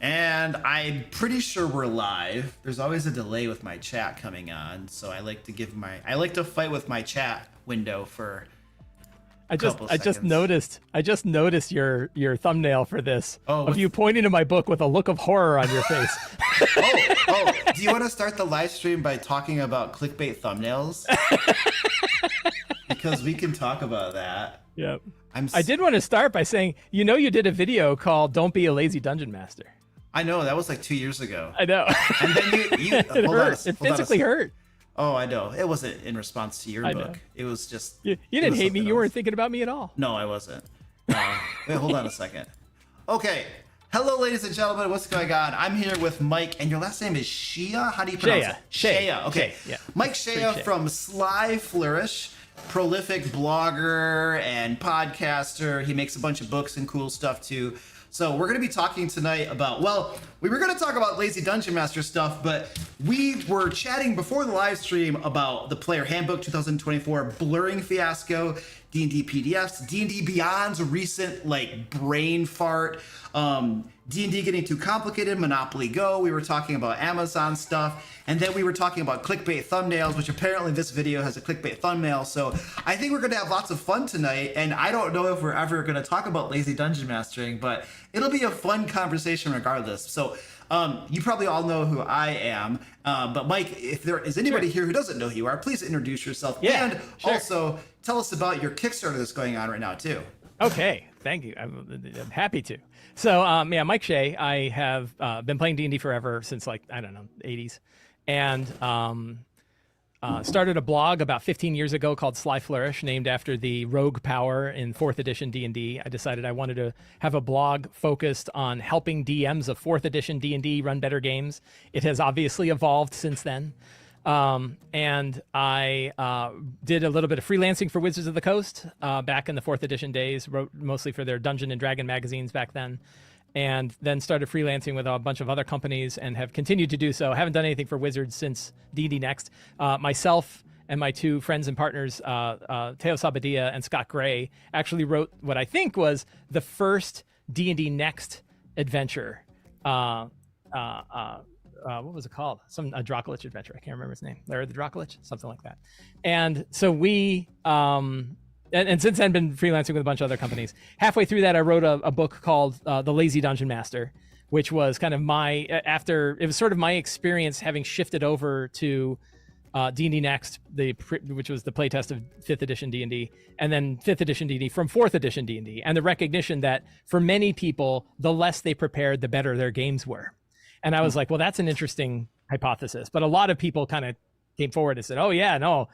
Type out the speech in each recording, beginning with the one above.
And I'm pretty sure we're live. There's always a delay with my chat coming on, so I like to fight with my chat window for I just noticed your thumbnail for this of you pointing to my book with a look of horror on your face. oh, do you want to start the live stream by talking about clickbait thumbnails? Because we can talk about that. Yep. I did want to start by saying, you did a video called "Don't Be a Lazy Dungeon Master." I know, that was like 2 years ago. I know. And then you it hurt. It physically hurt. Oh, I know. It wasn't in response to your book. It was just... You didn't hate me. You weren't thinking about me at all. No, I wasn't. Wait, hold on a second. Okay. Hello, ladies and gentlemen. What's going on? I'm here with Mike, and your last name is Shea? How do you pronounce it? Shea. Okay. Shea, yeah. Mike Shea from Sly Flourish, prolific blogger and podcaster. He makes a bunch of books and cool stuff, too. So we're going to be talking tonight about, we were going to talk about Lazy Dungeon Master stuff, but we were chatting before the live stream about the Player Handbook 2024 blurring fiasco, D&D PDFs, D&D Beyond's recent brain fart, D&D getting too complicated, Monopoly Go. We were talking about Amazon stuff, and then we were talking about clickbait thumbnails, which apparently this video has a clickbait thumbnail. So I think we're going to have lots of fun tonight, and I don't know if we're ever going to talk about Lazy Dungeon Mastering, but it'll be a fun conversation regardless. So you probably all know who I am, but Mike, if there is anybody here who doesn't know who you are, please introduce yourself, and also tell us about your Kickstarter that's going on right now too. Okay, thank you. I'm happy to. So Mike Shea. I have been playing D&D forever, since 80s, and started a blog about 15 years ago called Sly Flourish, named after the rogue power in 4th edition D&D. I decided I wanted to have a blog focused on helping DMs of 4th edition D&D run better games. It has obviously evolved since then. And I did a little bit of freelancing for Wizards of the Coast back in the 4th edition days, wrote mostly for their Dungeon and Dragon magazines back then, and then started freelancing with a bunch of other companies and have continued to do so. I haven't done anything for Wizards since D&D Next. Myself and my two friends and partners, Teo Sabadia and Scott Gray, actually wrote what I think was the first D&D Next adventure. What was it called? A Dracolich adventure. I can't remember his name. Lair the Dracolich, something like that. And so we, and since then been freelancing with a bunch of other companies. Halfway through that, I wrote a book called The Lazy Dungeon Master, which was kind of it was sort of my experience having shifted over to D&D Next, which was the playtest of 5th edition D&D, and then 5th edition D&D from 4th edition D&D, and the recognition that for many people, the less they prepared, the better their games were. And I was like, well, that's an interesting hypothesis. But a lot of people kind of came forward and said, oh, yeah, no,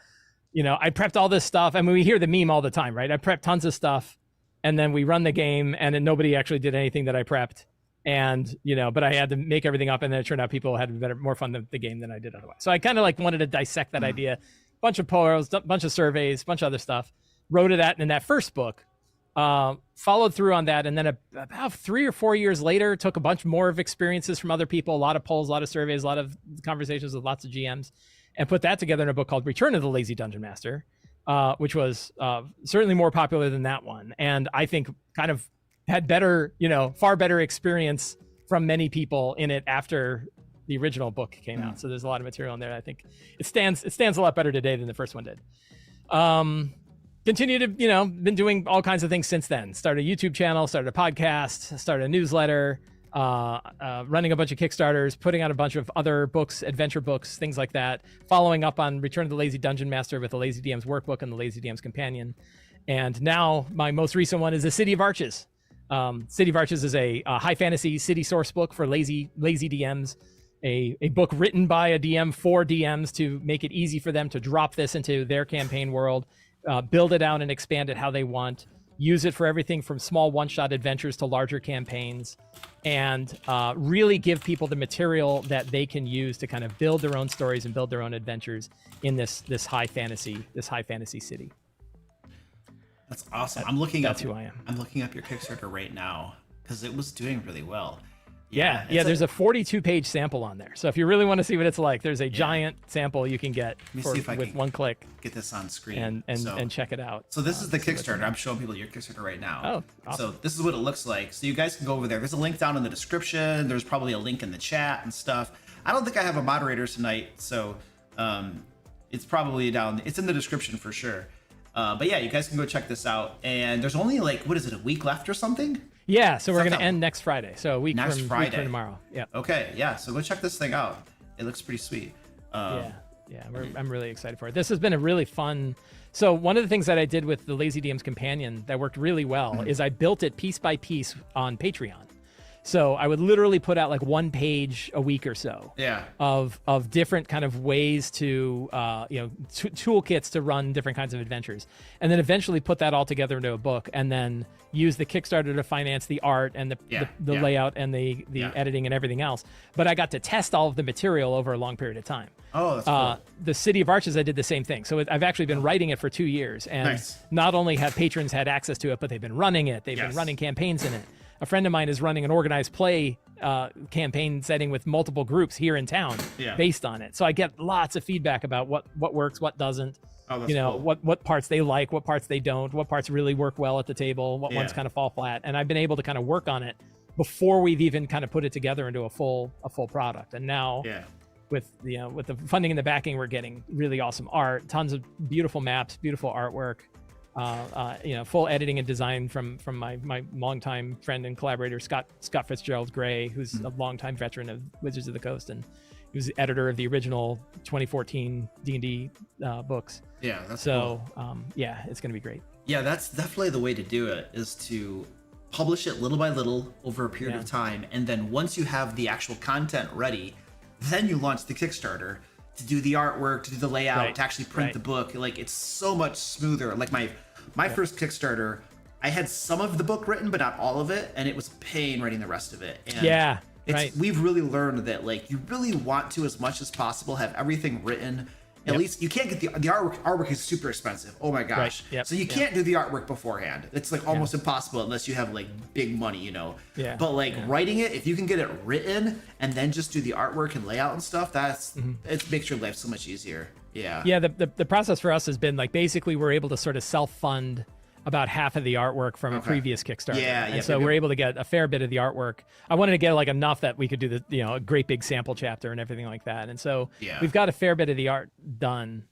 I prepped all this stuff. I mean, we hear the meme all the time, right? I prepped tons of stuff, and then we run the game, and then nobody actually did anything that I prepped. And, but I had to make everything up, and then it turned out people had more fun with the game than I did otherwise. So I kind of wanted to dissect that idea. Bunch of polls, bunch of surveys, bunch of other stuff. Wrote it in that first book. Followed through on that, and then about 3 or 4 years later, took a bunch more of experiences from other people, a lot of polls, a lot of surveys, a lot of conversations with lots of GMs, and put that together in a book called Return of the Lazy Dungeon Master, which was certainly more popular than that one, and I think kind of had better, far better experience from many people in it after the original book came out. So there's a lot of material in there. I think it stands a lot better today than the first one did. Continue to, been doing all kinds of things since then. Started a YouTube channel, started a podcast, started a newsletter, running a bunch of Kickstarters, putting out a bunch of other books, adventure books, things like that. Following up on Return of the Lazy Dungeon Master with the Lazy DM's Workbook and the Lazy DM's Companion. And now my most recent one is The City of Arches. City of Arches is a high fantasy city source book for lazy DMs. A book written by a DM for DMs to make it easy for them to drop this into their campaign world. Build it out and expand it how they want, use it for everything from small one-shot adventures to larger campaigns, and really give people the material that they can use to kind of build their own stories and build their own adventures in this high fantasy city. That's awesome. I'm looking up who I am. I'm looking up your Kickstarter right now because it was doing really well. Yeah. There's a 42-page sample on there. So if you really want to see what it's like, there's a giant sample you can get with one click. Get this on screen and check it out. So this is the Kickstarter. I'm showing people your Kickstarter right now. Oh, awesome. So this is what it looks like. So you guys can go over there. There's a link down in the description. There's probably a link in the chat and stuff. I don't think I have a moderator tonight, so it's probably down. It's in the description for sure. But yeah, you guys can go check this out. And there's only like, what is it, a week left or something? Yeah, so we're going to end next Friday. So a week from tomorrow. Yeah. Okay, yeah. So go check this thing out. It looks pretty sweet. I'm really excited for it. This has been a really fun. So one of the things that I did with the Lazy DM's Companion that worked really well is I built it piece by piece on Patreon. So I would literally put out like one page a week or so of different kind of ways to, toolkits to run different kinds of adventures. And then eventually put that all together into a book and then use the Kickstarter to finance the art and the layout and the editing and everything else. But I got to test all of the material over a long period of time. Oh, that's cool. The City of Arches, I did the same thing. So I've actually been writing it for 2 years. And not only have patrons had access to it, but they've been running it. They've been running campaigns in it. A friend of mine is running an organized play campaign setting with multiple groups here in town based on it. So I get lots of feedback about what works, what doesn't. Oh, that's cool. what parts they like, what parts they don't, what parts really work well at the table, what ones kind of fall flat. And I've been able to kind of work on it before we've even kind of put it together into a full product. And now with the funding and the backing, we're getting really awesome art, tons of beautiful maps, beautiful artwork. Full editing and design from my longtime friend and collaborator Scott Fitzgerald Gray, who's a longtime veteran of Wizards of the Coast, and he was the editor of the original 2014 D&D books. Yeah, that's so cool. It's gonna be great. Yeah, that's definitely the way to do it, is to publish it little by little over a period of time, and then once you have the actual content ready, then you launch the Kickstarter to do the artwork, to do the layout, to actually print the book. Like, it's so much smoother. Like my first Kickstarter, I had some of the book written, but not all of it, and it was a pain writing the rest of it. And we've really learned that, like, you really want to, as much as possible, have everything written. At least you can't get the artwork. Artwork is super expensive. Oh my gosh! So you can't do the artwork beforehand. It's like almost impossible unless you have like big money, But like writing it, if you can get it written and then just do the artwork and layout and stuff, it makes your life so much easier. Yeah. The process for us has been like, basically we're able to sort of self-fund about half of the artwork from a previous Kickstarter. And so we're able to get a fair bit of the artwork. I wanted to get like enough that we could do a great big sample chapter and everything like that. And so we've got a fair bit of the art done.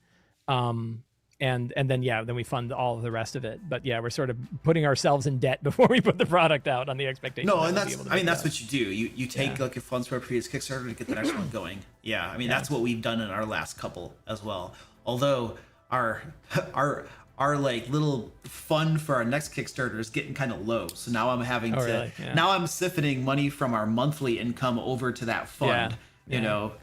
And then we fund all of the rest of it. But we're sort of putting ourselves in debt before we put the product out on the expectation. No, and that's what you do. You take like your funds from a previous Kickstarter to get the next one going. Yeah, I mean that's what we've done in our last couple as well. Although our like little fund for our next Kickstarter is getting kind of low. So now I'm having now I'm siphoning money from our monthly income over to that fund.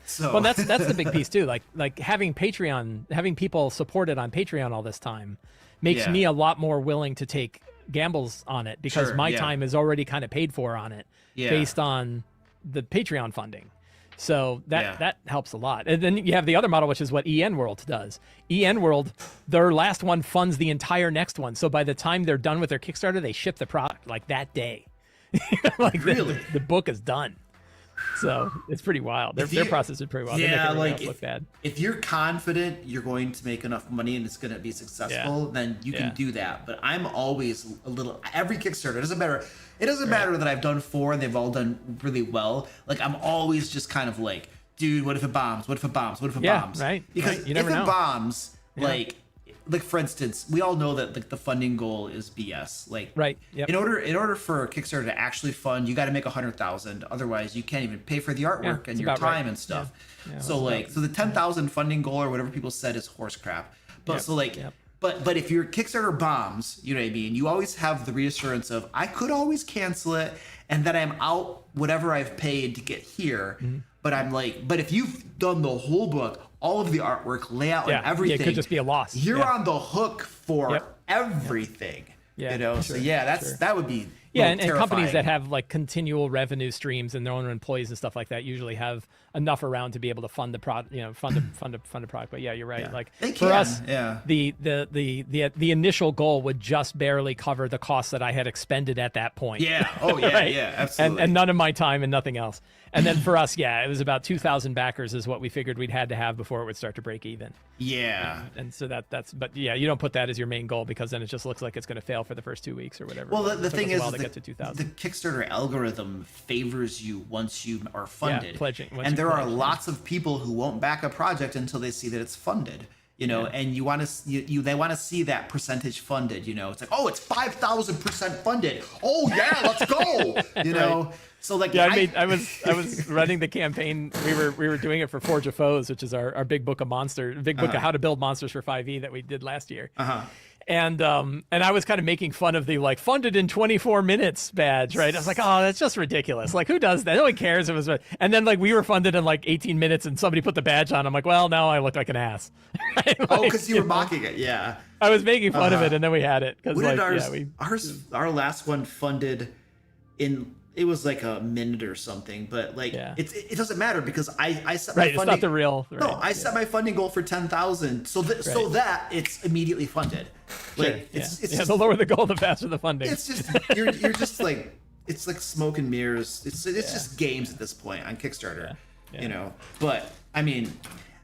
So well, that's the big piece too. Like having people supported on Patreon all this time makes me a lot more willing to take gambles on it, because my time is already kind of paid for on it based on the Patreon funding. So that helps a lot. And then you have the other model, which is what EN World does. EN World, their last one funds the entire next one. So by the time they're done with their Kickstarter, they ship the product like that day. Like really? The book is done. So it's pretty wild. Their process is pretty wild. Yeah, like if you're confident you're going to make enough money and it's going to be successful, then you can do that. But I'm always every Kickstarter, it doesn't matter that I've done 4 and they've all done really well. Like, I'm always just kind of like, dude, what if it bombs? What if it bombs? What if it bombs? Right. Because you never if know. it bombs, like for instance, we all know that the funding goal is BS. Like, in order for a Kickstarter to actually fund, you got to make 100,000. Otherwise, you can't even pay for the artwork and your time and stuff. So the 10,000 funding goal or whatever people said is horse crap. But But if your Kickstarter bombs, you know what I mean, you always have the reassurance of, I could always cancel it and then I'm out whatever I've paid to get here. But I'm like, but if you've done the whole book, all of the artwork, layout, and everything, it could just be a loss. You're on the hook for everything. So that would be Yeah, little and companies that terrifying. have like continual revenue streams and their own employees and stuff like that usually have enough around to be able to fund the product, fund a product. But yeah, you're right. Yeah. Like They for can, us, yeah. the initial goal would just barely cover the costs that I had expended at that point. Yeah. Oh yeah. Right? Yeah. Absolutely. And none of my time and nothing else. And then for us, yeah, it was about 2,000 backers is what we figured we'd had to have before it would start to break even. yeah. And so but yeah, you don't put that as your main goal because then it just looks like it's going to fail for the first 2 weeks or whatever. Well, the It took thing us a is, while to get to 2,000. the Kickstarter algorithm favors you once you are funded. pledging. Once And you there are pledge, lots of people who won't back a project until they see that it's funded. And you want to they want to see that percentage funded. It's like, oh, it's 5,000% funded. Oh yeah, let's go. Right. So like, Yeah, I was running the campaign. We were doing it for Forge of Foes, which is our big book of of how to build monsters for 5e that we did last year. And I was kind of making fun of the like funded in 24 minutes badge, right? I was like, oh, that's just ridiculous. Like, who does that? No one cares. It was, and then like we were funded in like 18 minutes, and somebody put the badge on. I'm like, well, now I look like an ass. Right? oh, Like, because you were mocking it, yeah. I was making fun of it, and then we had it because What like did our last one funded in? It was like a minute or something, but like it doesn't matter because I set my right. funding. It's not the real. Right, No, I set my funding goal for 10,000, so that it's immediately funded. Like it's just, the lower the goal, the faster the funding. it's just you're just like it's like smoke and mirrors. It's just games at this point on Kickstarter, But I mean,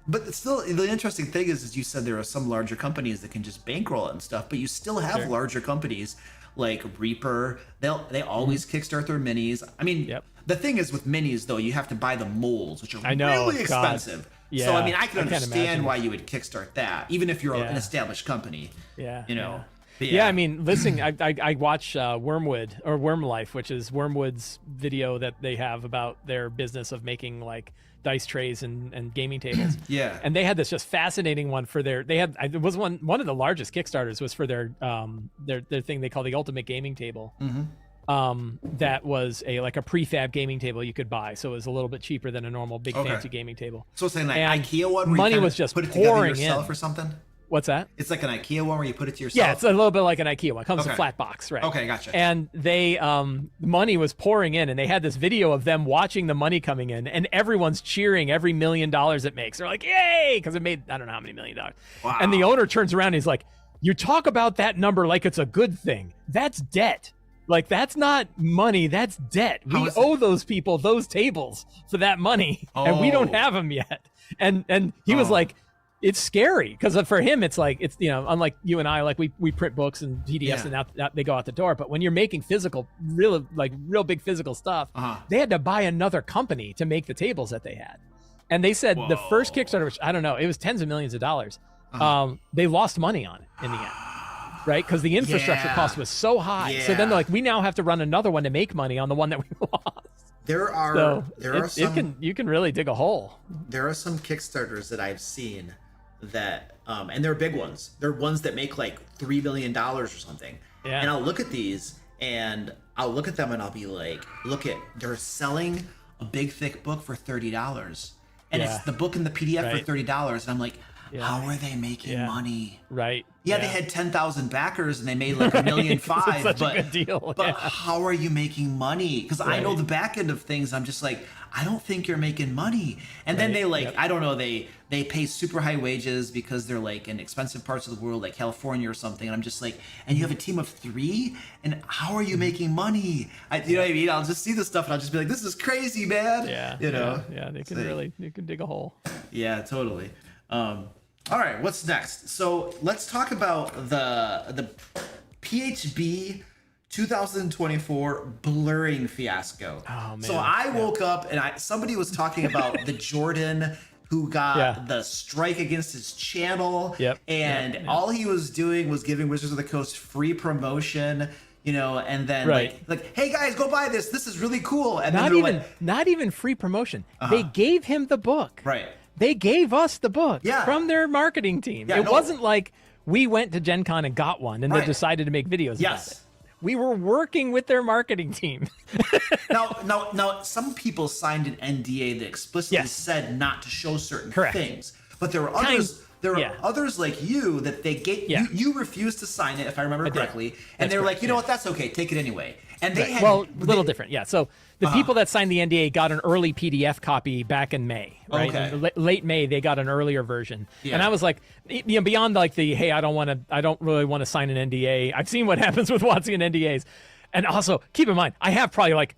but still, the interesting thing is you said there are some larger companies that can just bankroll it and stuff, but you still have larger companies like Reaper. They always kickstart their minis. I mean, the thing is with minis though, you have to buy the molds, which are really expensive. Yeah, So I mean, I can can't understand imagine. why you would kickstart that, even if you're an established company. Yeah. But Yeah, I mean, listen, I watch Wormwood or Worm Life, which is Wormwood's video that they have about their business of making like dice trays and gaming tables. Yeah. And they had this just fascinating one for it was one of the largest Kickstarters was for their thing they call the Ultimate Gaming Table. That was a prefab gaming table you could buy, so it was a little bit cheaper than a normal big fancy gaming table. So it's like an And IKEA one where money you was just put it together pouring yourself in. or something? What's that? It's like an IKEA one where you put it to yourself? Yeah, it's a little bit like an IKEA one. It comes in a flat box, right? Okay, gotcha. And they, money was pouring in, and they had this video of them watching the money coming in, and everyone's cheering every $1 million it makes. They're like, yay! Because it made, I don't know how many $1 million. Wow. And the owner turns around and he's like, you talk about that number like it's a good thing. That's debt. Like, that's not money, that's debt. We owe those people those tables for that money, and we don't have them yet. And he was like, it's scary because for him it's like it's unlike you and I, like we print books and PDFs and out they go out the door, but when you're making physical real big physical stuff, they had to buy another company to make the tables that they had. And they said the first Kickstarter, which I don't know, it was tens of millions of dollars, they lost money on it in the end, right? Because the infrastructure cost was so high. So then they're like, we now have to run another one to make money on the one that we lost. You can really dig a hole. There are some Kickstarters that I've seen that and they're big ones. They're ones that make like $3 million or something. Yeah. And I'll look at these and I'll look at them and I'll be like, they're selling a big thick book for $30. And it's the book and the PDF for $30. And I'm like, how are they making money? Right. Yeah, they had 10,000 backers and they made like $1.5 million. Such a good deal. But how are you making money? Because I know the back end of things. I'm just like, I don't think you're making money. And then they I don't know, they pay super high wages because they're like in expensive parts of the world, like California or something. And I'm just like, and you have a team of 3? And how are you making money? You know what I mean? I'll just see this stuff and I'll just be like, this is crazy, man. Yeah. Yeah, they can you can dig a hole. Yeah, totally. All right, what's next? So let's talk about the PHB 2024 blurring fiasco. Oh, man. So I woke up and somebody was talking about the Jordan who got the strike against his channel. And all he was doing was giving Wizards of the Coast free promotion, and then like, hey guys, go buy this. This is really cool. And not even free promotion. They gave him the book. Right. They gave us the book from their marketing team. It wasn't like we went to Gen Con and got one and they decided to make videos about it. We were working with their marketing team. Now, some people signed an NDA that explicitly said not to show certain things, but there were others. There are others like you that they gave. You refused to sign it, if I remember correctly, and they were like, you know what, that's okay, take it anyway. And they had, well, a little different, yeah. So the people that signed the NDA got an early PDF copy back in May, right? Okay. In late May, they got an earlier version, Yeah. and I was like, beyond like the hey, I don't really want to sign an NDA. I've seen what happens with WotC and NDAs, and also keep in mind, I have probably like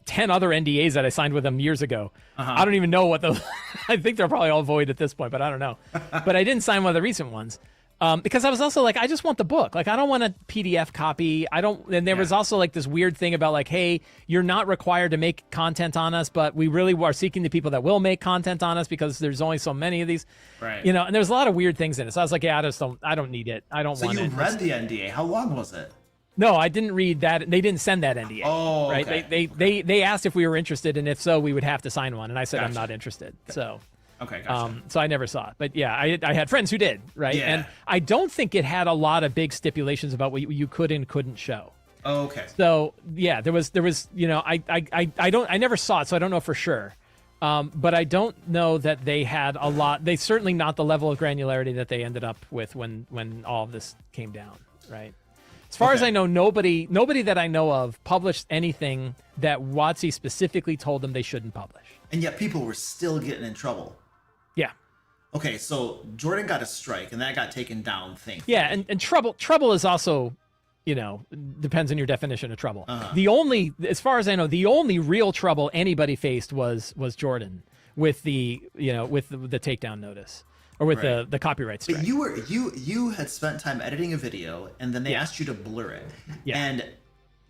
10 other NDAs that I signed with them years ago. I don't even know what those. I think they're probably all void at this point, but I don't know. But I didn't sign one of the recent ones. Because I was also like, I just want the book. Like, I don't want a PDF copy. And there was also like this weird thing about like, hey, you're not required to make content on us, but we really are seeking the people that will make content on us because there's only so many of these. Right. And there's a lot of weird things in it. So I was like, yeah, I don't need it. I don't want it. So you read the NDA. How long was it? No, I didn't read that. They didn't send that NDA. Oh, right. Okay. They asked if we were interested, and if so, we would have to sign one. And I said, Gotcha. I'm not interested. So. Okay, gotcha. So I never saw it, but yeah, I had friends who did, right? Yeah. And I don't think it had a lot of big stipulations about what you could and couldn't show. Okay. So yeah, there was, I never saw it, so I don't know for sure. But I don't know that they had a lot. They certainly not the level of granularity that they ended up with when all of this came down, right? As far as I know, nobody that I know of published anything that WotC specifically told them they shouldn't publish. And yet people were still getting in trouble. Yeah. Okay, so Jordan got a strike, and that got taken down, thankfully. Yeah, and trouble is also, depends on your definition of trouble. The only, as far as I know, the only real trouble anybody faced was Jordan with the takedown notice or with the copyright strike. But you had spent time editing a video, and then they asked you to blur it. Yeah. And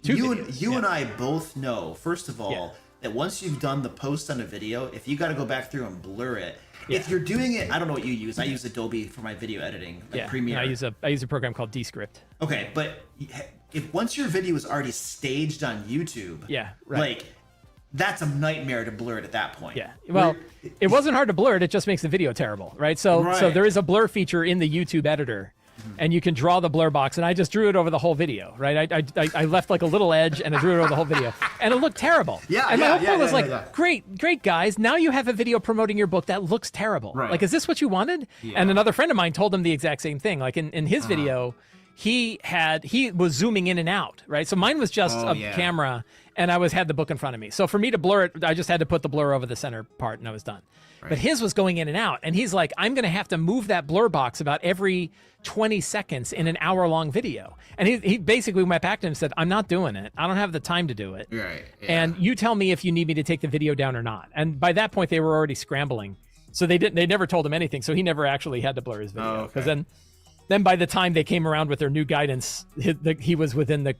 Two you videos, and I both know, first of all, that once you've done the post on a video, if you got to go back through and blur it, if you're doing it, I don't know what you use. I use Adobe for my video editing, like Premiere. I use a program called Descript. Okay, but if once your video is already staged on YouTube, like that's a nightmare to blur it at that point. Yeah. Well, it wasn't hard to blur it. It just makes the video terrible, right? So there is a blur feature in the YouTube editor. And you can draw the blur box, and I just drew it over the whole video, right? I left like a little edge, and I drew it over the whole video, and it looked terrible. And my whole point was like, great guys, now you have a video promoting your book that looks terrible. Right. Like, is this what you wanted? Yeah. And another friend of mine told him the exact same thing. Like in his video, he was zooming in and out, right? So mine was just a camera, and I had the book in front of me. So for me to blur it, I just had to put the blur over the center part, and I was done. Right. But his was going in and out, and he's like, I'm going to have to move that blur box about every 20 seconds in an hour-long video. And he basically went back to him and said, I'm not doing it. I don't have the time to do it. Right. Yeah. And you tell me if you need me to take the video down or not. And by that point, they were already scrambling. So they never told him anything. So he never actually had to blur his video. Because then by the time they came around with their new guidance, he was within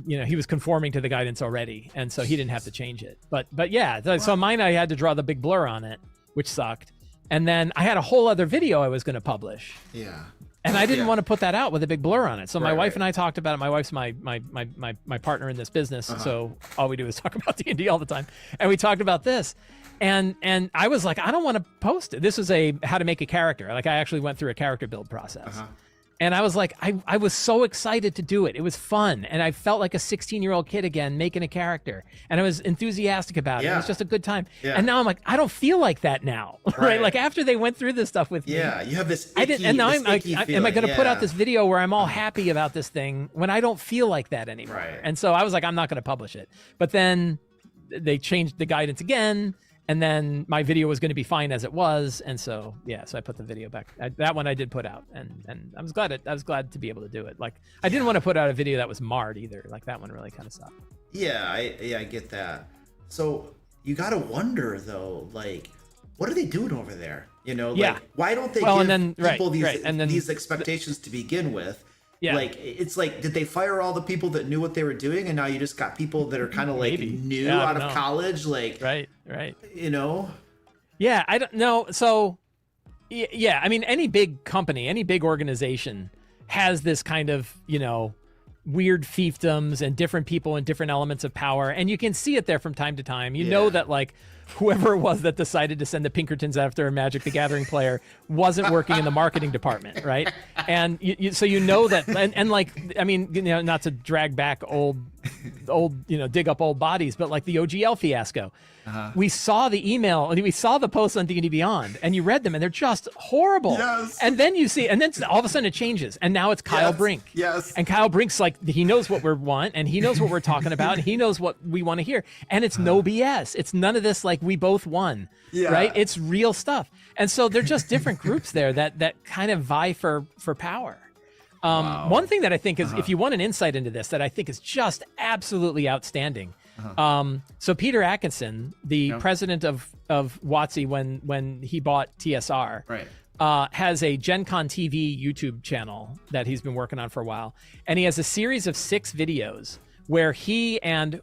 he was conforming to the guidance already. And so he didn't have to change it. But yeah, so mine, I had to draw the big blur on it, which sucked. And then I had a whole other video I was going to publish. Yeah. And I didn't want to put that out with a big blur on it. So my wife and I talked about it. My wife's my partner in this business. So all we do is talk about D&D all the time. And we talked about this. And I was like, I don't want to post it. This was how to make a character. Like, I actually went through a character build process. And I was like, I was so excited to do it. It was fun. And I felt like a 16-year-old kid again, making a character. And I was enthusiastic about it. It was just a good time. Yeah. And now I'm like, I don't feel like that now. Right? Like, after they went through this stuff with me. Yeah, you have this icky, and now I'm like, feeling. am I going to put out this video where I'm all happy about this thing when I don't feel like that anymore? Right. And so I was like, I'm not going to publish it. But then they changed the guidance again. And then my video was going to be fine as it was, and so I put the video back. That one I did put out, and I was glad to be able to do it. Like, I didn't want to put out a video that was marred either. Like, that one really kind of sucked. Yeah, I get that. So you got to wonder though, like, what are they doing over there? Like, why don't they give people these expectations to begin with? Yeah. Like, it's like, did they fire all the people that knew what they were doing, and now you just got people that are kind of like new out of college, like right. Yeah, I don't know. So yeah, I mean, any big company, any big organization has this kind of weird fiefdoms and different people and different elements of power, and you can see it there from time to time. You know that, like, whoever it was that decided to send the Pinkertons after a Magic the Gathering player wasn't working in the marketing department, right? And so you know that, and like, I mean, not to drag back old, dig up old bodies, but like the OGL fiasco. We saw the email and we saw the posts on D&D Beyond, and you read them and they're just horrible. Yes. And then all of a sudden it changes, and now it's Kyle Brink. Yes. And Kyle Brink's like, he knows what we want, and he knows what we're talking about, and he knows what we want to hear. And it's no BS. It's none of this like we both won, right? It's real stuff. And so they're just different groups there that kind of vie for power. One thing that I think is, if you want an insight into this, that I think is just absolutely outstanding. So Peter Atkinson, the president of WotC when he bought TSR, has a Gen Con TV YouTube channel that he's been working on for a while. And he has a series of 6 videos where he and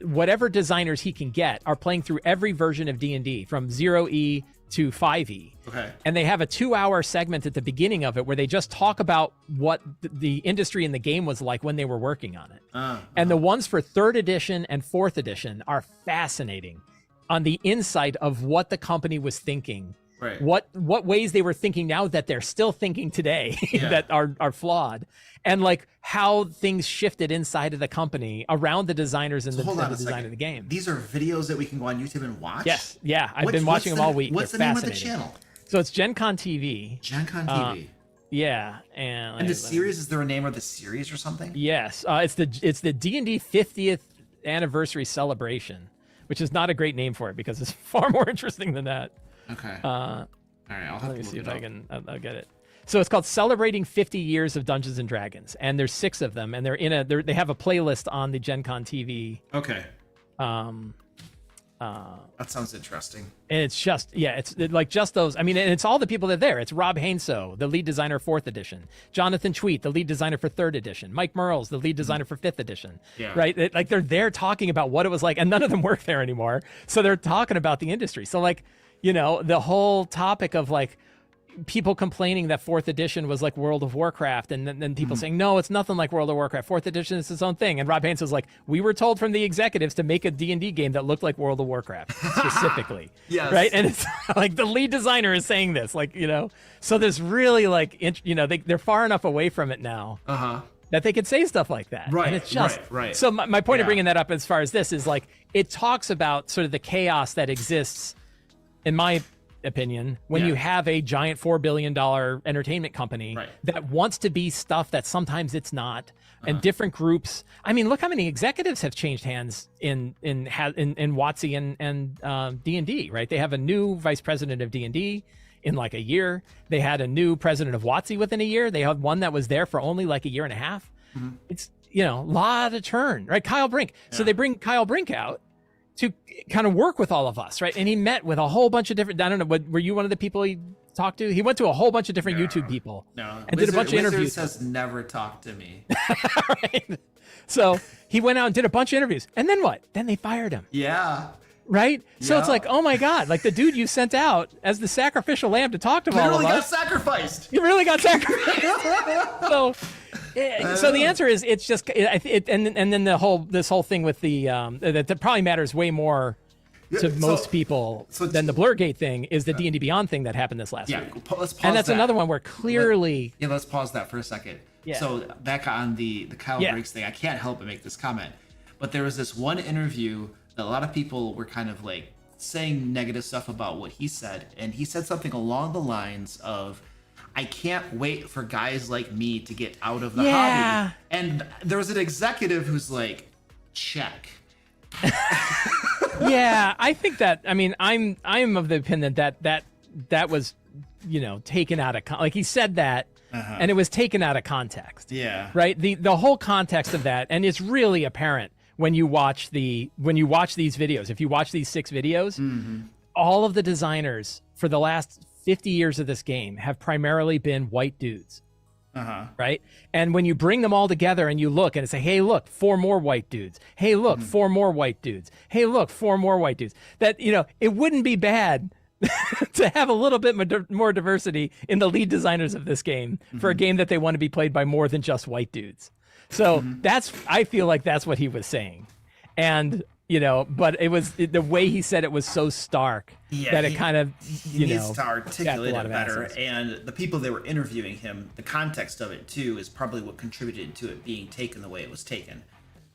whatever designers he can get are playing through every version of D&D from 0E to 5E. Okay. And they have a 2-hour segment at the beginning of it where they just talk about what the industry in the game was like when they were working on it. And the ones for 3rd edition and 4th edition are fascinating on the insight of what the company was thinking. Right. What ways they were thinking now that they're still thinking today that are flawed, and like how things shifted inside of the company around the designers and the design of the game. These are videos that we can go on YouTube and watch? Yes. Yeah. I've been watching them all week. What's They're the name of the fascinating. channel? So it's Gen Con TV. Gen Con TV. Yeah. And the series, is there a name of the series or something? Yes. It's the D&D 50th anniversary celebration, which is not a great name for it because it's far more interesting than that. Okay. All right, I'll have Let me to see look if it I up. can. I'll get it. So it's called Celebrating 50 Years of Dungeons and Dragons, and there's 6 of them, and they have a playlist on the Gen Con TV. Okay. That sounds interesting. And it's just it's like just those. I mean, and it's all the people that are there. It's Rob Hainso, the lead designer 4th edition. Jonathan Tweet, the lead designer for 3rd edition. Mike Merles, the lead designer for 5th edition. Yeah. Right. Like they're there talking about what it was like, and none of them work there anymore. So they're talking about the industry. So like, the whole topic of like people complaining that 4th edition was like World of Warcraft, and then people saying, no, it's nothing like World of Warcraft. 4th edition is its own thing. And Rob Haynes was like, we were told from the executives to make a D&D game that looked like World of Warcraft specifically. Yes. Right. And it's like the lead designer is saying this, like, so there's really like, they're far enough away from it now. That they could say stuff like that. Right, And it's just, right. So my point of bringing that up as far as this is like, it talks about sort of the chaos that exists, in my opinion, when you have a giant $4 billion entertainment company that wants to be stuff that sometimes it's not, and different groups. I mean, look how many executives have changed hands in WotC and D&D, right? They have a new vice president of D&D in like a year. They had a new president of WotC within a year. They had one that was there for only like a year and a half. It's, a lot of turn, right? Kyle Brink. So they bring Kyle Brink out to kind of work with all of us, right? And he met with a whole bunch of different, I don't know, were you one of the people he talked to? He went to a whole bunch of different YouTube people. And did a bunch of interviews. Has never talked to me. Right? So he went out and did a bunch of interviews. And then what? Then they fired him. Yeah. Right? So it's like, oh my God, like the dude you sent out as the sacrificial lamb to talk to all of us. Got sacrificed. You really got sacrificed. So the answer is it's just and then this whole thing with the that probably matters way more to most people than the Blurgate thing is the D&D Beyond thing that happened this last week. Let's pause and that's that. another one where clearly let's pause that for a second. Yeah. So back on the Kyle Briggs thing, I can't help but make this comment. But there was this one interview that a lot of people were kind of like saying negative stuff about what he said, and he said something along the lines of, I can't wait for guys like me to get out of the hobby. And there was an executive who's like, check. I think that, I mean, I'm of the opinion that was, taken out of like he said that and it was taken out of context. Yeah. Right. The whole context of that, and it's really apparent when you watch these videos. If you watch these 6 videos, all of the designers for the last 50 years of this game have primarily been white dudes. Right. And when you bring them all together and you look and say, hey, look, 4 more white dudes. Hey, look, 4 more white dudes. Hey, look, 4 more white dudes. That, it wouldn't be bad to have a little bit more diversity in the lead designers of this game for a game that they want to be played by more than just white dudes. So I feel like that's what he was saying. And but it was the way he said it was so stark that it kind of, he needs to articulate it better. asses. And the people that were interviewing him, the context of it too, is probably what contributed to it being taken the way it was taken,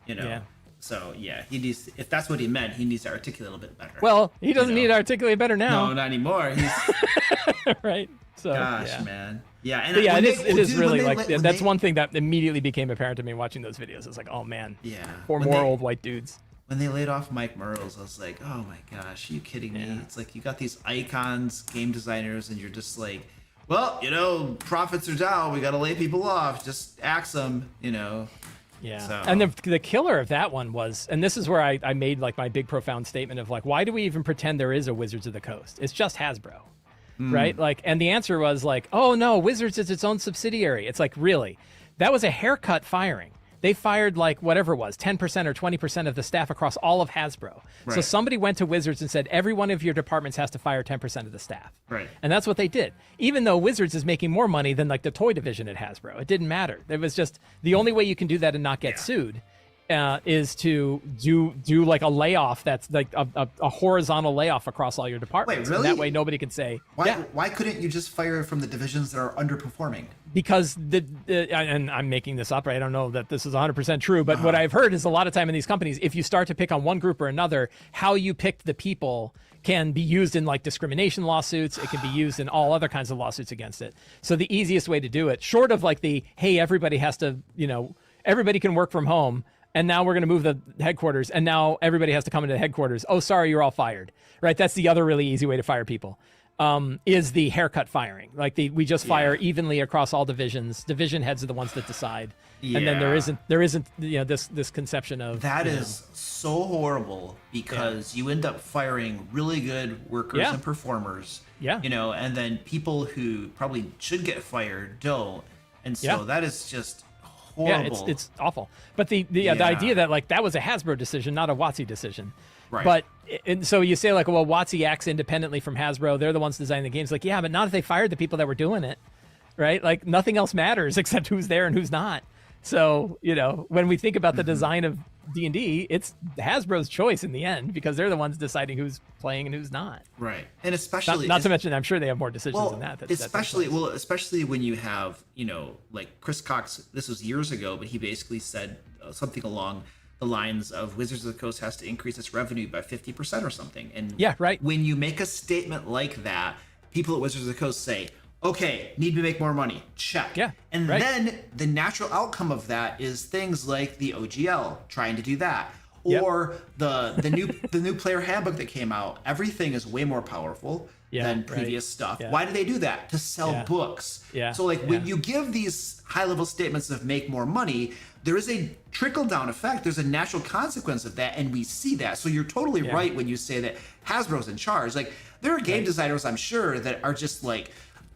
Yeah. So he needs, if that's what he meant, he needs to articulate a little bit better. Well, he doesn't need to articulate better now. No, not anymore. He's right. So, gosh, man. Yeah, and it is really that's one thing that immediately became apparent to me watching those videos. It's like, oh man, four more old white dudes. When they laid off Mike Merles, I was like, oh my gosh, are you kidding me? It's like you got these icons, game designers, and you're just like, well, profits are down. We got to lay people off. Just axe them, Yeah. So. And the killer of that one was, and this is where I made like my big profound statement of like, why do we even pretend there is a Wizards of the Coast? It's just Hasbro. Right? Like, and the answer was like, oh no, Wizards is its own subsidiary. It's like, really? That was a haircut firing. They fired like whatever it was, 10% or 20% of the staff across all of Hasbro. Right. So somebody went to Wizards and said, every one of your departments has to fire 10% of the staff. Right. And that's what they did. Even though Wizards is making more money than like the toy division at Hasbro. It didn't matter. It was just the only way you can do that and not get sued is to do like a layoff that's like a horizontal layoff across all your departments. Wait, really? And that way nobody can say, why couldn't you just fire from the divisions that are underperforming? Because and I'm making this up, right? I don't know that this is 100% true, but what I've heard is a lot of time in these companies, if you start to pick on one group or another, how you picked the people can be used in like discrimination lawsuits. It can be used in all other kinds of lawsuits against it. So the easiest way to do it, short of like hey, everybody has to, everybody can work from home, and now we're going to move the headquarters, and now everybody has to come into the headquarters. Oh, sorry, you're all fired, right? That's the other really easy way to fire people. Is the haircut firing. Like we just fire evenly across all divisions. Division heads are the ones that decide. And then there isn't this conception of that is so horrible because you end up firing really good workers and performers. Yeah. And then people who probably should get fired don't. And so that is just horrible. Yeah, it's awful. But the idea that like that was a Hasbro decision, not a WotC decision. Right. But and so you say like, well, WotC acts independently from Hasbro. They're the ones designing the games. Like, yeah, but not if they fired the people that were doing it, right? Like nothing else matters except who's there and who's not. So, when we think about the design of D&D, it's Hasbro's choice in the end because they're the ones deciding who's playing and who's not. Right. And especially not to mention, I'm sure they have more decisions than that. Especially when you have, like Chris Cox, this was years ago, but he basically said something along the lines of Wizards of the Coast has to increase its revenue by 50% or something. And when you make a statement like that, people at Wizards of the Coast say, okay, need to make more money. Check. Yeah. And then the natural outcome of that is things like the OGL trying to do that. Or the new player handbook that came out. Everything is way more powerful than previous stuff. Yeah. Why do they do that? To sell books. Yeah. So when you give these high level statements of make more money, there is a trickle down effect. There's a natural consequence of that, and we see that. So you're totally right when you say that Hasbro's in charge. Like there are game designers, I'm sure, that are just like,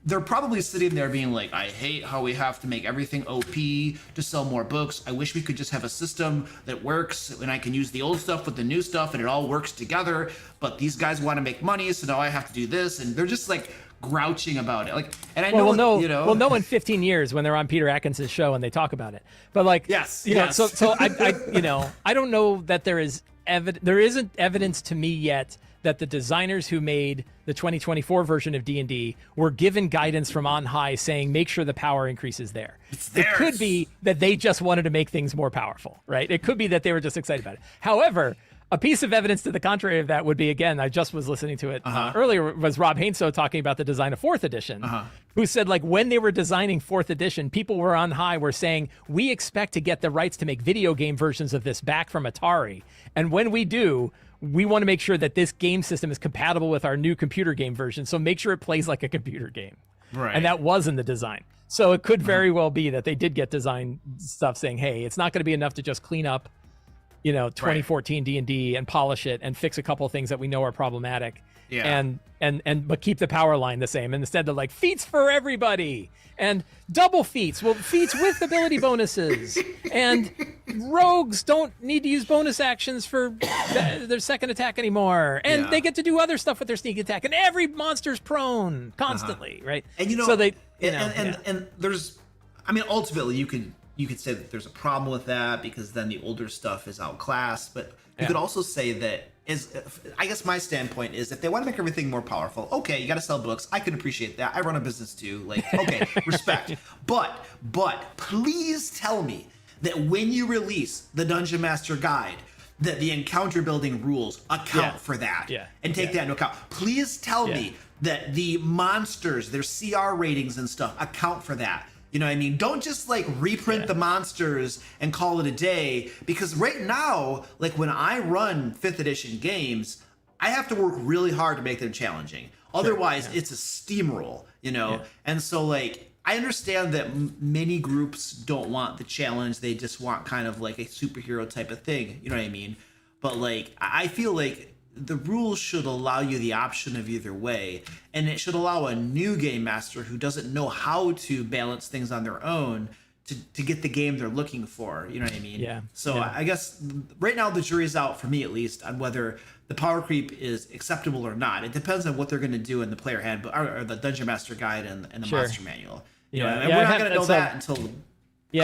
they're probably sitting there being like, I hate how we have to make everything OP to sell more books. I wish we could just have a system that works and I can use the old stuff with the new stuff and it all works together. But these guys want to make money, so now I have to do this. And they're just like grouching about it. Like, and I know, we'll know in 15 years when they're on Peter Atkinson's show and they talk about it. But like, so I don't know that there isn't evidence to me yet that the designers who made the 2024 version of D&D were given guidance from on high saying, make sure the power increases there. It could be that they just wanted to make things more powerful, right? It could be that they were just excited about it. However, a piece of evidence to the contrary of that would be, again, I just was listening to it earlier, was Rob Hainso talking about the design of 4th edition, who said like when they were designing 4th edition, people were on high were saying, we expect to get the rights to make video game versions of this back from Atari. And when we do, we want to make sure that this game system is compatible with our new computer game version. So make sure it plays like a computer game. Right. And that was in the design. So it could very well be that they did get design stuff saying, hey, it's not going to be enough to just clean up, 2014 D&D and polish it and fix a couple of things that we know are problematic. Yeah. But keep the power line the same. And instead of like feats for everybody and double feats, feats with ability bonuses, and rogues don't need to use bonus actions for their second attack anymore, and they get to do other stuff with their sneak attack, and every monster's prone constantly, right? And so they and there's, I mean, ultimately you could say that there's a problem with that because then the older stuff is outclassed, but You could also say that I guess my standpoint is if they want to make everything more powerful, okay, you got to sell books. I can appreciate that. I run a business too. Like, okay, respect. But please tell me that when you release the Dungeon Master Guide, that the encounter building rules account for that and take that into account. Please tell me that the monsters, their CR ratings and stuff account for that. You know what I mean? Don't just like reprint the monsters and call it a day, because right now, like when I run 5th edition games, I have to work really hard to make them challenging. Otherwise, it's a steamroll, you know? Yeah. And so like, I understand that many groups don't want the challenge. They just want kind of like a superhero type of thing. You know what I mean? But like, I feel like the rules should allow you the option of either way, and it should allow a new game master who doesn't know how to balance things on their own to get the game they're looking for. You know what I mean? Yeah. So I guess right now the jury's out, for me at least, on whether the power creep is acceptable or not. It depends on what they're going to do in the player handbook or the Dungeon Master Guide and the monster manual. You know, and we're not going to know that until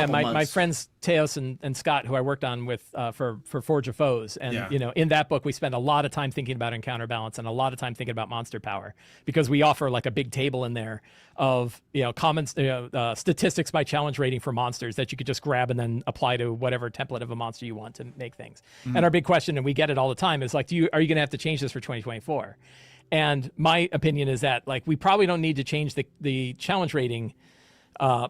my friends Teos and Scott, who I worked on with for Forge of Foes, and you know, in that book we spend a lot of time thinking about encounter balance and a lot of time thinking about monster power, because we offer like a big table in there of, you know, common statistics by challenge rating for monsters that you could just grab and then apply to whatever template of a monster you want to make things. And our big question, and we get it all the time, is like, are you going to have to change this for 2024? And my opinion is that like we probably don't need to change the challenge rating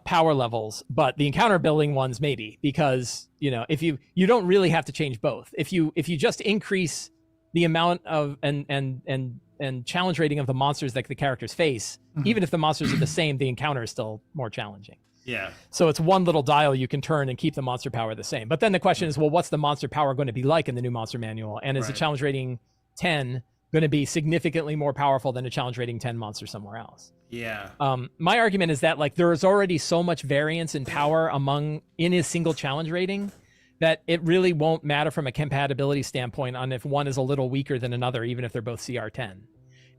power levels, but the encounter building ones maybe, because you know, if you don't really have to change both. If you just increase the amount of and challenge rating of the monsters that the characters face, even if the monsters are the same, the encounter is still more challenging. Yeah. So it's one little dial you can turn and keep the monster power the same. But then the question is, well, what's the monster power going to be like in the new monster manual? And is the challenge rating 10 going to be significantly more powerful than a challenge rating 10 monster somewhere else? Yeah. My argument is that like there is already so much variance in power in a single challenge rating that it really won't matter from a compatibility standpoint on if one is a little weaker than another, even if they're both CR10.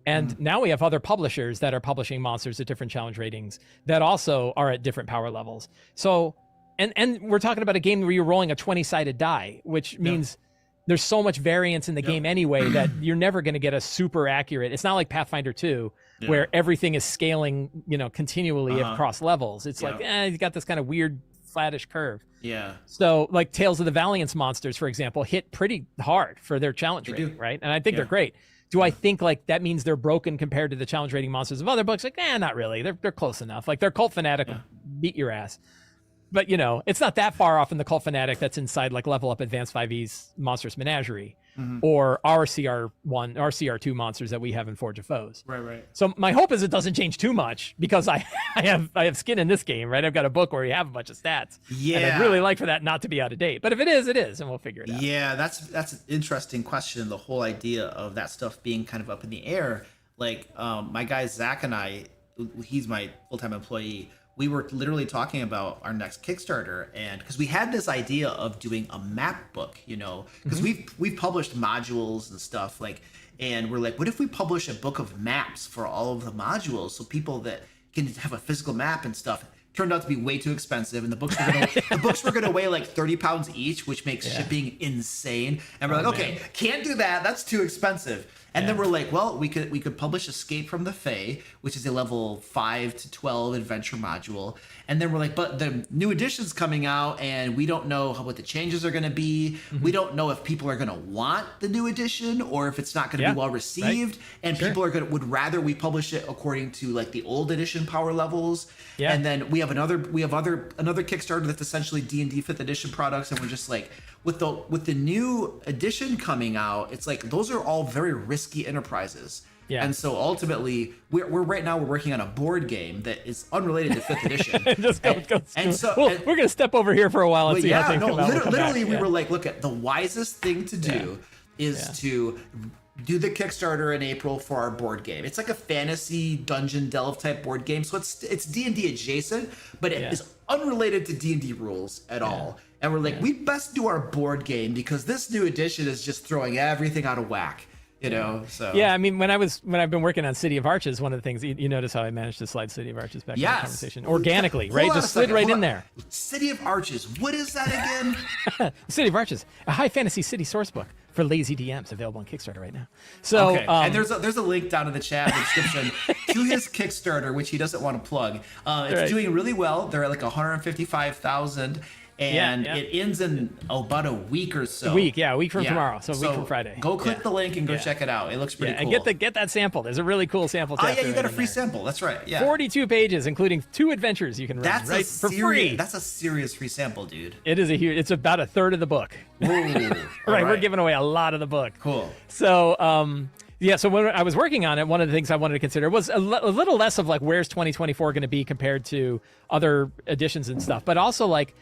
And now we have other publishers that are publishing monsters at different challenge ratings that also are at different power levels. So, and we're talking about a game where you're rolling a 20-sided die, which means there's so much variance in the game anyway that you're never going to get a super accurate. It's not like Pathfinder 2 where everything is scaling, you know, continually across levels. It's like, you got this kind of weird flattish curve. Yeah. So like Tales of the Valiance monsters, for example, hit pretty hard for their challenge rating, right? And I think they're great. Do I think like that means they're broken compared to the challenge rating monsters of other books? Like, not really. They're close enough. Like they're Cult Fanatic, beat your ass. But you know, it's not that far off in the Cult Fanatic that's inside like Level Up Advanced 5e's Monstrous Menagerie, or our CR1, our CR2 monsters that we have in Forge of Foes. Right. So my hope is it doesn't change too much, because I have skin in this game, right? I've got a book where you have a bunch of stats. Yeah. And I'd really like for that not to be out of date. But if it is, it is, and we'll figure it out. Yeah, that's an interesting question. The whole idea of that stuff being kind of up in the air. Like my guy Zach and I, he's my full-time employee. We were literally talking about our next Kickstarter, and because we had this idea of doing a map book, you know, because we've published modules and stuff, like, and we're like, what if we publish a book of maps for all of the modules, so people that can have a physical map and stuff. Turned out to be way too expensive, and the books were gonna weigh like 30 pounds each, which makes shipping insane. And we're like, okay, can't do that. That's too expensive. And then we're like, well, we could publish Escape from the Fae, which is a level 5 to 12 adventure module. And then we're like, but the new edition's coming out, and we don't know what the changes are going to be. We don't know if people are going to want the new edition or if it's not going to be well received. Right. And people would rather we publish it according to like the old edition power levels. Yeah. And then we have another Kickstarter that's essentially D&D 5th edition products, and we're just like, with the new edition coming out, it's like those are all very risky enterprises. Yeah. And so ultimately, we're working on a board game that is unrelated to 5th edition. We're gonna step over here for a while and see how things come out. Literally, we were like, look, at the wisest thing to do is to do the Kickstarter in April for our board game. It's like a fantasy dungeon delve type board game, so it's D&D adjacent, but it is unrelated to D&D rules at all. And we're like, we best do our board game, because this new edition is just throwing everything out of whack. you know. So yeah, I mean, when I've been working on City of Arches, one of the things you notice how I managed to slide City of Arches back in the conversation organically, right? Just slid right in there. City of Arches, what is that again? City of Arches, a high fantasy city source book for lazy DMs, available on Kickstarter right now. So okay. And there's a link down in the chat description to his Kickstarter, which he doesn't want to plug. It's doing really well. They're at like 155,000. And it ends in about a week or so. A week from tomorrow. So a week from Friday. Go click the link and go check it out. It looks pretty cool. And get that sample. There's a really cool sample. Oh yeah, you got a free sample. That's right. Yeah. 42 pages, including 2 adventures you can run for free. That's a serious free sample, dude. It is it's about a third of the book. Ooh, right, we're giving away a lot of the book. Cool. So so when I was working on it, one of the things I wanted to consider was a little less of like where's 2024 going to be compared to other editions and stuff, but also like,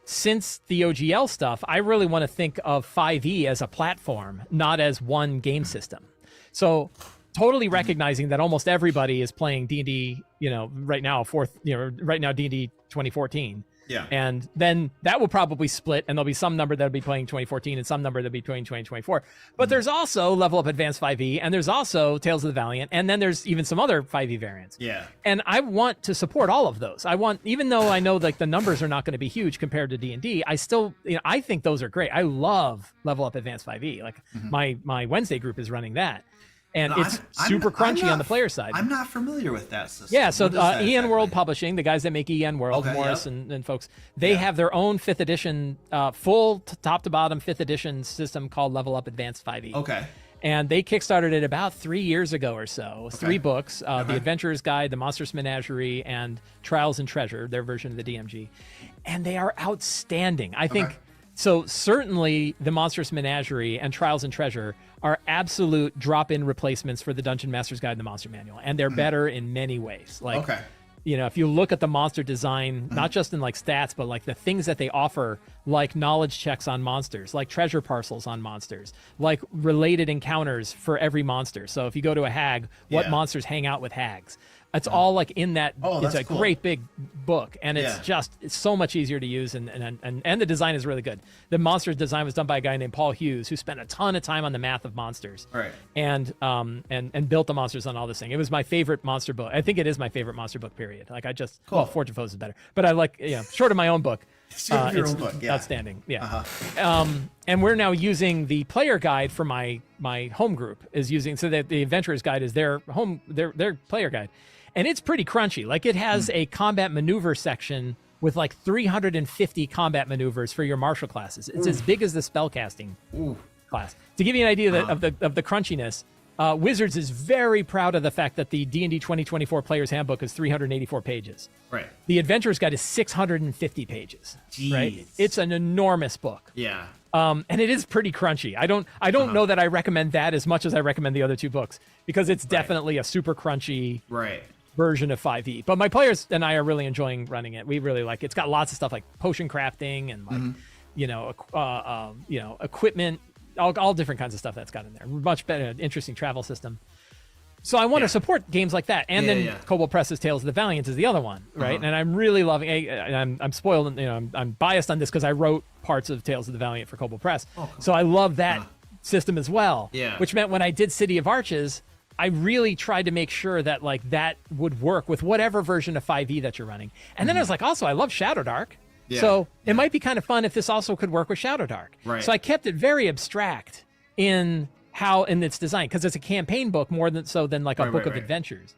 since the OGL stuff, I really want to think of 5e as a platform, not as one game system. So totally recognizing that almost everybody is playing D&D, right now, D&D 2014. Yeah. And then that will probably split, and there'll be some number that'll be playing 2014 and some number that'll be playing 2024. But there's also Level Up Advanced 5e, and there's also Tales of the Valiant, and then there's even some other 5e variants. Yeah. And I want to support all of those. Even though I know like the numbers are not going to be huge compared to D&D, I still, I think those are great. I love Level Up Advanced 5e. Like my Wednesday group is running that. And it's super crunchy on the player side. I'm not familiar with that system. Yeah, so EN World Publishing, the guys that make EN World, Morris and folks, they have their own 5th edition, full top to bottom 5th edition system called Level Up Advanced 5e. Okay. And they kickstarted it about 3 years ago or so. 3 books, The Adventurer's Guide, The Monstrous Menagerie, and Trials and Treasure, their version of the DMG. And they are outstanding. I think... So certainly the Monstrous Menagerie and Trials and Treasure are absolute drop-in replacements for the Dungeon Master's Guide and the Monster Manual, and they're better in many ways. Like, if you look at the monster design, not just in like stats, but like the things that they offer, like knowledge checks on monsters, like treasure parcels on monsters, like related encounters for every monster. So if you go to a hag, what monsters hang out with hags? It's all like in that. It's a great big book, and it's so much easier to use, and the design is really good. The monsters design was done by a guy named Paul Hughes, who spent a ton of time on the math of monsters, and built the monsters on all this thing. It was my favorite monster book. I think it is my favorite monster book. Period. Like Forge of Foes is better, but I like short of my own book. It's outstanding. Yeah. And we're now using the player guide for my home group is using, so that the Adventurer's Guide is their player guide. And it's pretty crunchy. Like it has a combat maneuver section with like 350 combat maneuvers for your martial classes. It's as big as the spellcasting class. To give you an idea of the crunchiness, Wizards is very proud of the fact that the D&D 2024 Player's Handbook is 384 pages. Right. The Adventurer's Guide is 650 pages. Jeez. Right. It's an enormous book. Yeah. And it is pretty crunchy. I don't know that I recommend that as much as I recommend the other 2 books, because it's definitely a super crunchy version of 5e. But my players and I are really enjoying running it. We really like it. It's got lots of stuff like potion crafting and like equipment, all different kinds of stuff that's got in there. Much better, interesting travel system. So I want to support games like that. And then Kobold Press's Tales of the Valiant is the other one, right? And I'm really loving it. I'm spoiled, I'm biased on this because I wrote parts of Tales of the Valiant for Kobold Press. Oh, cool. So I love that system as well. Yeah. Which meant when I did City of Arches, I really tried to make sure that like that would work with whatever version of 5e that you're running. And then I was like, also, I love Shadow Dark. Yeah. So it might be kind of fun if this also could work with Shadow Dark. Right. So I kept it very abstract in its design, because it's a campaign book more than like a book of adventures.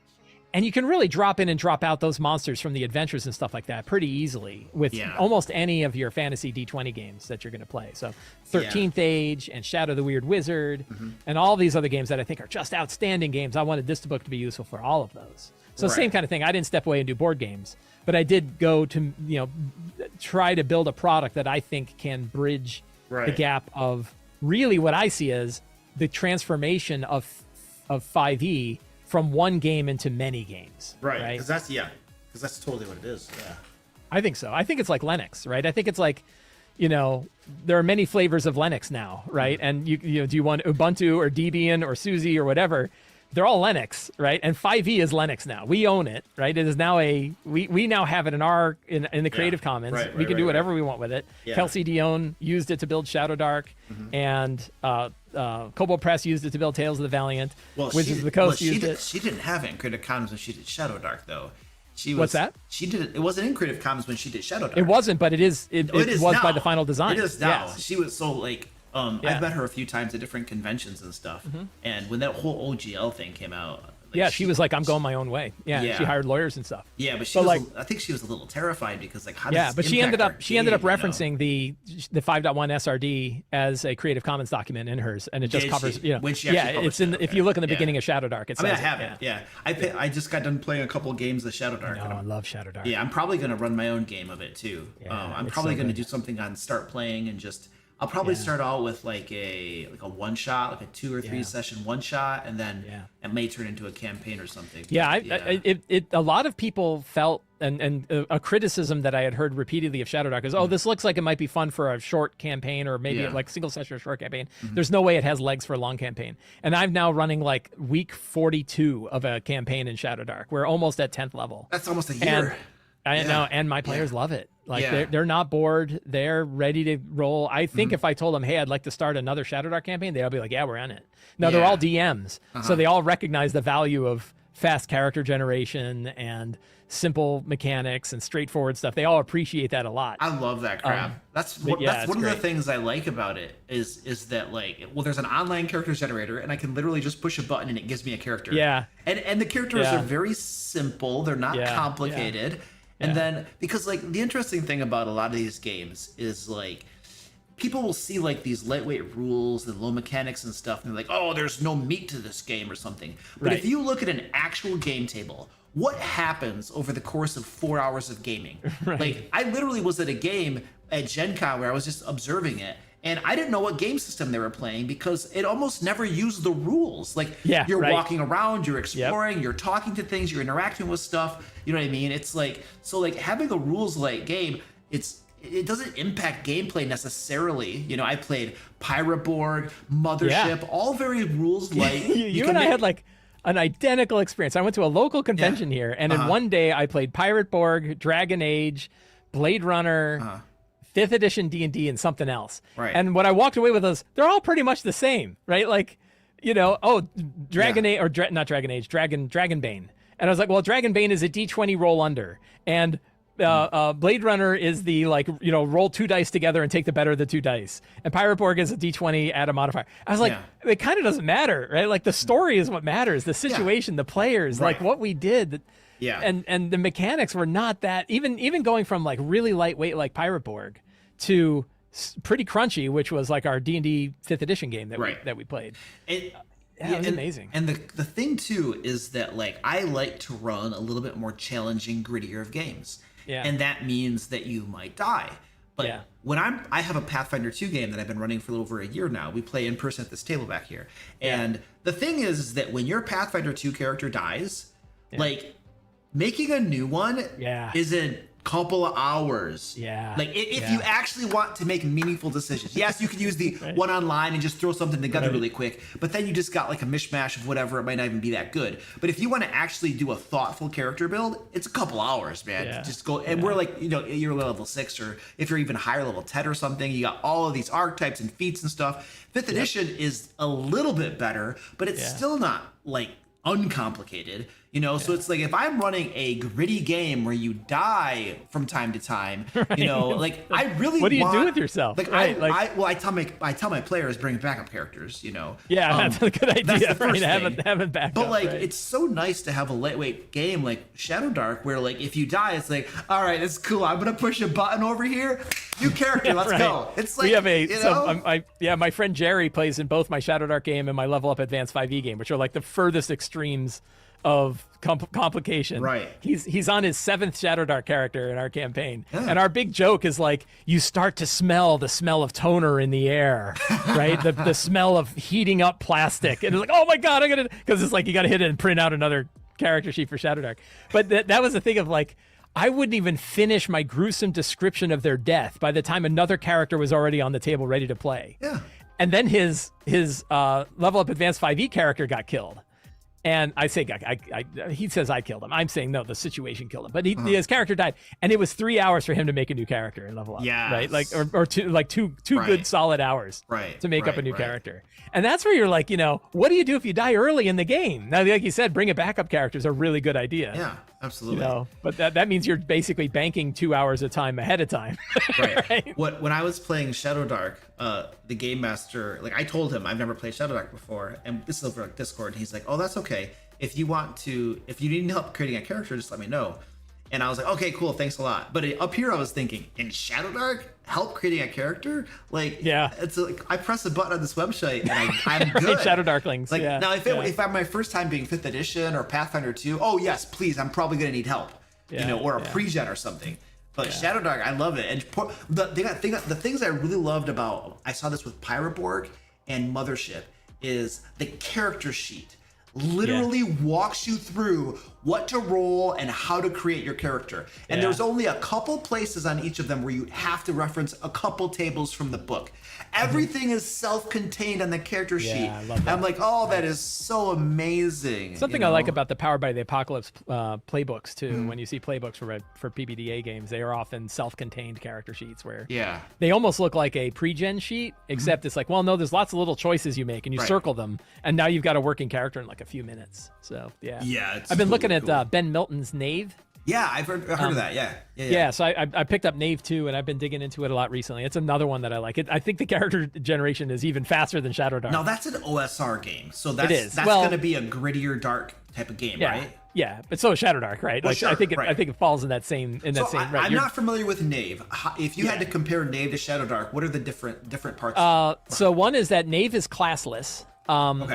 And you can really drop in and drop out those monsters from the adventures and stuff like that pretty easily with almost any of your fantasy D20 games that you're going to play. So 13th Age and Shadow the Weird Wizard and all these other games that I think are just outstanding games. I wanted this book to be useful for all of those. So same kind of thing. I didn't step away and do board games, but I did go to, try to build a product that I think can bridge the gap of really what I see as the transformation of 5e from one game into many games. Right. Because that's totally what it is. Yeah. I think so. I think it's like Linux, right? I think it's like, there are many flavors of Linux now, right? And you do you want Ubuntu or Debian or SUSE or whatever? they're all Linux, right? And 5e is Linux now. We own it, right? It is now we now have it in the Creative Commons. We can do whatever we want with it. Yeah. Kelsey Dion used it to build Shadow Dark, and Kobold Press used it to build Tales of the Valiant. Wizards of the Coast used it. She didn't have it in Creative Commons when she did Shadow Dark, though. What's that? She did it. It wasn't in Creative Commons when she did Shadow Dark. It wasn't, but it is. It was now. by the final design. It is now. Yes. She was so like. I've met her a few times at different conventions and stuff. And when that whole OGL thing came out, like, she was like, "I'm going my own way." Yeah, she hired lawyers and stuff. Yeah, but she was, I think she was a little terrified because like, how does this but she ended up referencing you know? the 5.1 SRD as a Creative Commons document in hers, and it just covers. When she actually it's in. If you look in the beginning of Shadow Dark, it says. I have it. Yeah, I just got done playing a couple of games of Shadow Dark. I love Shadow Dark. Yeah, I'm probably gonna run my own game of it too. I'm probably gonna do something on Start Playing and just. I'll probably start out with like a one shot, like a 2 or 3 session one shot, and then it may turn into a campaign or something. A lot of people felt, and a criticism that I had heard repeatedly of Shadow Dark is, this looks like it might be fun for a short campaign or maybe like single session or short campaign. There's no way it has legs for a long campaign. And I'm now running like week 42 of a campaign in Shadow Dark. We're almost at 10th level. That's almost a year. I know, and my players love it. Like they're not bored. They're ready to roll. I think if I told them, hey, I'd like to start another Shadow Dark campaign, they'll be like, yeah, we're on it. Now they're all DMs, so they all recognize the value of fast character generation and simple mechanics and straightforward stuff. They all appreciate that a lot. I love that crap. That's one of the things I like about it is that like, there's an online character generator and I can literally just push a button and it gives me a character. Yeah. And the characters are very simple. They're not complicated. Yeah. And then, because like the interesting thing about a lot of these games is like, people will see like these lightweight rules and low mechanics and stuff, and they're like, oh, there's no meat to this game or something. But if you look at an actual game table, what happens over the course of 4 hours of gaming? Like, I literally was at a game at Gen Con where I was just observing it, and I didn't know what game system they were playing because it almost never used the rules. Like, you're walking around, you're exploring, you're talking to things, you're interacting with stuff. You know what I mean? It's like, so like having a rules-light game, it doesn't impact gameplay necessarily. You know, I played Pirate Borg, Mothership, all very rules-light. you and I had like an identical experience. I went to a local convention here, and in one day I played Pirate Borg, Dragon Age, Blade Runner, 5th edition D&D, and something else. Right. And what I walked away with was, they're all pretty much the same, right? Like, you know, Dragon Age, or not Dragon Age, Dragonbane. And I was like, well, Dragonbane is a D20 roll under, and Blade Runner is the, like, you know, roll 2 dice together and take the better of the 2 dice. And Pirate Borg is a D20, add a modifier. I was like, it kind of doesn't matter, right? Like, the story is what matters, the situation, the players, like what we did. And the mechanics were not that, even going from like really lightweight like Pirate Borg to pretty crunchy, which was like our D&D 5th edition game that we played. It was amazing. And the thing too is that like I like to run a little bit more challenging, grittier of games. Yeah. And that means that you might die. But when I have a Pathfinder 2 game that I've been running for a little over a year now. We play in person at this table back here. And the thing is that when your Pathfinder 2 character dies, like making a new one is a couple of hours. Like if you actually want to make meaningful decisions. Yes, you could use the one online and just throw something together really quick, but then you just got like a mishmash of whatever. It might not even be that good. But if you want to actually do a thoughtful character build, it's a couple hours, man. Just go, and we're like, you know, you're level 6, or if you're even higher, level 10 or something, you got all of these archetypes and feats and stuff. 5th edition is a little bit better, but it's still not like uncomplicated, you know. So it's like, if I'm running a gritty game where you die from time to time, you know, like I really what do you do with yourself? Like I tell my players, bring backup characters, you know. That's a good idea. That's the first thing. Have backup. But like it's so nice to have a lightweight game like Shadow Dark where like if you die, it's like, all right, it's cool, I'm gonna push a button over here, new character, let's go. It's like, we have my friend Jerry plays in both my Shadow Dark game and my Level Up Advanced 5e game, which are like the furthest extremes of complication. Right. He's on his 7th Shadow Dark character in our campaign. And our big joke is like, you start to smell the smell of toner in the air, right? the smell of heating up plastic. And it's like, oh my God, because it's like, you got to hit it and print out another character sheet for Shadow Dark. But that was the thing of like, I wouldn't even finish my gruesome description of their death by the time another character was already on the table ready to play. And then his Level Up Advanced 5e character got killed. And I say, he says I killed him. I'm saying no, the situation killed him. But his character died, and it was 3 hours for him to make a new character and level up. Yes. Right, like or two good solid hours. Right. To make up a new character, and that's where you're like, what do you do if you die early in the game? Now, like you said, bring a backup character is a really good idea. Yeah, absolutely. But that means you're basically banking 2 hours of time ahead of time. Right. When I was playing Shadow Dark, the game master, like I told him I've never played Shadow Dark before, and this is over like Discord. And he's like, "Oh, that's okay. If you need help creating a character, just let me know." And I was like, "Okay, cool, thanks a lot." But up here, I was thinking, in Shadow Dark, help creating a character, like it's like I press a button on this website and I'm good. Shadow Darklings. Like now, if I'm my first time being 5th edition or Pathfinder 2, oh yes, please, I'm probably gonna need help, or a pre-gen or something. But Shadow Dark, I love it. And the things I really loved about, I saw this with Pyroborg and Mothership, is the character sheet literally walks you through what to roll and how to create your character. And there's only a couple places on each of them where you have to reference a couple tables from the book. Everything is self-contained on the character sheet. I love that. I'm like, oh, that is so amazing. Something I like about the Powered by the Apocalypse playbooks too. When you see playbooks for PBTA games, they are often self-contained character sheets where they almost look like a pre-gen sheet, except it's like, well, no, there's lots of little choices you make and you circle them, and now you've got a working character in like a few minutes. So I've been looking at Ben Milton's Knave. Yeah, I've heard of that. Yeah. So I picked up Knave 2, and I've been digging into it a lot recently. It's another one that I like. I think the character generation is even faster than Shadow Dark. Now that's an OSR game, so that's going to be a grittier, dark type of game, right? Yeah, but so is Shadow Dark, right? Well, like sure, I think it falls in that same right. I'm not familiar with Knave. If you had to compare Knave to Shadow Dark, what are the different parts? So one is that Knave is classless.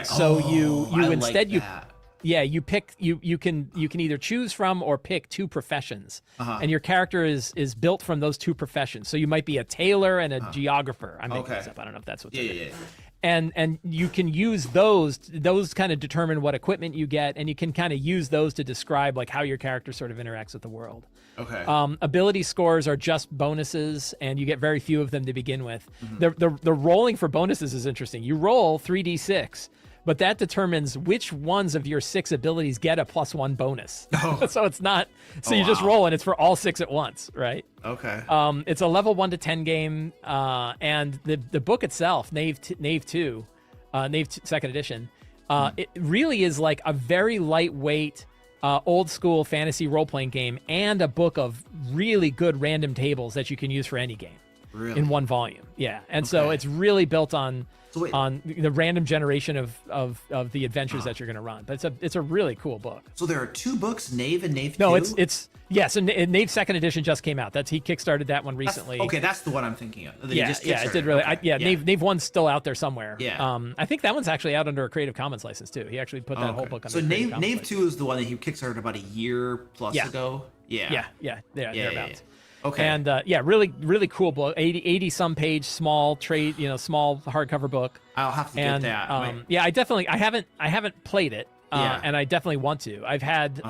So you instead you pick you can either choose from or pick two professions, and your character is built from those two professions. So you might be a tailor and a geographer. I'm making this up. I don't know if that's what's and you can use those kind of determine what equipment you get, and you can kind of use those to describe like how your character sort of interacts with the world. Ability scores are just bonuses, and you get very few of them to begin with. The rolling for bonuses is interesting. You roll 3d6, but that determines which ones of your 6 abilities get a +1 bonus. So it's not, you just roll and it's for all 6 at once, right? It's a level 1 to 10 game, and the book itself, Knave 2, Knave 2nd edition, it really is like a very lightweight, old school fantasy role-playing game, and a book of really good random tables that you can use for any game in one volume. And so it's really built on the random generation of the adventures that you're going to run. But it's a really cool book. So there are 2 books, Knave and Knave 2? No, so Knave 2nd edition just came out. He kickstarted that one recently. That's the one I'm thinking of. It did really. Knave 1's still out there somewhere. I think that one's actually out under a Creative Commons license too. He actually put that whole book under. So Knave 2 is the one that he kickstarted about a year plus ago. Thereabouts. And really, really cool book. 80 some page, small trade, small hardcover book. I'll have to get that. I haven't played it, and I definitely want to. I've had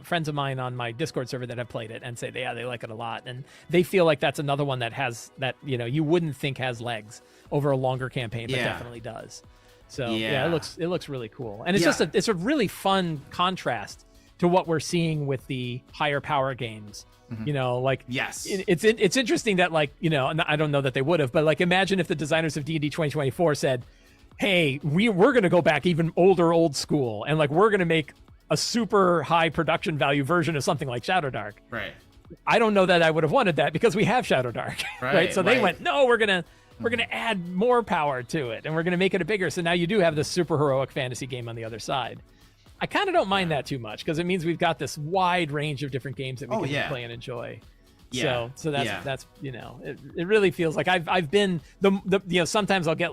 friends of mine on my Discord server that have played it and say they like it a lot, and they feel like that's another one that has that you wouldn't think has legs over a longer campaign, but definitely does. So it looks really cool, and it's it's a really fun contrast to what we're seeing with the higher power games. It's interesting that I don't know that they would have, but imagine if the designers of D&D 2024 said, hey, we're going to go back even old school, and we're going to make a super high production value version of something like Shadow Dark. Right. I don't know that I would have wanted that, because we have Shadow Dark. Right. So they went, no, we're going to add more power to it, and we're going to make it a bigger. So now you do have this super heroic fantasy game on the other side. I kind of don't mind that too much, because it means we've got this wide range of different games that we can play and enjoy. So that's it really feels like I've been sometimes I'll get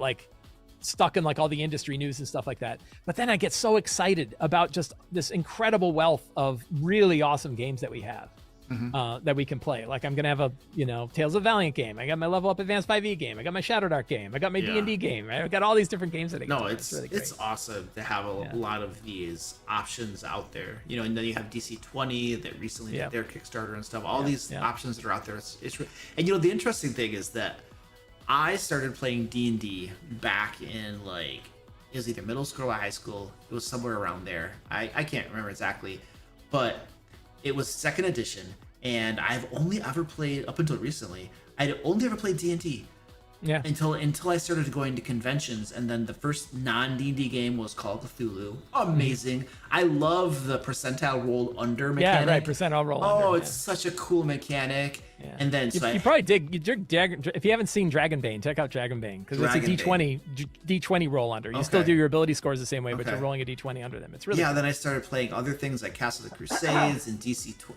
stuck in all the industry news and stuff like that, but then I get so excited about just this incredible wealth of really awesome games that we have. That we can play. I'm gonna have a Tales of Valiant game. I got my Level Up Advanced 5e game. I got my Shadow Dark game. I got my D&D game. Right? I've got all these different games that I can play. It's really great. It's awesome to have a lot of these options out there. And then you have DC20 that recently did their Kickstarter and stuff. All these options that are out there. And the interesting thing is that I started playing D&D back in it was either middle school or high school. It was somewhere around there. I can't remember exactly, but it was second edition, and I've only ever played up until recently. I'd only ever played D&D. Yeah. Until I started going to conventions, and then the first non-D&D game was Call of Cthulhu. Amazing. I love the percentile roll under mechanic. Yeah, right. Percentile roll under. Oh, it's such a cool mechanic. Yeah. And then you probably dig if you haven't seen Dragonbane, check out Dragonbane, because it's a D20 roll under. You still do your ability scores the same way, but you're rolling a D20 under them. It's really cool. Then I started playing other things like Castle of the Crusades and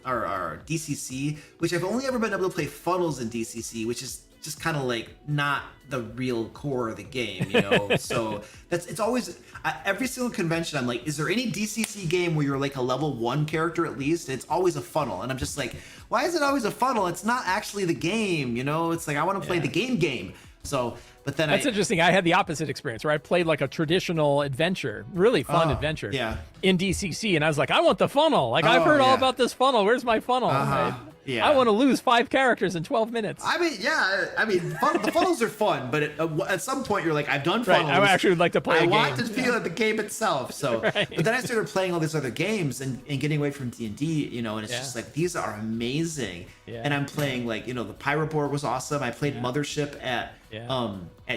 or DCC, which I've only ever been able to play funnels in DCC, which is just kind of like not the real core of the game, you know. So it's always every single convention I'm like, is there any DCC game where you're like a level 1 character at least? And it's always a funnel, and I'm just like, why is it always a funnel? It's not actually the game, you know. It's like I want to play the game. So, but then that's interesting. I had the opposite experience where I played like a traditional adventure, really fun adventure, in DCC, and I was like, I want the funnel. Like I've heard all about this funnel. Where's my funnel? Yeah. I want to lose 5 characters in 12 minutes. I mean, the funnels are fun, but at some point you're like, I've done funnels. Right. I actually would like to play a game. I want to feel the game itself. So, but then I started playing all these other games and getting away from D&D, you know, and it's just like, these are amazing. Yeah. And I'm playing like, you know, the Pirate Board was awesome. I played Mothership at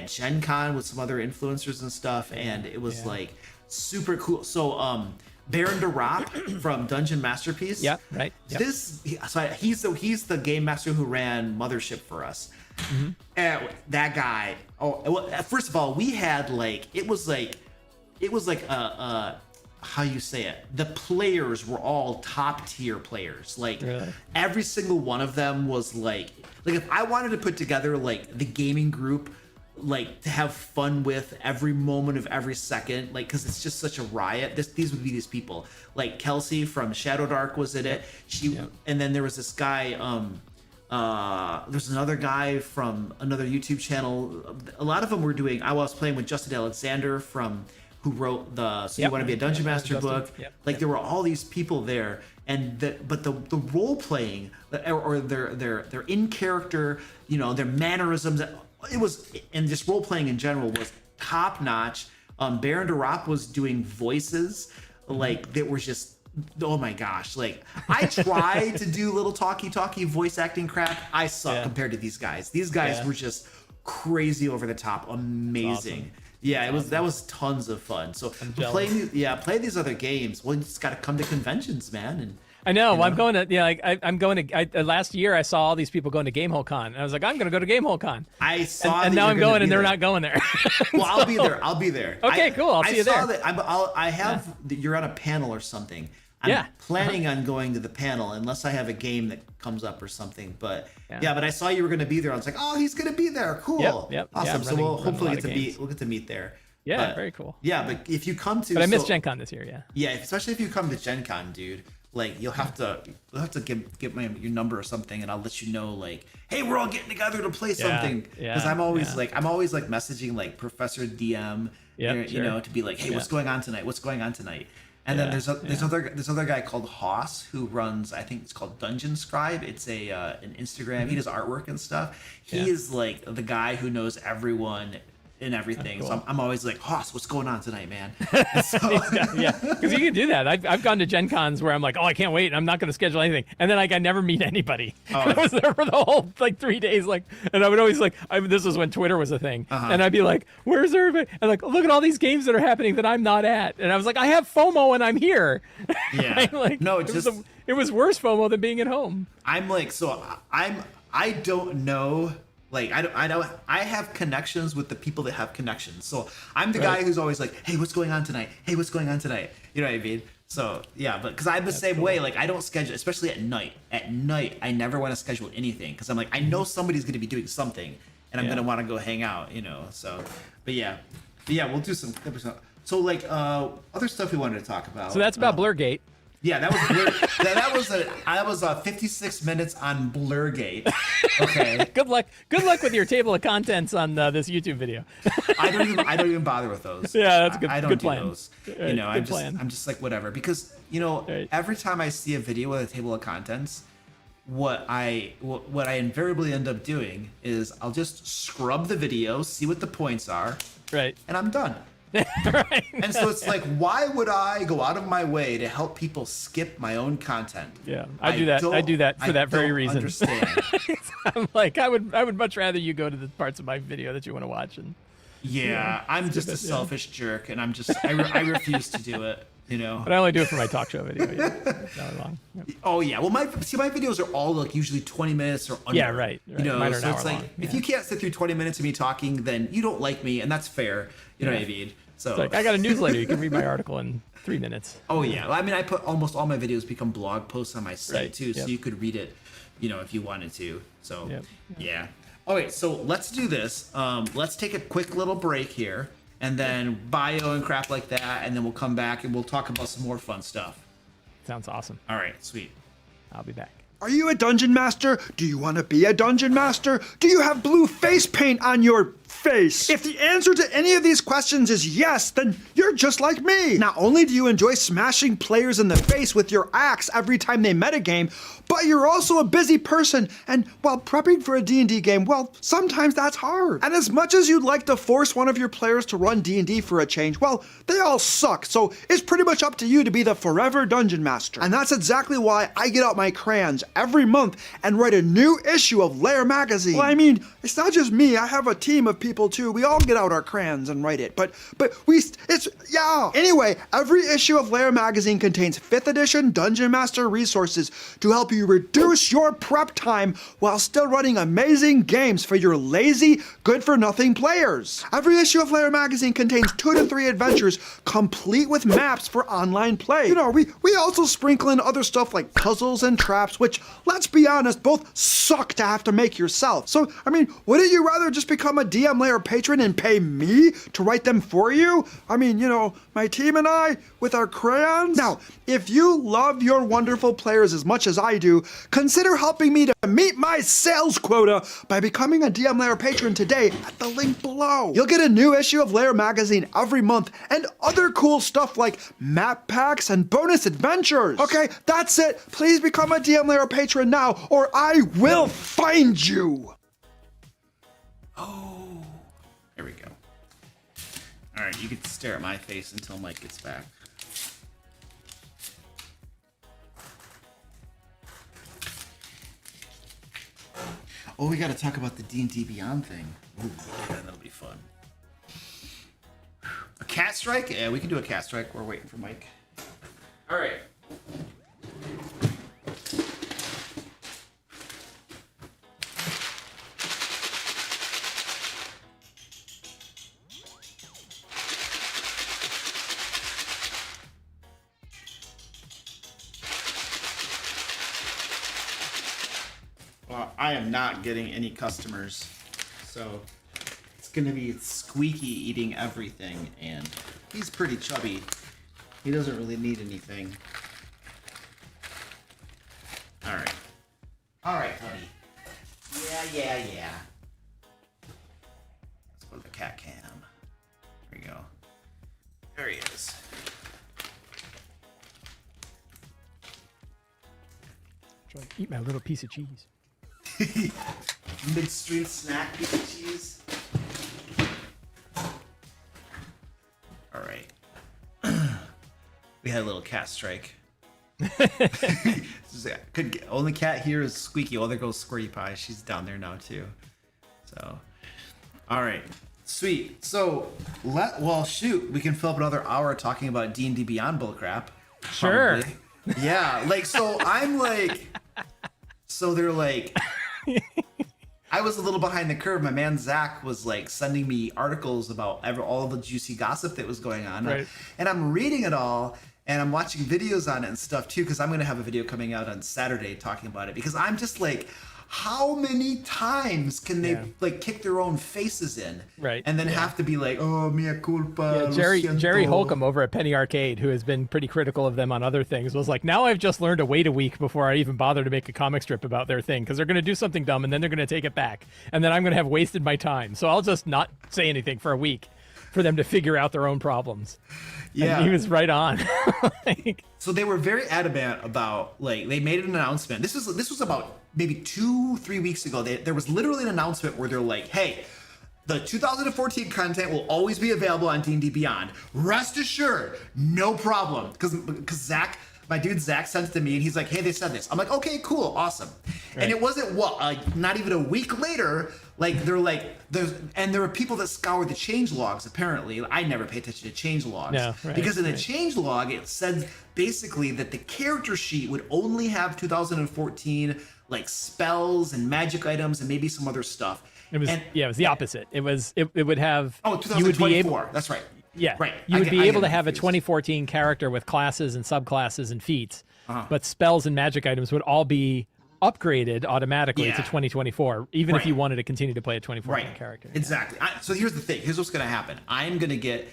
Gen Con with some other influencers and stuff, and it was like super cool. So, Baron de Rop from Dungeon Masterpiece. Yeah, right. Yep. He's the game master who ran Mothership for us. Mm-hmm. And that guy. First of all, we had it was like how you say it. The players were all top tier players. Like really? Every single one of them was like if I wanted to put together like the gaming group, like to have fun with every moment of every second, like because it's just such a riot. These would be these people. Like Kelsey from Shadow Dark was in it. And then there was this guy. There's another guy from another YouTube channel. A lot of them were doing. I was playing with Justin Alexander who wrote the So You Want to Be a Dungeon Master book. There were all these people there, and but the role playing or their in character, you know, their mannerisms. It was, and just role playing in general was top notch. Baron de Rop was doing voices that were just, oh my gosh! Like I tried to do little talky voice acting crap. I suck compared to these guys. These guys were just crazy over the top, amazing. Awesome. Yeah, that was tons of fun. So play these other games. Well, you just got to come to conventions, man, and. I know. Well, I'm going to. I'm going to. Last year, I saw all these people going to Gamehole Con, and I was like, I'm going to go to Gamehole Con. I saw, and now I'm going, and they're not going there. Well, I'll be there. I'll be there. Okay, cool. I'll see you there. I have. You're on a panel or something. I'm planning on going to the panel unless I have a game that comes up or something. But but I saw you were going to be there. I was like, oh, he's going to be there. Cool. Yep. Awesome. So we'll hopefully get to meet there. Yeah, very cool. Yeah, but if you come to. But I missed Gen Con this year. Yeah. Yeah, especially if you come to Gen Con, dude. Like you'll have to get your number or something, and I'll let you know. Like, hey, we're all getting together to play something. Because I'm always messaging like Professor DM, you know, to be like, hey, what's going on tonight? What's going on tonight? And then there's other guy called Hoss who runs, I think it's called Dungeon Scribe. It's an Instagram. Mm-hmm. He does artwork and stuff. He is like the guy who knows everyone and everything. Cool. So I'm always like, Hoss, what's going on tonight, man? So, because you can do that. I've gone to Gen Cons where I'm like, oh, I can't wait. I'm not going to schedule anything. And then I never meet anybody. I was there for the whole 3 days. And I would always this was when Twitter was a thing. And I'd be like, where's everybody? And look at all these games that are happening that I'm not at. And I was like, I have FOMO and I'm here. Yeah. No, it was worse FOMO than being at home. I'm like, I don't know. Like I have connections with the people that have connections. So I'm the guy who's always like, hey, what's going on tonight? Hey, what's going on tonight? You know what I mean? So yeah, but because I'm the same way. Like I don't schedule, especially at night. At night, I never want to schedule anything because I'm like, I know somebody's going to be doing something, and I'm going to want to go hang out. You know. So, but yeah, we'll do some. So other stuff we wanted to talk about. So that's about Blurgate. Yeah, that was 56 minutes on Blurgate. Okay. Good luck with your table of contents on this YouTube video. I don't even bother with those. Yeah, that's good. I don't good do plan. those. Right, you know, I'm just like whatever because every time I see a video with a table of contents, what I invariably end up doing is I'll just scrub the video, see what the points are, right, and I'm done. Right. And so it's like, why would I go out of my way to help people skip my own content? Yeah, I do that. I do that for that very reason. Understand. I'm like, I would much rather you go to the parts of my video that you want to watch. And yeah, I'm just a selfish jerk, and I refuse to do it. You know, but I only do it for my talk show video. Yeah. Long. Yep. Oh yeah, well my videos are all like usually 20 minutes or under. Yeah, right. You know, Mine are so an it's hour like long. if you can't sit through 20 minutes of me talking, then you don't like me, and that's fair. You know what I mean? So it's like, I got a newsletter. You can read my article in 3 minutes. Oh yeah, well, I mean I put almost all my videos become blog posts on my site Right. too, so Yep. you could read it, you know, if you wanted to. So Yep. yeah. Okay, so let's do this. Let's take a quick little break here. And then bio and crap like that, and then we'll come back and we'll talk about some more fun stuff. Sounds awesome. All right, sweet. I'll be back. Are you a dungeon master? Do you want to be a dungeon master? Do you have blue face paint on your face? If the answer to any of these questions is yes, then you're just like me. Not only do you enjoy smashing players in the face with your axe every time they metagame, but you're also a busy person, and while prepping for a D&D game, well, sometimes that's hard. And as much as you'd like to force one of your players to run D&D for a change, well, they all suck, so it's pretty much up to you to be the forever dungeon master. And that's exactly why I get out my crayons every month and write a new issue of Lair magazine. Well, I mean, it's not just me, I have a team of people too. We all get out our crayons and write it, but yeah. Anyway, every issue of Lair magazine contains 5th edition Dungeon Master resources to help you reduce your prep time while still running amazing games for your lazy, good-for-nothing players. Every issue of Lair magazine contains 2 to 3 adventures complete with maps for online play. You know, we also sprinkle in other stuff like puzzles and traps, which, let's be honest, both suck to have to make yourself. So, I mean, wouldn't you rather just become a DM Lair patron and pay me to write them for you? I mean, you know, my team and I, with our crayons. Now, if you love your wonderful players as much as I do, consider helping me to meet my sales quota by becoming a DM Lair patron today at the link below. You'll get a new issue of Lair magazine every month and other cool stuff like map packs and bonus adventures. Okay, that's it. Please become a DM Lair patron now, or I will find you. Oh, there we go. All right, you can stare at my face until Mike gets back. Oh, we got to talk about the D&D Beyond thing. Ooh, yeah, that'll be fun. A cat strike? Yeah, we can do a cat strike. We're waiting for Mike. All right. Well, I am not getting any customers, so it's gonna be Squeaky eating everything, and he's pretty chubby. He doesn't really need anything. All right, buddy. Yeah. Let's go to the cat cam. There we go. There he is. Try to eat my little piece of cheese. Midstream snack piece of cheese. All right. We had a little cat strike. Only cat here is Squeaky. Oh, there goes Squirty Pie. She's down there now too. So, all right, sweet. So, shoot, we can fill up another hour talking about D&D Beyond bullcrap. Sure. Probably. Yeah, like so. I'm like, so they're like. I was a little behind the curve. My man Zach was like sending me articles about all the juicy gossip that was going on, right. And I'm reading it all, and I'm watching videos on it and stuff too, because I'm going to have a video coming out on Saturday talking about it, because I'm just like, how many times can they like kick their own faces in, right? And then have to be like, oh, mea culpa. Yeah, Jerry Holcomb over at Penny Arcade, who has been pretty critical of them on other things, was like, now I've just learned to wait a week before I even bother to make a comic strip about their thing, because they're going to do something dumb and then they're going to take it back, and then I'm going to have wasted my time. So I'll just not say anything for a week for them to figure out their own problems. Yeah, and he was right on. So they were very adamant about, like, they made an announcement. This was about maybe 2-3 weeks ago. There was literally an announcement where they're like, hey, The 2014 content will always be available on D&D Beyond. Rest assured, no problem. Because Zach, my dude Zach, sent it to me and he's like, hey, they said this. I'm like, okay, cool, awesome. Right. And it wasn't not even a week later, like they're like, there were people that scoured the change logs. Apparently, I never pay attention to change logs. No, right, because in the change log, it said basically that the character sheet would only have 2014 like spells and magic items and maybe some other stuff. It was it was the opposite. It would have 2024. You would be able, that's right. Yeah, right. You would be able to have a 2014 character with classes and subclasses and feats, but spells and magic items would all be upgraded automatically to 2024, even if you wanted to continue to play a 2014 character. Exactly. So here's the thing. Here's what's going to happen. I'm going to get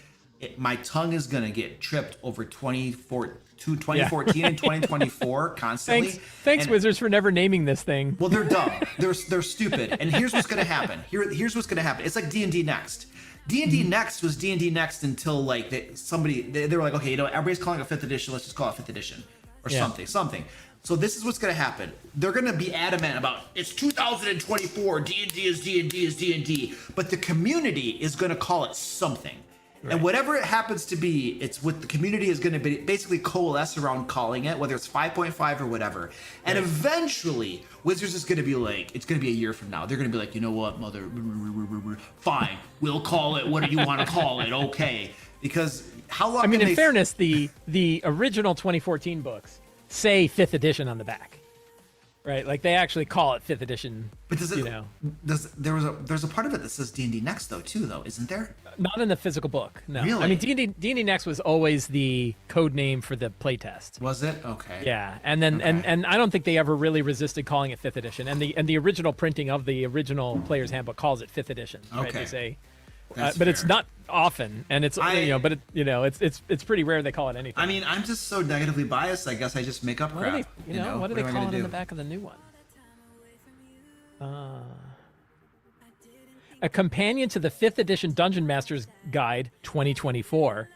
my tongue is going to get tripped over 2014 and 2024 constantly. Thanks, Wizards, for never naming this thing. Well, they're dumb. They're stupid. And here's what's going to happen. Here's what's going to happen. It's like D&D Next. D&D Next was D&D Next until like they were like, okay, everybody's calling it 5th edition. Let's just call it 5th edition or something. So this is what's going to happen. They're going to be adamant about it's 2024. D&D is D&D is D&D, but the community is going to call it something. Right. And whatever it happens to be, it's what the community is going to be basically coalesce around calling it, whether it's 5.5 or whatever. And eventually, Wizards is going to be like, it's going to be a year from now. They're going to be like, you know what, fine, we'll call it. What do you want to call it? Okay. Because how long? I mean, in fairness, the original 2014 books say 5th edition on the back. Right, like they actually call it 5th edition. But there's a part of it that says D&D Next though, isn't there? Not in the physical book. No. Really? I mean, D&D Next was always the code name for the playtest. Was it? Okay. Yeah, and then and I don't think they ever really resisted calling it 5th edition. And the original printing of the original Player's Handbook calls it 5th edition. Right? Okay. They say, but it's not often, and it's it's pretty rare they call it anything. I mean, I'm just so negatively biased. I guess I just make up crap. What do they call it on the back of the new one? A companion to the 5th edition Dungeon Master's Guide 2024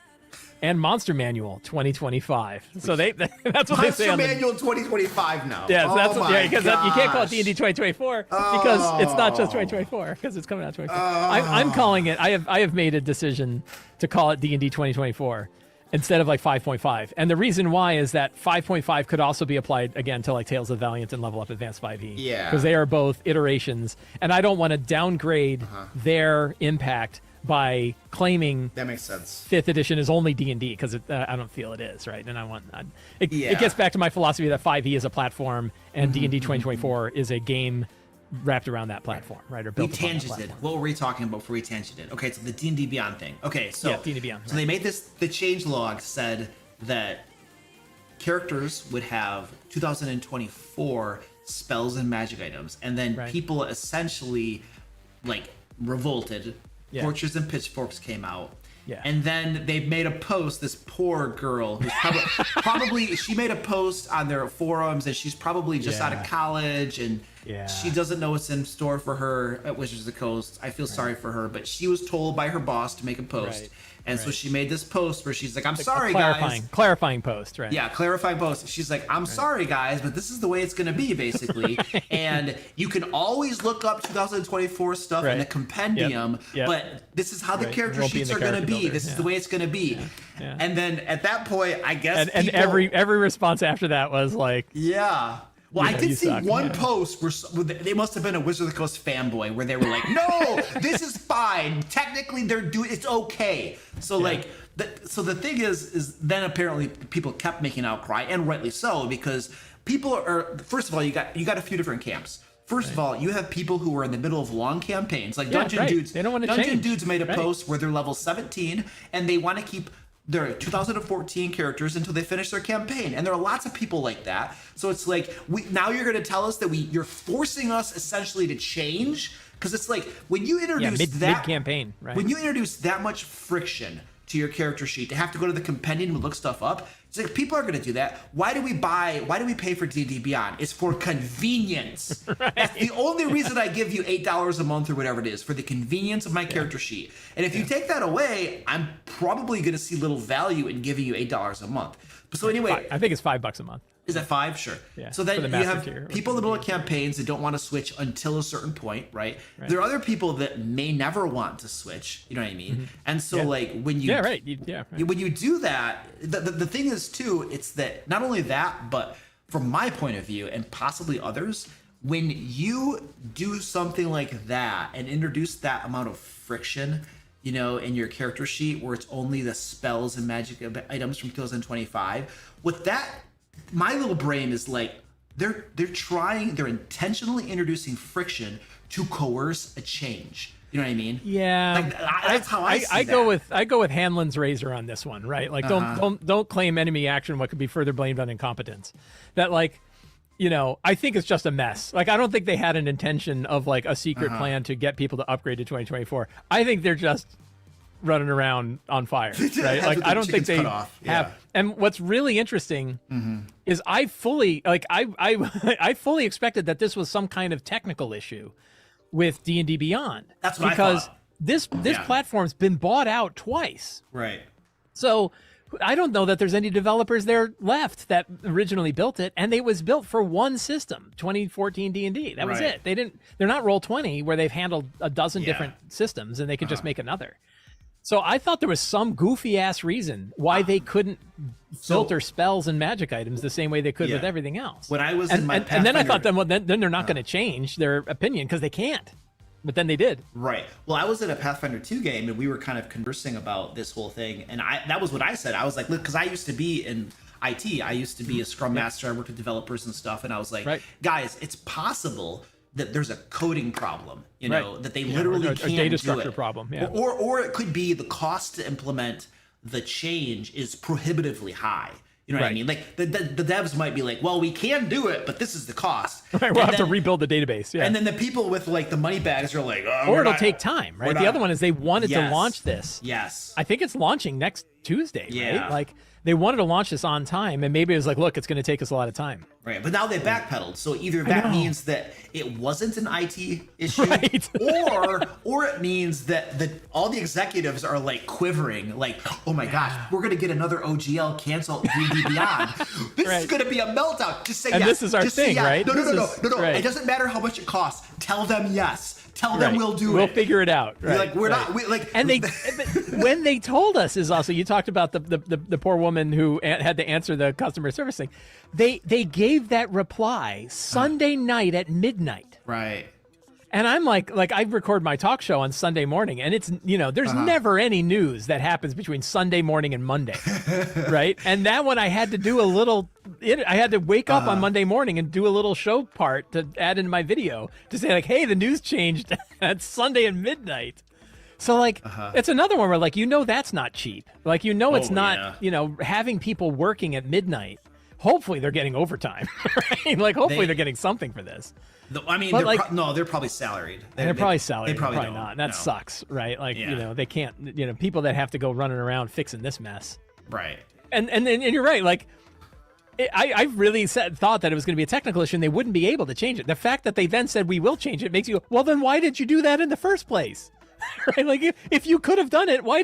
and Monster Manual 2025. So that's what they say on the Monster Manual 2025 now. Yeah, so because you can't call it D&D 2024 because it's not just 2024 because it's coming out 2024. I'm calling it. I have made a decision to call it D&D 2024 instead of like 5.5. And the reason why is that 5.5 could also be applied again to like Tales of Valiant and Level Up Advanced 5e. Yeah. Because they are both iterations, and I don't want to downgrade their impact by claiming that makes sense. 5th edition is only D&D because I don't feel it is, right? And it gets back to my philosophy that 5e is a platform and D&D 2024 is a game wrapped around that platform, right? Or built upon that platform. What were we talking about before we tangented? Okay, so the D&D Beyond thing. Okay, so D&D Beyond. So they made this. The change log said that characters would have 2024 spells and magic items, and then people essentially like revolted. Yeah. Torches and pitchforks came out. Yeah. And then they made a post, this poor girl who's probably she made a post on their forums and she's probably just out of college and she doesn't know what's in store for her at Wizards of the Coast. I feel sorry for her, but she was told by her boss to make a post. Right. And so she made this post where she's like, I'm sorry, guys. Clarifying post, right? Yeah, clarifying post. She's like, I'm sorry, guys, but this is the way it's going to be, basically. And you can always look up 2024 stuff in the compendium, but this is how the character sheets are going to be. This is the way it's going to be. Yeah. And then at that point, I guess and every response after that was like, well, I did see one post where they must have been a Wizard of the Coast fanboy where they were like, no, this is fine. Technically, it's okay. So so the thing is then apparently people kept making outcry, and rightly so, because people are, first of all, you got a few different camps. First of all, you have people who are in the middle of long campaigns, like Dungeon Dudes. They don't want to Dungeon change. Dudes made a post where they're level 17 and they want to keep their 2014 characters until they finish their campaign, and there are lots of people like that. So it's like now you're going to tell us that you're forcing us essentially to change, because it's like when you introduce mid-campaign, right? When you introduce that much friction to your character sheet to have to go to the compendium and look stuff up, it's like people are going to do that. Why do we pay for D&D Beyond? It's for convenience. That's the only reason I give you $8 a month or whatever it is, for the convenience of my character sheet. And if you take that away, I'm probably going to see little value in giving you $8 a month. So anyway, I think it's $5 a month. is that 5? Sure. Yeah, So then for the you master have tier. people in the middle of campaigns that don't want to switch until a certain point, right? There are other people that may never want to switch. You know what I mean? And so like when you Right. when you do that, the thing is too, it's that not only that, but from my point of view and possibly others, when you do something like that and introduce that amount of friction, you know, in your character sheet where it's only the spells and magic items from 2025, with that, my little brain is like, they're intentionally introducing friction to coerce a change. You know what I mean? Yeah, Like, that's how I see I that. go with Hanlon's razor on this one, right? Like, don't claim enemy action what could be further blamed on incompetence. That, like, you know, I think it's just a mess. Like, I don't think they had an intention of like a secret plan to get people to upgrade to 2024. I think they're just running around on fire, right? Like, I don't think they have. Yeah. And what's really interesting is I fully fully expected that this was some kind of technical issue with D&D Beyond. That's what I because thought. this Yeah. platform's been bought out twice. Right. So I don't know that there's any developers there left that originally built it, and it was built for one system, 2014 D&D. That was Right. it. They're not Roll20 where they've handled a dozen Yeah. different systems and they can just make another. So I thought there was some goofy ass reason why they couldn't filter spells and magic items the same way they could with Yeah. everything else. When I was and, in my and then I thought, Pathfinder- then they're not going to change their opinion because they can't. But then they did. Right. Well, I was in a Pathfinder 2 game and we were kind of conversing about this whole thing. And that was what I said. I was like, look, because I used to be in IT. I used to be a Scrum Master. I worked with developers and stuff. And I was like, guys, it's possible that there's a coding problem, you know, that they literally or can't data do structure it. problem. Yeah. Or it could be the cost to implement the change is prohibitively high. You know what I mean? Like the devs might be like, well, we can do it, but this is the cost. Right, we'll have to rebuild the database. Yeah. And then the people with like the money bags are like, oh, or it'll take time, right? The other one is they wanted to launch this. Yes. I think it's launching next Tuesday, Yeah. right? Like they wanted to launch this on time, and maybe it was like, look, it's going to take us a lot of time. Right, but now they backpedaled. So either that means that it wasn't an IT issue, Right. or it means that all the executives are like quivering, like, oh my gosh, we're gonna get another OGL cancel D&D Beyond. This is gonna be a meltdown. Just say And yes. this is our Just say thing, yes. right? No. Right. It doesn't matter how much it costs. Tell them yes. Tell them we'll do it. We'll figure it out. Right. Like we're not. We, like And they, when they told us, is also, you talked about the poor woman who had to answer the customer service thing. They gave that reply Sunday night at midnight. right. And I'm like I record my talk show on Sunday morning, and it's, you know, there's never any news that happens between Sunday morning and Monday, right? And that one I had to do I had to wake up on Monday morning and do a little show part to add into my video to say like, hey, the news changed at Sunday at midnight. So like, it's another one where like, you know, that's not cheap. Like, you know, it's not, you know, having people working at midnight. Hopefully they're getting overtime, right? Like, hopefully they're getting something for this. I mean, But, they're like- they're probably salaried. They're probably salaried. They probably They're don't. not. That No. sucks, right? Like, Yeah. you know, they can't, you know, people that have to go running around fixing this mess. Right. And you're right. Like, I really thought that it was going to be a technical issue and they wouldn't be able to change it. The fact that they then said we will change it makes you go, well, then why did you do that in the first place? Right? Like, if you could have done it, why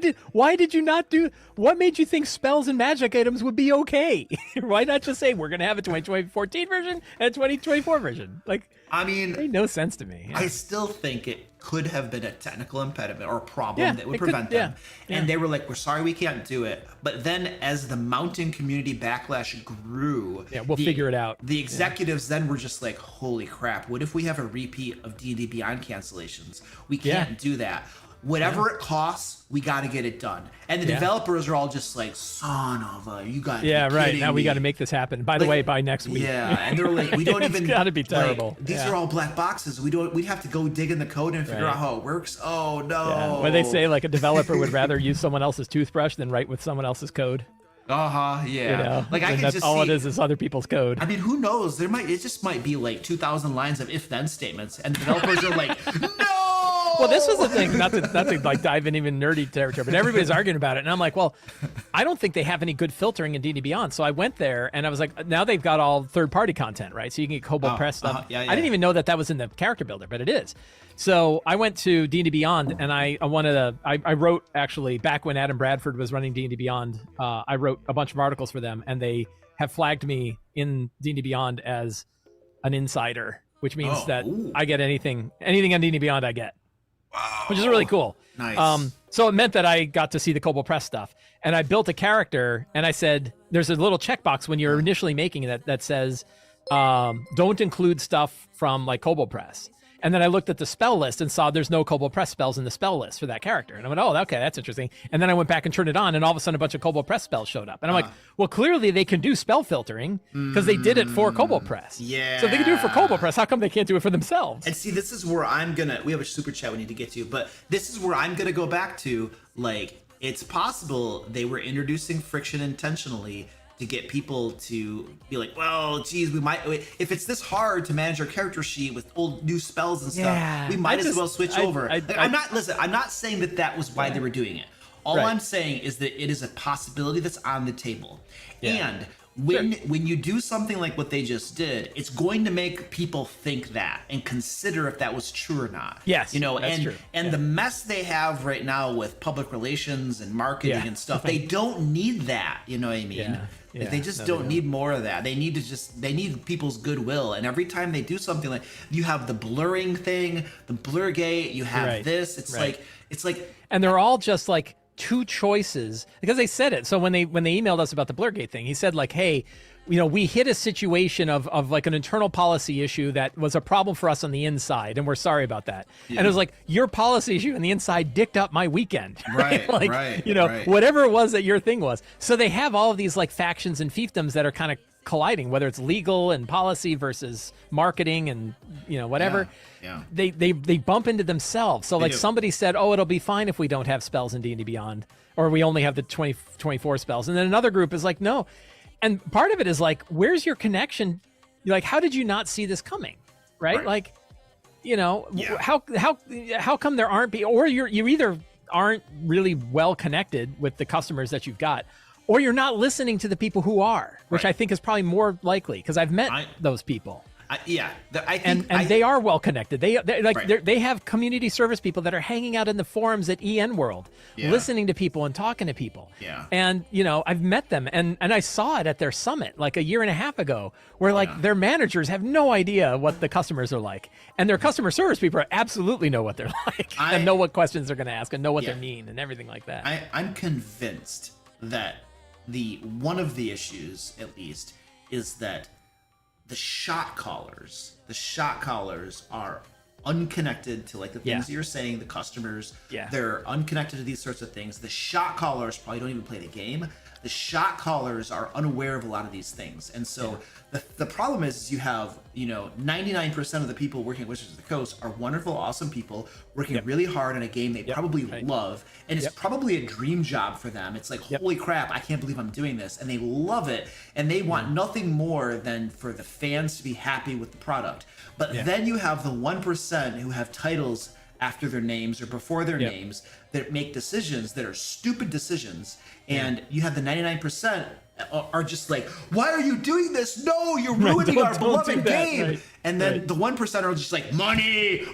did you not do? What made you think spells and magic items would be okay? Why not just say we're going to have a 2014 version and a 2024 version? Like, I mean, it made no sense to me. I still think it could have been a technical impediment or a problem that would it could- prevent them. yeah. And they were like, we're sorry we can't do it. But then as the mountain community backlash grew, We'll figure it out. The executives then were just like, holy crap, what if we have a repeat of D&D Beyond cancellations? We can't do that. Whatever it costs, we got to get it done. And the developers are all just like, son of a, you got to Yeah, be right. kidding Now we me. got to make this happen. By the way, by next week. Yeah, and they're like, we don't It's even. gotta be like, terrible. these Yeah. are all black boxes. We'd have to go dig in the code and figure Right. out how it works. Oh no. Yeah. Where they say like a developer would rather use someone else's toothbrush than write with someone else's code. Yeah. You know, Like I and can that's just all see. it is other people's code. I mean, who knows? It just might be like 2,000 lines of if-then statements, and the developers are like, no. Well, this was the thing, not to like dive in even nerdy territory, but everybody's arguing about it. And I'm like, well, I don't think they have any good filtering in D&D Beyond. So I went there and I was like, now they've got all third-party content, right? So you can get Kobold Press stuff. Yeah, I didn't even know that was in the character builder, but it is. So I went to D&D Beyond and I wrote, actually, back when Adam Bradford was running D&D Beyond, I wrote a bunch of articles for them, and they have flagged me in D&D Beyond as an insider, which means that I get anything on D&D Beyond I get. Wow. Which is really cool. Nice. So it meant that I got to see the Kobold Press stuff. And I built a character, and I said, there's a little checkbox when you're initially making it that says, don't include stuff from like Kobold Press. And then I looked at the spell list and saw there's no Kobold Press spells in the spell list for that character. And I went, oh, okay, that's interesting. And then I went back and turned it on, and all of a sudden a bunch of Kobold Press spells showed up. And I'm like, well, clearly they can do spell filtering because they did it for Kobold Press. Yeah. So if they can do it for Kobold Press, how come they can't do it for themselves? And see, this is where we have a super chat we need to get to, but this is where I'm going to go back to, like, it's possible they were introducing friction intentionally to get people to be like, well, geez, if it's this hard to manage our character sheet with new spells and stuff, we might as well switch over. I'm not saying that was why they were doing it. All I'm saying is that it is a possibility that's on the table. Yeah. And when you do something like what they just did, it's going to make people think that and consider if that was true or not. Yes, that's true. And the mess they have right now with public relations and marketing and stuff, they don't need that. You know what I mean? Yeah. Like they just don't need more of that. They need people's goodwill. And every time they do something, like you have the blurring thing, the Blurgate, you have this. It's like, and they're all just like two choices, because they said it. So when they emailed us about the Blurgate thing, he said like, hey, we hit a situation of like an internal policy issue that was a problem for us on the inside, and we're sorry about that. Yeah. And it was like, your policy issue on the inside dicked up my weekend. Right. Like, whatever it was that your thing was. So they have all of these like factions and fiefdoms that are kind of colliding, whether it's legal and policy versus marketing and whatever. They bump into themselves. So like somebody said, oh, it'll be fine if we don't have spells in D&D Beyond, or we only have the 24 spells. And then another group is like, no. And part of it is like, where's your connection? Like, how did you not see this coming? Right? Like, how come there aren't or you either aren't really well connected with the customers that you've got, or you're not listening to the people who are, which I think is probably more likely, because I've met those people. They are well connected. They have community service people that are hanging out in the forums at EN World, listening to people and talking to people. Yeah. And I've met them, and I saw it at their summit like a year and a half ago, where like their managers have no idea what the customers are like, and their customer service people absolutely know what they're like, and know what questions they're going to ask, and know what they mean, and everything like that. I'm convinced that one of the issues, at least, is that the shot callers are unconnected to like the things that you're saying, the customers. They're unconnected to these sorts of things. The shot callers probably don't even play the game. The shot callers are unaware of a lot of these things. And so the problem is you have, 99% of the people working at Wizards of the Coast are wonderful, awesome people working really hard on a game they probably love. And it's probably a dream job for them. It's like, holy crap, I can't believe I'm doing this. And they love it. And they want nothing more than for the fans to be happy with the product. But then you have the 1% who have titles after their names or before their names that make decisions that are stupid decisions. And you have the 99% are just like, why are you doing this? No, you're ruining our beloved game. And then the 1% are just like, money,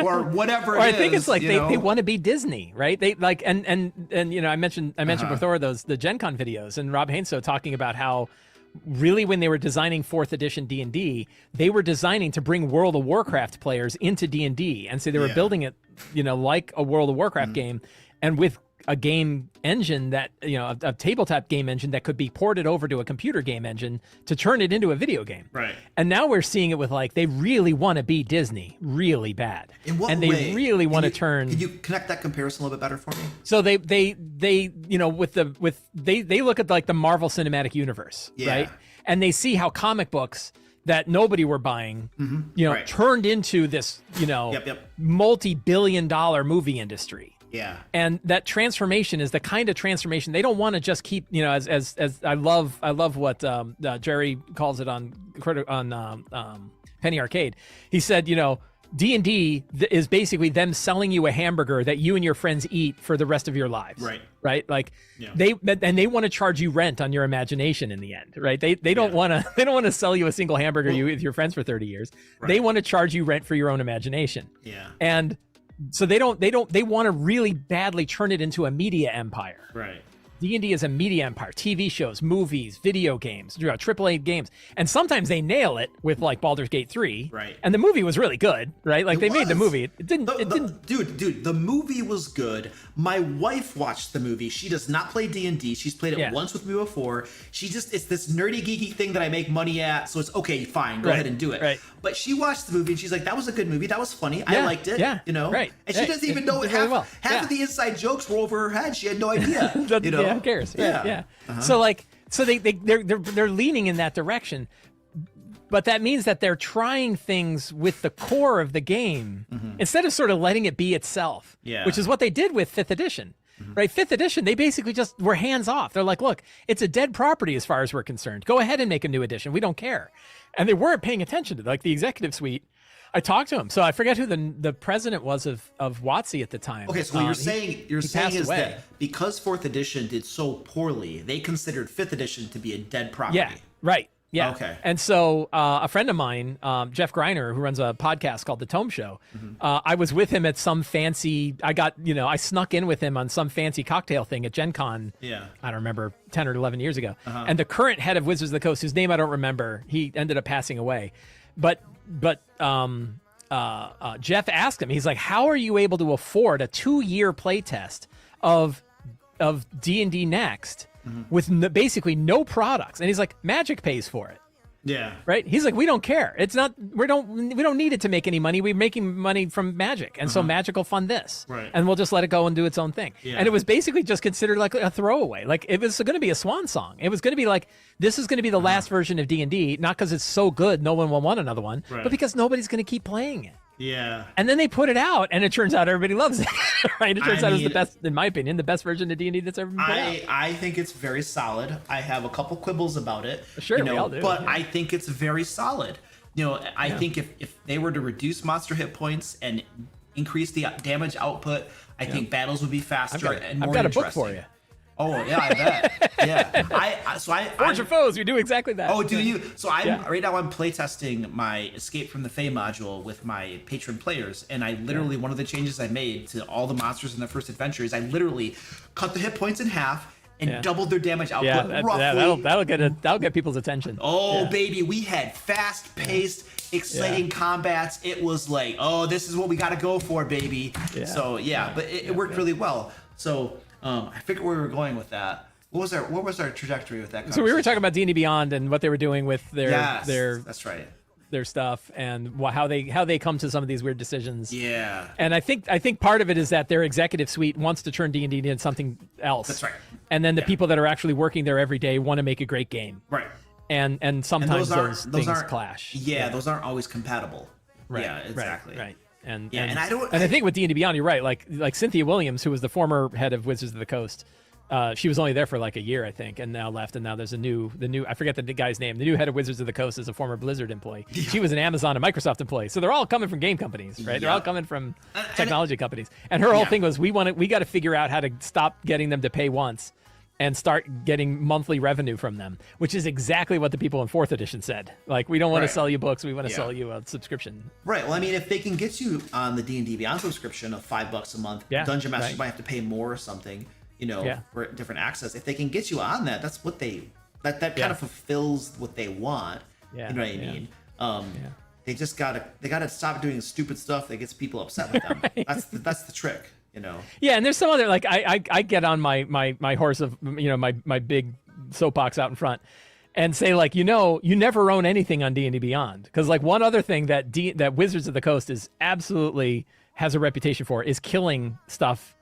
or whatever. Or I think it's like they want to be Disney, right? They like, and I mentioned before the Gen Con videos, and Rob Hainso talking about how really when they were designing 4th edition D&D, they were designing to bring World of Warcraft players into D&D. And so they were building it, like a World of Warcraft game, and with a game engine that, a tabletop game engine that could be ported over to a computer game engine to turn it into a video game. Right. And now we're seeing it with like, they really want to be Disney really bad. In what and way? They really want to turn. Can you connect that comparison a little bit better for me? So they look at like the Marvel Cinematic Universe, right? And they see how comic books that nobody were buying, turned into this, multi-billion-dollar movie industry. Yeah. And that transformation is the kind of transformation they don't want to just keep, as I love what Jerry calls it on Penny Arcade. He said, D&D is basically them selling you a hamburger that you and your friends eat for the rest of your lives. Right. Like they want to charge you rent on your imagination in the end. Right. They don't want to sell you a single hamburger you with your friends for 30 years. Right. They want to charge you rent for your own imagination. Yeah. And so they want to really badly turn it into a media empire. Right. D&D is a media empire, TV shows, movies, video games, AAA games. And sometimes they nail it with like Baldur's Gate 3. Right. And the movie was really good, right? Like made the movie. It didn't. Dude, the movie was good. My wife watched the movie. She does not play D&D. She's played it once with me before. It's this nerdy, geeky thing that I make money at. So it's okay, fine, go ahead and do it. Right. But she watched the movie and she's like, that was a good movie. That was funny. I liked it. Yeah. You know? Right. And she doesn't even know half of the inside jokes were over her head. She had no idea. You know? Yeah, who cares? Yeah. Yeah. So they're leaning in that direction, but that means that they're trying things with the core of the game instead of sort of letting it be itself. Yeah. Which is what they did with 5th edition. Right, 5th edition, they basically just were hands off. They're like, look, it's a dead property as far as we're concerned. Go ahead and make a new edition. We don't care. And they weren't paying attention to like the executive suite. I talked to him, so I forget who the president was of WotC at the time. Okay, so what you're saying is away. that because 4th edition did so poorly, they considered 5th edition to be a dead property. Yeah, right. Yeah. Okay. And so a friend of mine, Jeff Greiner, who runs a podcast called The Tome Show, I was with him at some fancy, I snuck in with him on some fancy cocktail thing at Gen Con. Yeah. I don't remember, 10 or 11 years ago. And the current head of Wizards of the Coast, whose name I don't remember, he ended up passing away. But Jeff asked him, he's like, how are you able to afford a 2-year playtest of D&D Next with basically no products? And he's like, Magic pays for it. Yeah. Right. He's like, we don't care. It's not, we don't need it to make any money. We're making money from Magic. And so Magic will fund this. Right. And we'll just let it go and do its own thing. Yeah. And it was basically just considered like a throwaway. Like it was going to be a swan song. It was going to be like, this is going to be the last version of D&D, not because it's so good, no one will want another one, but because nobody's going to keep playing it. Yeah. And then they put it out, and it turns out everybody loves it. Right? It turns out it's the best, in my opinion, the best version of D&D that's ever been put out. I think it's very solid. I have a couple quibbles about it. Sure, we all do. But I think it's very solid. I think if they were to reduce monster hit points and increase the damage output, I think battles would be faster and more I've got a interesting. book for you. Oh yeah, I bet. Yeah, Forge your foes. We do exactly that. Oh, do you? So right now I'm playtesting my Escape from the Fae module with my patron players, and I literally one of the changes I made to all the monsters in the first adventure is I literally cut the hit points in half and doubled their damage output roughly. That'll get people's attention. Oh baby, we had fast-paced, exciting combats. It was like, oh, this is what we got to go for, baby. Yeah. So but it worked really well. So. I forget where we were going with that. What was our trajectory with that? So we were talking about D&D Beyond and what they were doing with that's right. Their stuff and how they come to some of these weird decisions. Yeah. And I think part of it is that their executive suite wants to turn D&D into something else. That's right. And then the people that are actually working there every day want to make a great game. Right. And sometimes those things clash. Yeah, those aren't always compatible. Right. Yeah, exactly. Right. And I think with D&D Beyond, you're right. Like Cynthia Williams, who was the former head of Wizards of the Coast, she was only there for like a year, I think, and now left. And now there's the new I forget the guy's name. The new head of Wizards of the Coast is a former Blizzard employee. Yeah. She was an Amazon and Microsoft employee. So they're all coming from game companies, right? Yeah. They're all coming from technology companies. And her whole thing was, we got to figure out how to stop getting them to pay once and start getting monthly revenue from them, which is exactly what the people in 4th edition said. Like, we don't want to sell you books, we want to sell you a subscription. Right. Well, I mean, if they can get you on the D&D Beyond subscription of $5 a month, Dungeon Masters might have to pay more or something, for different access. If they can get you on that, that's what that kind of fulfills what they want. Yeah. You know what I mean? They just gotta stop doing stupid stuff that gets people upset with them. Right. That's the trick. Yeah, and there's some other, like, I get on my horse of my big soapbox out in front and say, like, you never own anything on D&D Beyond, because like one other thing that Wizards of the Coast is absolutely has a reputation for is killing stuff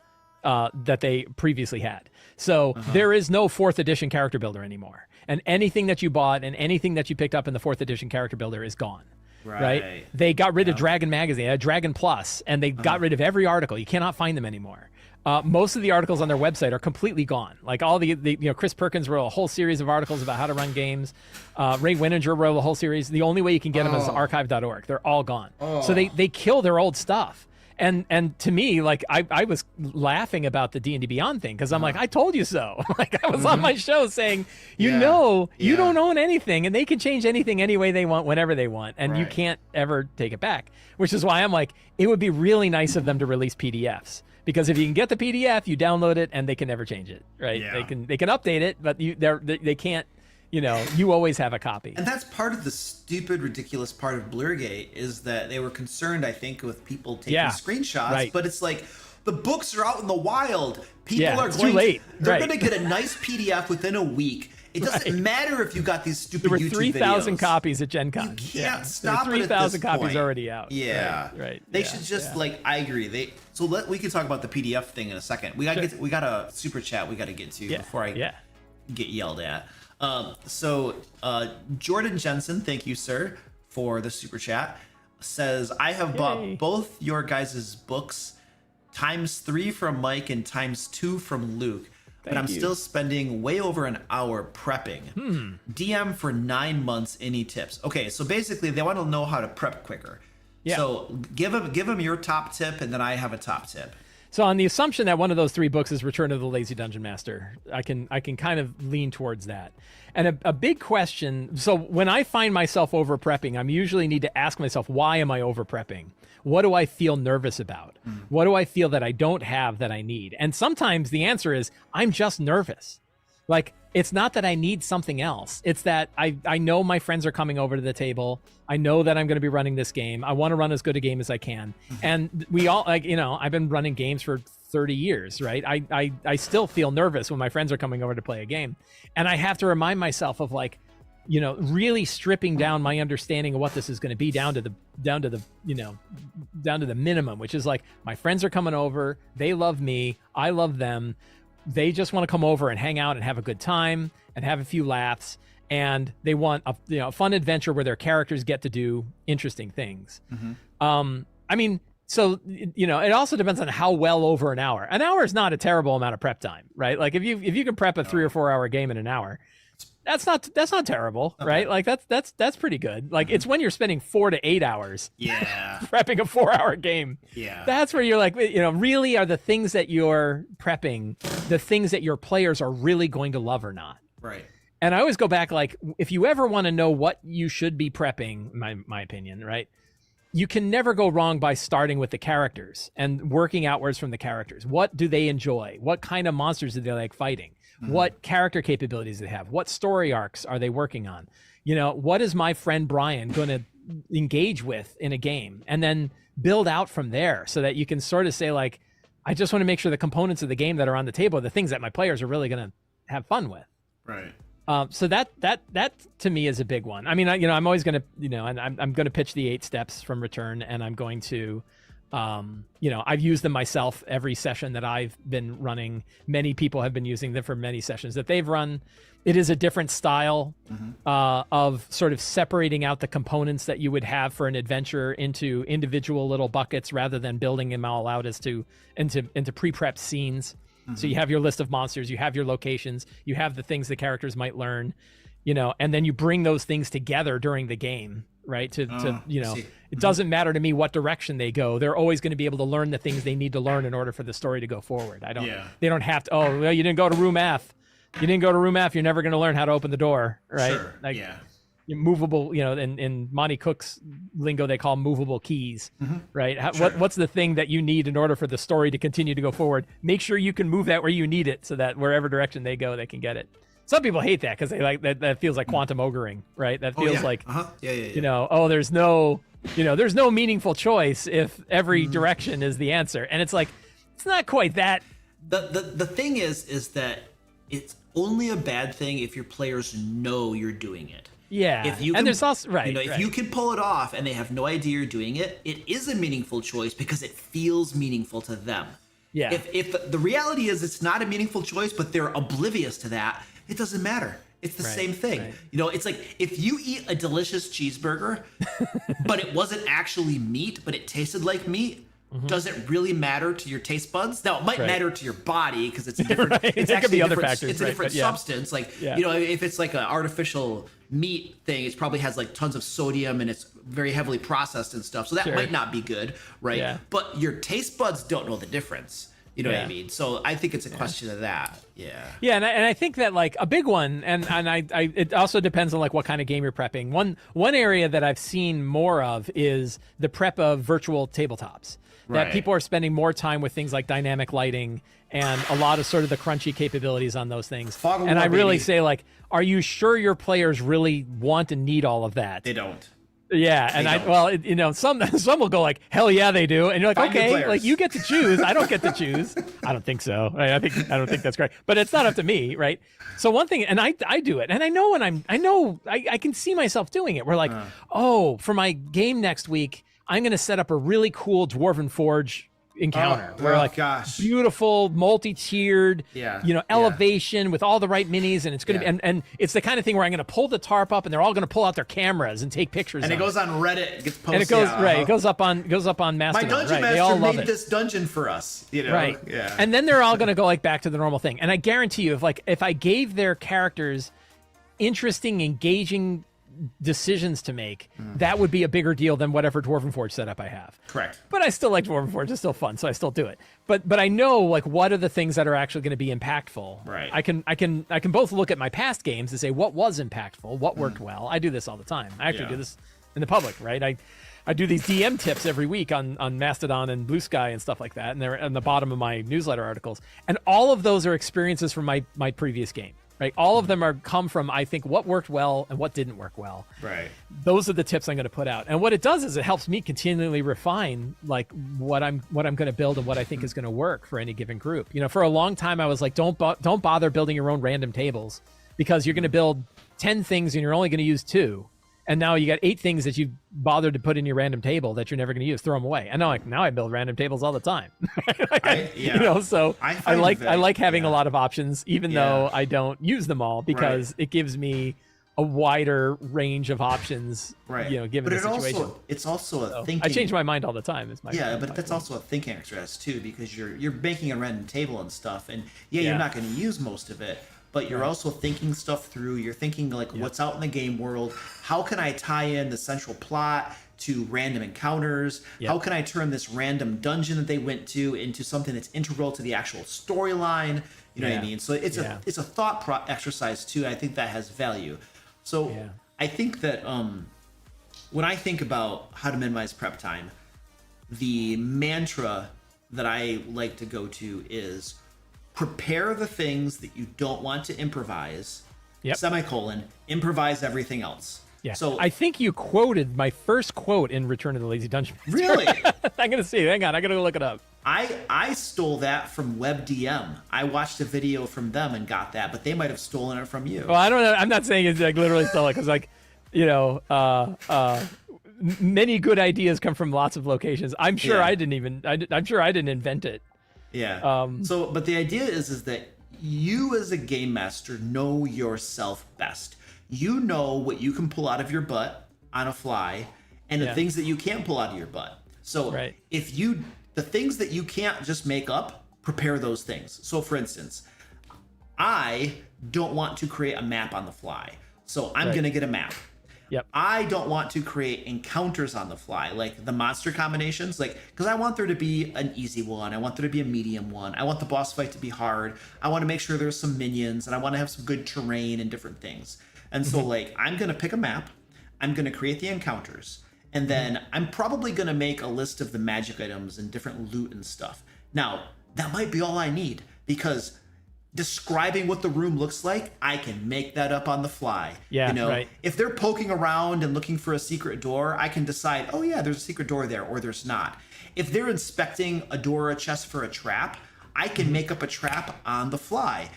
that they previously had. So there is no 4th edition character builder anymore, and anything that you bought and anything that you picked up in the 4th edition character builder is gone. Right. They got rid of Dragon Magazine, Dragon Plus, and they got rid of every article. You cannot find them anymore. Most of the articles on their website are completely gone. Like all the Chris Perkins wrote a whole series of articles about how to run games. Ray Winninger wrote a whole series. The only way you can get them is archive.org. They're all gone. So they kill their old stuff. And to me, like I was laughing about the D&D Beyond thing because I'm like, I told you so. Like I was on my show saying, you don't own anything and they can change anything any way they want, whenever they want, and you can't ever take it back. Which is why I'm like, it would be really nice of them to release PDFs. Because if you can get the PDF, you download it and they can never change it, right? Yeah. They can update it, but they can't. You always have a copy. And that's part of the stupid, ridiculous part of Blurgate is that they were concerned, I think, with people taking screenshots. Right. But it's like the books are out in the wild. People are too late. They're going to get a nice PDF within a week. It doesn't matter if you got these stupid YouTube videos. There were 3,000 copies at Gen Con. You can't stop it. 3,000 copies already out. Yeah. Right. They should just I agree. We can talk about the PDF thing in a second. We got a super chat we got to get to before I get yelled at. Jordan Jensen, thank you, sir, for the super chat, says, I have bought both your guys' books, ×3 from Mike and ×2 from Luke, but I'm still spending way over an hour prepping. DM for 9 months, any tips? Okay, so basically they want to know how to prep quicker. Yeah. So give them your top tip, and then I have a top tip. So on the assumption that one of those 3 books is Return of the Lazy Dungeon Master, I can kind of lean towards that. And a big question, so when I find myself over prepping, I usually need to ask myself, why am I over prepping? What do I feel nervous about? What do I feel that I don't have that I need? And sometimes the answer is, I'm just nervous. Like, it's not that I need something else. It's that I know my friends are coming over to the table. I know that I'm going to be running this game. I want to run as good a game as I can. And we all, I've been running games for 30 years, right? I still feel nervous when my friends are coming over to play a game. And I have to remind myself of really stripping down my understanding of what this is going to be down to the minimum, which is like, my friends are coming over. They love me. I love them. They just want to come over and hang out and have a good time and have a few laughs. And they want a fun adventure where their characters get to do interesting things. So, it also depends on how well over an hour. An hour is not a terrible amount of prep time, right? Like if you can prep a 3 or 4 hour game in an hour, that's not terrible, right? Like that's pretty good. Like it's when you're spending 4 to 8 hours prepping a 4-hour game. Yeah. That's where you're like, really are the things that you're prepping the things that your players are really going to love or not. Right. And I always go back, like, if you ever want to know what you should be prepping, my opinion, right? You can never go wrong by starting with the characters and working outwards from the characters. What do they enjoy? What kind of monsters do they like fighting? What character capabilities do they have? What story arcs are they working on? What is my friend Brian going to engage with in a game? And then build out from there so that you can sort of say, like, I just want to make sure the components of the game that are on the table are the things that my players are really going to have fun with. Right. So that to me is a big one. I mean, I'm always going to, and I'm going to pitch the 8 steps from Return, and I'm going to, I've used them myself every session that I've been running. Many people have been using them for many sessions that they've run. It is a different style of sort of separating out the components that you would have for an adventure into individual little buckets rather than building them all out into pre-prepped scenes. So you have your list of monsters, you have your locations, you have the things the characters might learn, and then you bring those things together during the game, right? It doesn't matter to me what direction they go. They're always going to be able to learn the things they need to learn in order for the story to go forward. They don't have to, you didn't go to room F. You didn't go to room F, you're never going to learn how to open the door, right? Sure. Movable, in Monty Cook's lingo, they call movable keys, right? What's the thing that you need in order for the story to continue to go forward? Make sure you can move that where you need it so that wherever direction they go, they can get it. Some people hate that because they like that feels like quantum ogering, right? That feels like, there's no meaningful choice if every direction is the answer. And it's like, it's not quite that. The thing is that it's only a bad thing if your players know you're doing it. Yeah, if you can, and there's also if you can pull it off and they have no idea you're doing it, it is a meaningful choice because it feels meaningful to them. Yeah. If the reality is it's not a meaningful choice, but they're oblivious to that, it doesn't matter. It's the same thing. Right. It's like if you eat a delicious cheeseburger, but it wasn't actually meat, but it tasted like meat. does it really matter to your taste buds? Now, it might matter to your body because it's a different. Right. It's There could be actually other different, factors, it's a right, different but yeah. substance. Like Yeah. you know, if it's like an artificial meat thing, it probably has like tons of sodium and it's very heavily processed and stuff. So that Sure. might not be good, right? Yeah. But your taste buds don't know the difference. You know what I Yeah. mean? So I think it's a question of that. Yeah. Yeah, and I think that like a big one, and I it also depends on like what kind of game you're prepping. One area that I've seen more of is the prep of virtual tabletops. That Right. people are spending more time with things like dynamic lighting and a lot of sort of the crunchy capabilities on those things. Fog of And war, I really baby. say like, are you sure your players really want and need all of that? They don't. Yeah, and don't. you know, some will go like, hell yeah, they do, and you're like, Find your okay, players. like you get to choose. I don't get to choose. I don't think so. I don't think that's correct. But it's not up to me, right? So one thing, and I do it, and I know when I can see myself doing it. We're like, oh, for my game next week, I'm going to set up a really cool Dwarven Forge encounter where like beautiful multi-tiered elevation with all the right minis, and it's gonna be and it's the kind of thing where I'm gonna pull the tarp up and they're all gonna pull out their cameras and take pictures And it of goes on Reddit, gets posted. and it goes it goes up on Mastodon. My dungeon They all master love made it. this dungeon for us. You know? Right. Yeah. And then they're all going to go like back to the normal thing. And I guarantee you, if I gave their characters interesting, engaging decisions to make, that would be a bigger deal than whatever Dwarven Forge setup I have. Correct. But I still like Dwarven Forge. It's still fun, so I still do it. But I know like what are the things that are actually going to be impactful. Right. I can both look at my past games and say what was impactful, what worked well. I do this all the time. I actually do this in the public, right? I do these DM tips every week on Mastodon and Blue Sky and stuff like that, and they're on the bottom of my newsletter articles. And all of those are experiences from my previous game, right? All of them come from, I think, what worked well and what didn't work well. Right. Those are the tips I'm going to put out. And what it does is it helps me continually refine like what I'm going to build and what I think is going to work for any given group. You know, for a long time I was like, don't bother building your own random tables because you're going to build 10 things and you're only going to use 2. And now you got 8 things that you've bothered to put in your random table that you're never going to use. Throw them away. And now I build random tables all the time. You know, so I like having a lot of options, even though I don't use them all, because it gives me a wider range of options. Right. You know, given the situation. It's also a thinking. I change my mind all the time. But that's also a thinking exercise too, because you're making a random table and stuff, and you're not going to use most of it. But you're also thinking stuff through. You're thinking like what's out in the game world. How can I tie in the central plot to random encounters? How can I turn this random dungeon that they went to into something that's integral to the actual storyline? You know what I mean? So it's a thought exercise too. I think that has value. So I think that when I think about how to minimize prep time, the mantra that I like to go to is prepare the things that you don't want to improvise, improvise everything else. Yeah. So I think you quoted my first quote in Return of the Lazy Dungeon Master. Really? I'm going to see. Hang on. I got to go look it up. I stole that from WebDM. I watched a video from them and got that, but they might have stolen it from you. Well, I don't know. I'm not saying it's like literally stole it because like, you know, many good ideas come from lots of locations. I'm sure I'm sure I didn't invent it. Yeah. But the idea is that you as a game master know yourself best. You know what you can pull out of your butt on a fly and the things that you can't pull out of your butt. So the things that you can't just make up, prepare those things. So for instance, I don't want to create a map on the fly. So I'm going to get a map. Yep. I don't want to create encounters on the fly, like the monster combinations, because I want there to be an easy one. I want there to be a medium one. I want the boss fight to be hard. I want to make sure there's some minions, and I want to have some good terrain and different things. And so, I'm going to pick a map. I'm going to create the encounters. And then I'm probably going to make a list of the magic items and different loot and stuff. Now, that might be all I need, because describing what the room looks like, I can make that up on the fly. If they're poking around and looking for a secret door, I can decide, oh yeah, there's a secret door there, or there's not. If they're inspecting a door or a chest for a trap, I can make up a trap on the fly.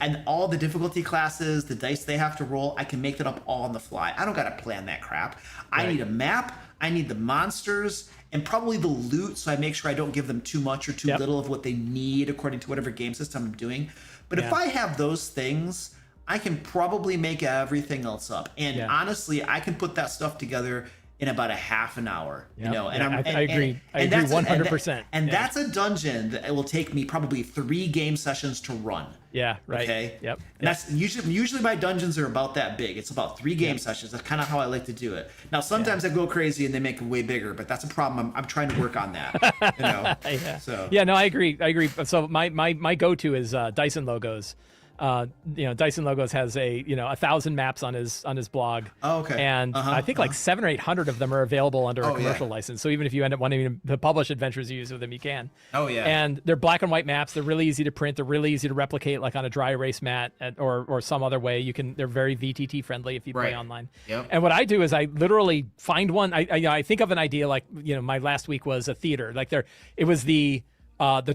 And all the difficulty classes, the dice they have to roll, I can make that up all on the fly. I don't got to plan that crap. I need a map, I need the monsters, and probably the loot, so I make sure I don't give them too much or too little of what they need according to whatever game system I'm doing. But if I have those things, I can probably make everything else up. And honestly, I can put that stuff together in about a half an hour, you Yep. know, and Yeah, I agree. I agree that's 100%. And Yeah. that's a dungeon that it will take me probably 3 game sessions to run. Yeah, right. Okay. Yep. And that's usually my dungeons are about that big. It's about 3 game sessions. That's kind of how I like to do it. Now sometimes I go crazy and they make it way bigger, but that's a problem. I'm trying to work on that. You know. Yeah. So Yeah, no, I agree. So my go-to is Dyson Logos. Dyson Logos has 1,000 maps on his blog. Oh, okay. And I think like 700 or 800 of them are available under a commercial license. So even if you end up wanting to publish adventures you use with them, you can. Oh yeah. And they're black and white maps. They're really easy to print. They're really easy to replicate, like on a dry erase mat or some other way. They're very VTT friendly if you play online. Yep. And what I do is I literally find one. I think of an idea like my last week was a theater. Like it was the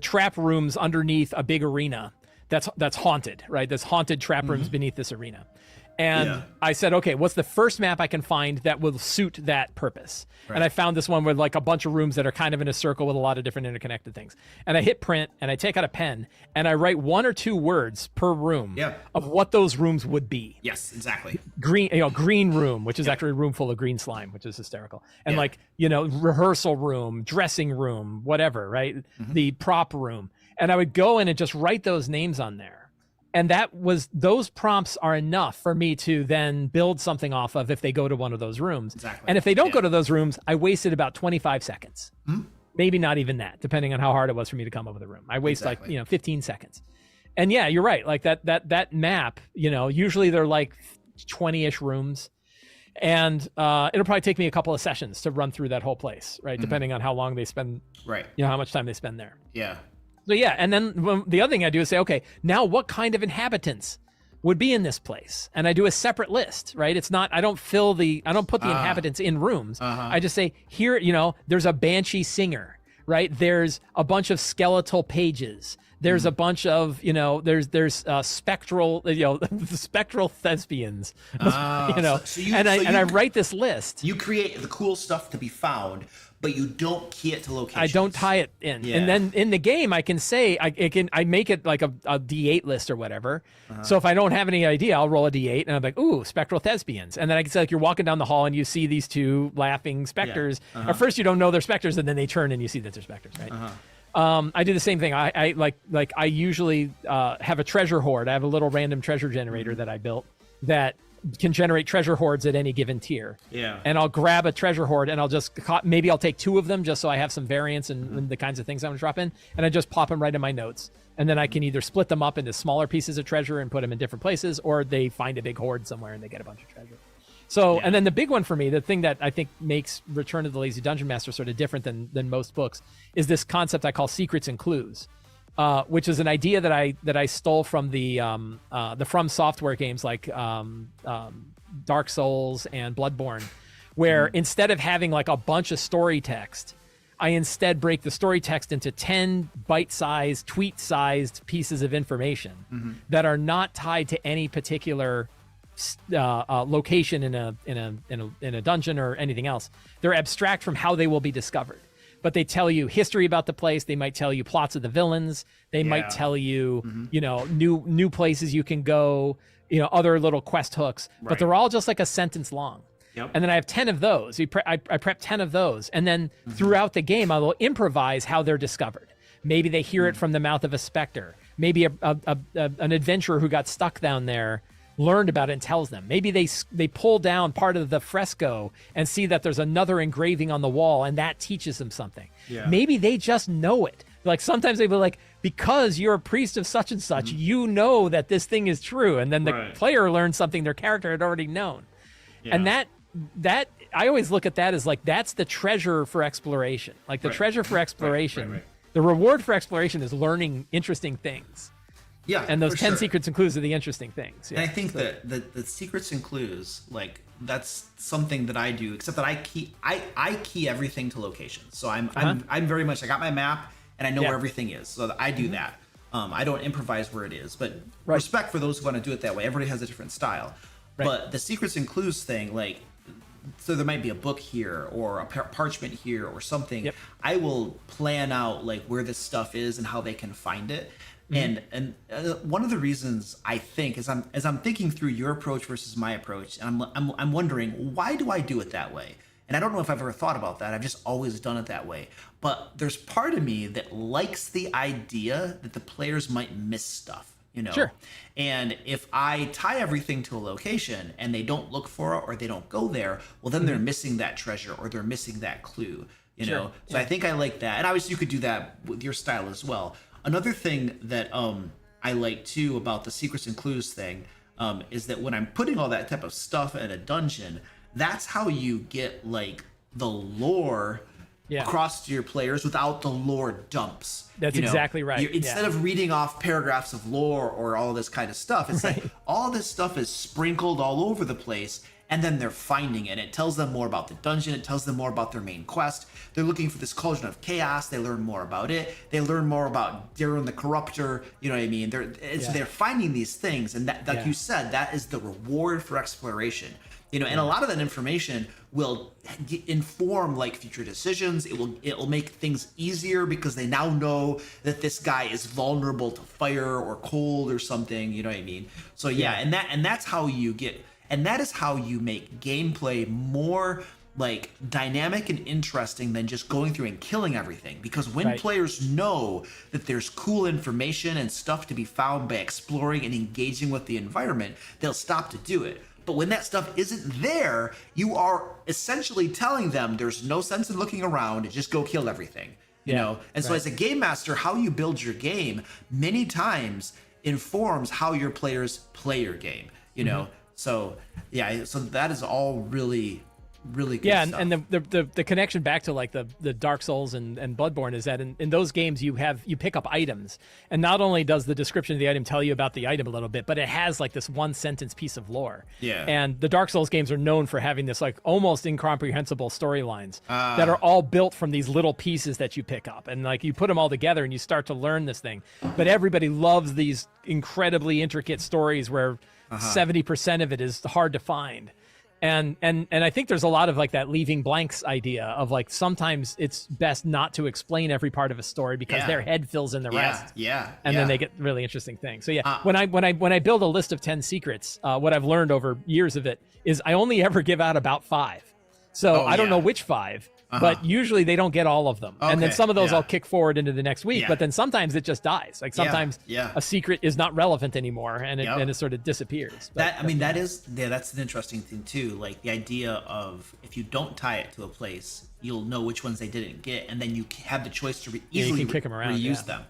trap rooms underneath a big arena. That's haunted, right? There's haunted trap rooms beneath this arena. And I said, okay, what's the first map I can find that will suit that purpose? Right. And I found this one with like a bunch of rooms that are kind of in a circle with a lot of different interconnected things. And I hit print and I take out a pen and I write 1 or 2 words per room of what those rooms would be. Yes, exactly. Green room, which is actually a room full of green slime, which is hysterical. And rehearsal room, dressing room, whatever, right? The prop room. And I would go in and just write those names on there. And those prompts are enough for me to then build something off of if they go to one of those rooms. Exactly. And if they don't go to those rooms, I wasted about 25 seconds. Maybe not even that, depending on how hard it was for me to come up with a room. I waste 15 seconds. And yeah, you're right. Like that map, usually they're like 20-ish rooms. And it'll probably take me a couple of sessions to run through that whole place, right? Depending on how long they spend, right? How much time they spend there. Yeah. So yeah, and then the other thing I do is say, okay, now what kind of inhabitants would be in this place? And I do a separate list, right? It's not, I don't put the inhabitants in rooms. I just say, here, there's a banshee singer, right? There's a bunch of skeletal pages. There's a bunch of, there's spectral, spectral thespians, I write this list. You create the cool stuff to be found, but you don't key it to locations. I don't tie it in. Yeah. And then in the game, I can say, I make it like a D8 list or whatever. So if I don't have any idea, I'll roll a D8 and I'm like, ooh, spectral thespians. And then I can say, like, you're walking down the hall and you see these 2 laughing specters. At first you don't know they're specters, and then they turn and you see that they're specters, right? I do the same thing. I usually have a treasure hoard. I have a little random treasure generator that I built that can generate treasure hoards at any given tier. Yeah. And I'll grab a treasure hoard and I'll take 2 of them just so I have some variance in the kinds of things I'm going to drop in. And I just pop them right in my notes. And then I can either split them up into smaller pieces of treasure and put them in different places, or they find a big hoard somewhere and they get a bunch of treasure. So, and then the big one for me, the thing that I think makes Return of the Lazy Dungeon Master sort of different than most books, is this concept I call secrets and clues. Which is an idea that I stole from the From Software games like Dark Souls and Bloodborne, where instead of having like a bunch of story text, I instead break the story text into 10 bite-sized, tweet-sized pieces of information that are not tied to any particular location in a dungeon or anything else. They're abstract from how they will be discovered. But they tell you history about the place. They might tell you plots of the villains. They might tell you, new places you can go, other little quest hooks. Right. But they're all just like a sentence long. Yep. And then I have 10 of those. I prep 10 of those. And then throughout the game, I will improvise how they're discovered. Maybe they hear it from the mouth of a specter. Maybe an adventurer who got stuck down there learned about it and tells them. Maybe they pull down part of the fresco and see that there's another engraving on the wall, and that teaches them something. Yeah. Maybe they just know it. Like sometimes they be like, because you're a priest of such and such, you know that this thing is true. And then the player learns something their character had already known. Yeah. And that I always look at that as like, that's the treasure for exploration. Like the treasure for exploration, the reward for exploration is learning interesting things. Yeah, and those 10 secrets and clues are the interesting things. Yeah. And I think that the secrets and clues, like that's something that I do, except that I key everything to locations. So I'm very much, I got my map and I know where everything is. So I do that. I don't improvise where it is, but respect for those who want to do it that way. Everybody has a different style. Right. But the secrets and clues thing, like, so there might be a book here or a parchment here or something. Yep. I will plan out like where this stuff is and how they can find it. And one of the reasons I think is as I'm thinking through your approach versus my approach, and I'm wondering, why do I do it that way? And I don't know if I've ever thought about that. I've just always done it that way. But there's part of me that likes the idea that the players might miss stuff, you know? Sure. And if I tie everything to a location and they don't look for it or they don't go there, well, then they're missing that treasure or they're missing that clue, you know? So I think I like that. And obviously you could do that with your style as well. Another thing that I like too about the secrets and clues thing is that when I'm putting all that type of stuff in a dungeon, that's how you get like the lore across to your players without the lore dumps. That's exactly right. Instead of reading off paragraphs of lore or all this kind of stuff, it's like all this stuff is sprinkled all over the place, and then they're finding it. It tells them more about the dungeon. It tells them more about their main quest. They're looking for this cauldron of chaos. They learn more about it. They learn more about Darren the Corruptor. You know what I mean? They're finding these things, and that, like you said, that is the reward for exploration. You know, and a lot of that information will inform like future decisions. It will make things easier because they now know that this guy is vulnerable to fire or cold or something. You know what I mean? So and that's how you get, and that is how you make gameplay more like dynamic and interesting than just going through and killing everything. Because when players know that there's cool information and stuff to be found by exploring and engaging with the environment, they'll stop to do it. But when that stuff isn't there, you are essentially telling them there's no sense in looking around, just go kill everything, you know? And so as a game master, how you build your game many times informs how your players play your game, you know? So so that is all really good stuff. And the connection back to like the Dark Souls and Bloodborne is that in those games you pick up items, and not only does the description of the item tell you about the item a little bit, but it has like this one sentence piece of lore. And the Dark Souls games are known for having this like almost incomprehensible storylines that are all built from these little pieces that you pick up, and like you put them all together and you start to learn this thing. But everybody loves these incredibly intricate stories where 70% of it is hard to find. And I think there's a lot of like that leaving blanks idea of like sometimes it's best not to explain every part of a story because their head fills in the rest. And then they get really interesting things. So when I build a list of 10 secrets, what I've learned over years of it is I only ever give out about 5. So I don't know which 5. But usually they don't get all of them. And then some of those I'll kick forward into the next week. But then sometimes it just dies. Like sometimes a secret is not relevant anymore and it sort of disappears. But, that's an interesting thing too. Like the idea of if you don't tie it to a place, you'll know which ones they didn't get. And then you have the choice to easily kick them around, reuse them.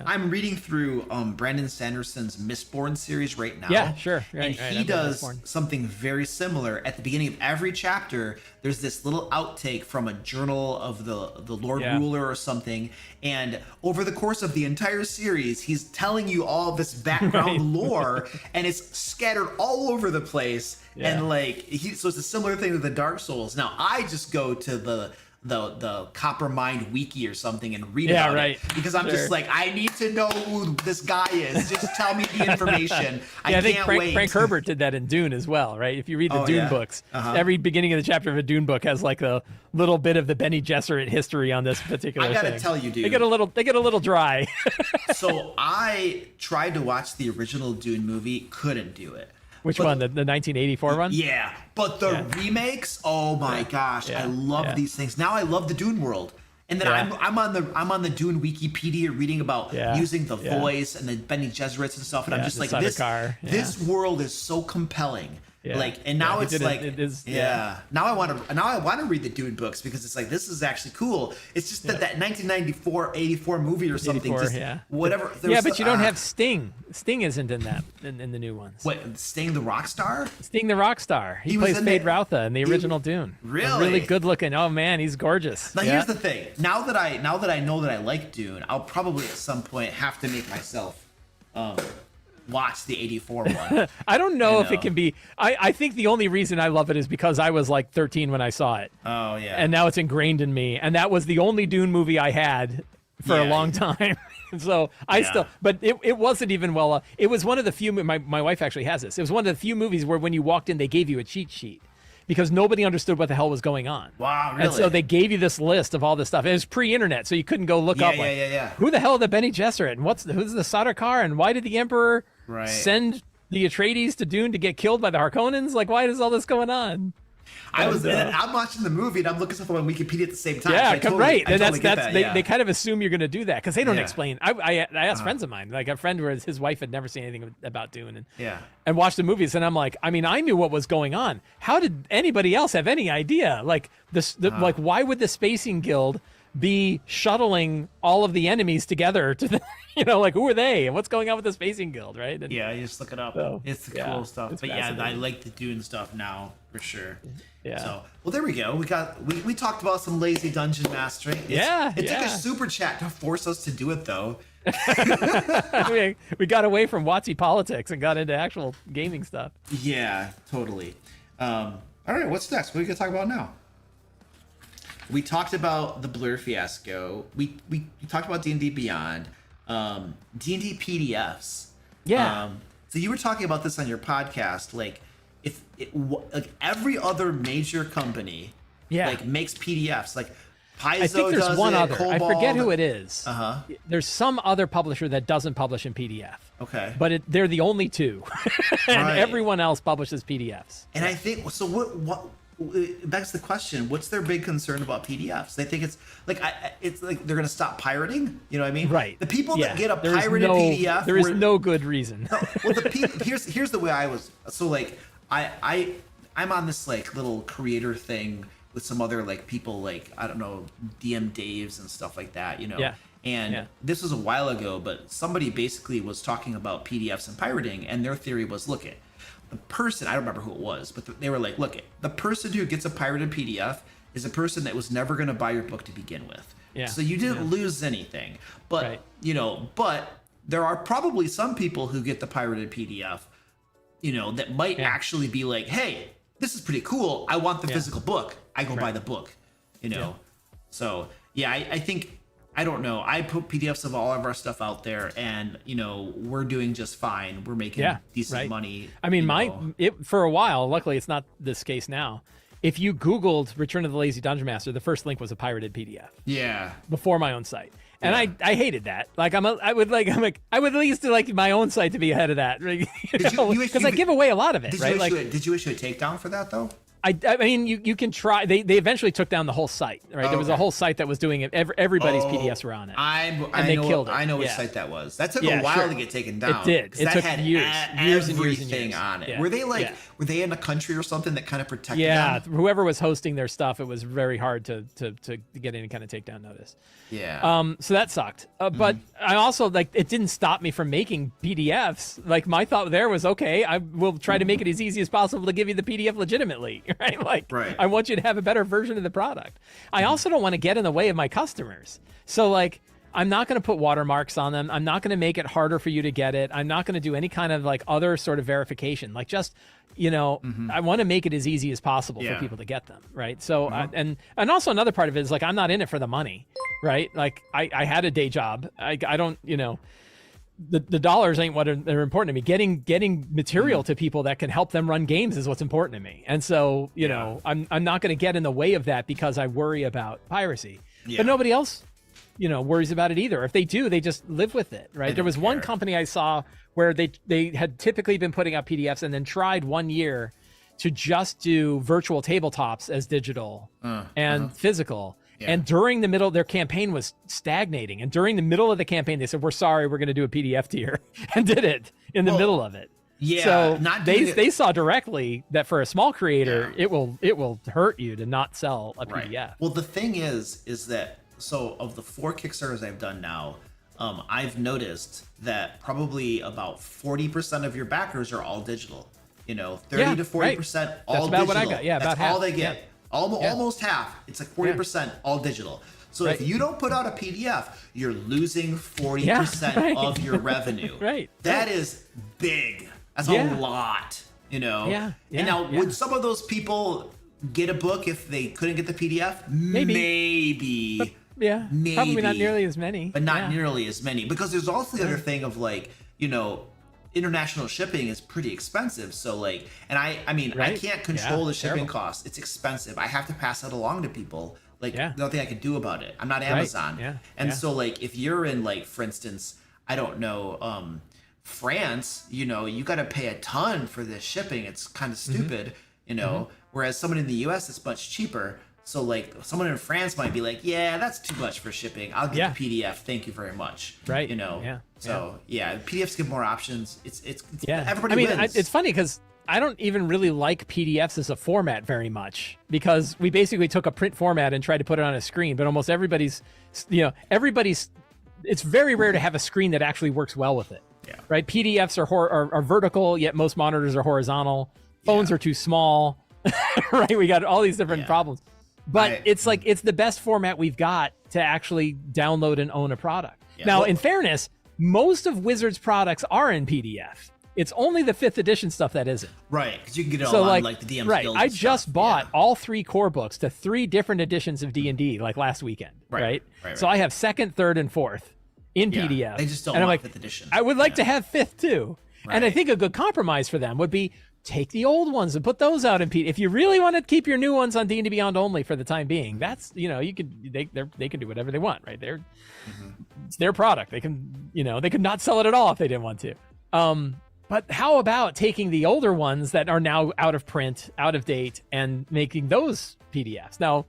I'm reading through Brandon Sanderson's Mistborn series right now. And he does something very similar. At the beginning of every chapter, there's this little outtake from a journal of the Lord Ruler or something. And over the course of the entire series, he's telling you all this background lore, and it's scattered all over the place. And like so it's a similar thing to the Dark Souls. Now I just go to the Copper Mind wiki or something and read about it because I'm just like, I need to know who this guy is. Just tell me the information. I think can't wait. Frank Herbert did that in Dune as well, right? If you read the Dune books, every beginning of the chapter of a Dune book has like a little bit of the Bene Gesserit history on this particular thing. I gotta tell you, dude, they get a little dry. So I tried to watch the original Dune movie, couldn't do it. Which one? The 1984 one? Yeah, but the remakes, oh my gosh, I love these things. Now I love the Dune world. And then I'm on the Dune Wikipedia reading about using the voice and the Bene Gesserits and stuff, and I'm just like, this world is so compelling. Like, and now it's like, now I want to read the Dune books because it's like, this is actually cool. It's just that 1994, 84 movie or something, whatever. But you don't have Sting. Sting isn't in that in the new ones. What, Sting the rock star? Sting the rock star. He plays Fade Routha in the original Dune. Really good looking. Oh man, he's gorgeous. Now here's the thing. Now that I know that I like Dune, I'll probably at some point have to make myself watch the 84 one. I don't know if it can be. I think the only reason I love it is because I was like 13 when I saw it. Oh yeah. And now it's ingrained in me. And that was the only Dune movie I had for a long time. So I still, but it wasn't even it was one of the few, my wife actually has this. It was one of the few movies where when you walked in, they gave you a cheat sheet because nobody understood what the hell was going on. Wow, really? And so they gave you this list of all this stuff. It was pre-internet, so you couldn't go look up who the hell are the Bene Gesserit and who's the Sardaukar and why did the Emperor send the Atreides to Dune to get killed by the Harkonnens? Like, why is all this going on? I'm watching the movie and I'm looking stuff on Wikipedia at the same time. Yeah, so right. And totally get that's that, they kind of assume you're going to do that because they don't Yeah. explain. I asked friends of mine, like a friend where his wife had never seen anything about Dune, and watched the movies, and I'm like, I mean, I knew what was going on. How did anybody else have any idea? Like like, why would the Spacing Guild be shuttling all of the enemies together to the, like, who are they and what's going on with the Spacing Guild, right? And, you just look it up. So, it's the cool stuff. it's But I fascinating. like the Dune stuff now for sure. Yeah. So, well, there we go. We talked about some lazy dungeon mastering. It took a super chat to force us to do it, though. we got away from WotC politics and got into actual gaming stuff. Yeah, totally. All right, what's next? What are we gonna talk about now? We talked about the Blur fiasco. We talked about D&D Beyond, D&D PDFs. Yeah. So you were talking about this on your podcast, like like every other major company, like makes PDFs, like Paizo I think there's does one it, other. I Cobalt. forget who it is. Uh-huh. There's some other publisher that doesn't publish in PDF. Okay. But they're the only two, and Right. everyone else publishes PDFs. And I think so. What begs the question? What's their big concern about PDFs? They think it's like they're gonna stop pirating. You know what I mean? Right. The people that get a There is pirated PDF. There is no good reason. No, well, here's the way I was. So like I'm on this like little creator thing with some other like people, like I don't know, DM Daves and stuff like that. Yeah. And this was a while ago, but somebody basically was talking about PDFs and pirating, and their theory was, look, the person, I don't remember who it was, but they were like, look, the person who gets a pirated PDF is a person that was never going to buy your book to begin with. Yeah. So you didn't lose anything. But, Right. But there are probably some people who get the pirated PDF, that might actually be like, hey, this is pretty cool. I want the physical book. I go buy the book, So, I think, I don't know. I put PDFs of all of our stuff out there, and we're doing just fine. We're making decent money. I mean, for a while, luckily it's not this case now. If you Googled Return of the Lazy Dungeon Master, the first link was a pirated PDF. Yeah. Before my own site. And I hated that. Like I would at least like my own site to be ahead of that. Because I give away a lot of it, right? Did you issue a takedown for that though? I mean, you can try. They eventually took down the whole site, right? There was a whole site that was doing it. Everybody's PDFs were on it. They killed it. I know which site that was. That took a while to get taken down. It did. It took years and years on it. Yeah. Were they were they in a country or something that kind of protected them? Yeah, whoever was hosting their stuff, it was very hard to get any kind of takedown notice. Yeah. So that sucked. But I also it didn't stop me from making PDFs. Like my thought there was, okay, I will try to make it as easy as possible to give you the PDF legitimately, right? Right. I want you to have a better version of the product. I also don't want to get in the way of my customers. So I'm not going to put watermarks on them. I'm not going to make it harder for you to get it. I'm not going to do any kind of other sort of verification. I want to make it as easy as possible for people to get them, right? So and also another part of it is I'm not in it for the money, right? I had a day job. I don't, the dollars ain't what are important to me. Getting material to people that can help them run games is what's important to me. And so, I'm not going to get in the way of that because I worry about piracy. But nobody else, worries about it either. If they do, they just live with it, right? There was one company I saw where they had typically been putting out PDFs and then tried 1 year to just do virtual tabletops as digital and physical. Yeah. And during the middle, their campaign was stagnating. And during the middle of the campaign, they said, we're sorry, we're going to do a PDF tier, and did it in the middle of it. Yeah. So they saw directly that for a small creator, it will hurt you to not sell a PDF. Right. Well, the thing is that, so of the 4 Kickstarters I've done now, I've noticed that probably about 40% of your backers are all digital. 30 to 40% all That's about digital. what I got. Yeah, that's about half. all they get. Yeah. Almost half. It's 40% all digital. So if you don't put out a PDF, you're losing 40% of your revenue. Right. That is big. That's a lot. Yeah. And now, would some of those people get a book if they couldn't get the PDF? Maybe. But, maybe. Probably not nearly as many. But not nearly as many. Because there's also the other thing of international shipping is pretty expensive. So and I can't control the shipping costs. It's expensive. I have to pass that along to people. Nothing I can do about it. I'm not Amazon. So if you're in for instance, I don't know, France, you got to pay a ton for this shipping. It's kind of stupid, Whereas someone in the US, it's much cheaper. So like someone in France might be like, yeah, that's too much for shipping. I'll get the PDF. Thank you very much. Right. You know. Yeah. So PDFs give more options. It's I mean, wins. it's funny because I don't even really like PDFs as a format very much, because we basically took a print format and tried to put it on a screen. But almost everybody's, it's very rare to have a screen that actually works well with it. Yeah. Right. PDFs are vertical, yet most monitors are horizontal. Phones are too small. Right. We got all these different problems. But it's the best format we've got to actually download and own a product. Yeah. Now, in fairness, most of Wizards products are in PDF. It's only the 5th edition stuff that isn't. Right, because you can get it all on like the DM's Right, Guild I just bought all 3 core books to 3 different editions of D&D like last weekend. Right. So I have 2nd, 3rd, and 4th in PDF. They just don't want 5th edition. I would like to have 5th too. Right. And I think a good compromise for them would be take the old ones and put those out in PDF. If you really want to keep your new ones on D&D Beyond only for the time being, that's they can do whatever they want, right? It's their product. They can they could not sell it at all if they didn't want to. But how about taking the older ones that are now out of print, out of date, and making those PDFs? Now,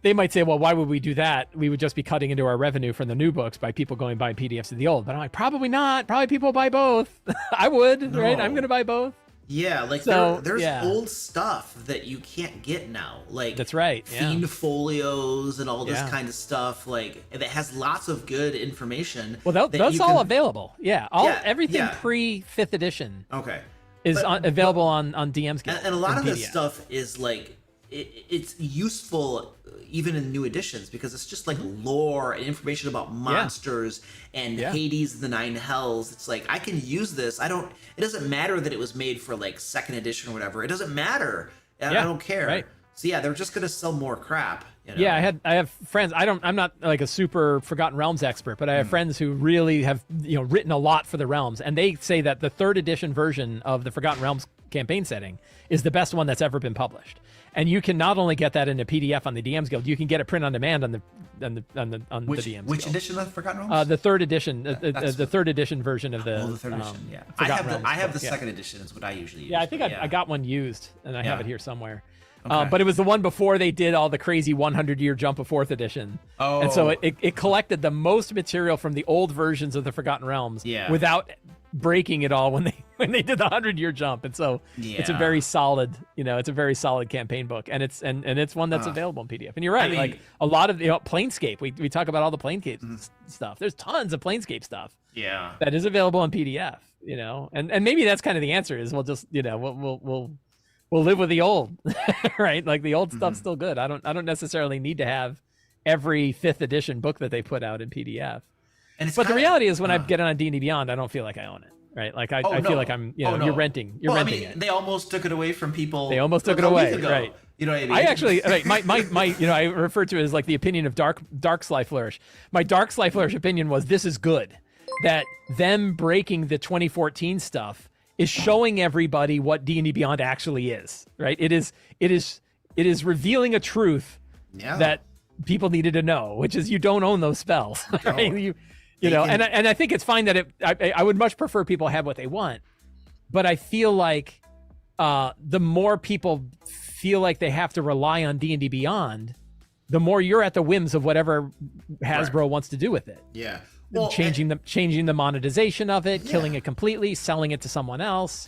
they might say, well, why would we do that? We would just be cutting into our revenue from the new books by people going buying PDFs of the old. But I'm like, probably not. Probably people buy both. I would, right? I'm going to buy both. Yeah, like there's old stuff that you can't get now. Like that's right. Fiend folios and all this kind of stuff. Like that has lots of good information. Well, that's all available. Yeah, everything pre 5th edition. Okay. Is available on DM's Guild. And a lot of this stuff is like it's useful even in new editions because it's just like lore and information about monsters and Hades and the 9 Hells. It's like I can use this. It doesn't matter that it was made for like 2nd edition or whatever. It doesn't matter. I don't care. Right. So they're just gonna sell more crap. Yeah, I have friends. I'm not like a super Forgotten Realms expert, but I have friends who really have written a lot for the Realms, and they say that the 3rd edition version of the Forgotten Realms campaign setting is the best one that's ever been published. And you can not only get that in a PDF on the DM's Guild, you can get it print on demand on the DM's Guild. Which edition of Forgotten Realms? The 3rd edition, the 3rd edition version of the. Oh, the 3rd edition. Yeah, I have the 2nd edition. Is what I usually use. Yeah, I think I got one used, and I have it here somewhere. Okay. But it was the one before they did all the crazy 100-year jump of 4th edition. Oh. And so it collected the most material from the old versions of the Forgotten Realms without breaking it all when they did the 100-year jump. And so it's a very solid, it's a very solid campaign book. And it's one that's available in PDF. And you're right, like a lot of Planescape, we talk about all the Planescape stuff. There's tons of Planescape stuff. Yeah. That is available in PDF, and maybe that's kind of the answer is we'll just, we'll live with the old, right? Like the old stuff's still good. I don't necessarily need to have every 5th edition book that they put out in PDF. But the reality is when I get it on D&D Beyond, I don't feel like I own it, right? Like I feel like I'm, you're renting it. They almost took it away from people. They almost took it away, right? You know what I mean? I actually, my I refer to it as like the opinion of Dark Sly Flourish. My Dark Sly Flourish opinion was this is good. That them breaking the 2014 stuff is showing everybody what D&D Beyond actually is, right? It is revealing a truth that people needed to know, which is you don't own those spells, right? And I think it's fine that I would much prefer people have what they want, but I feel like the more people feel like they have to rely on D&D Beyond, the more you're at the whims of whatever Hasbro wants to do with it. Yeah. Well, changing the monetization of it, killing it completely, selling it to someone else,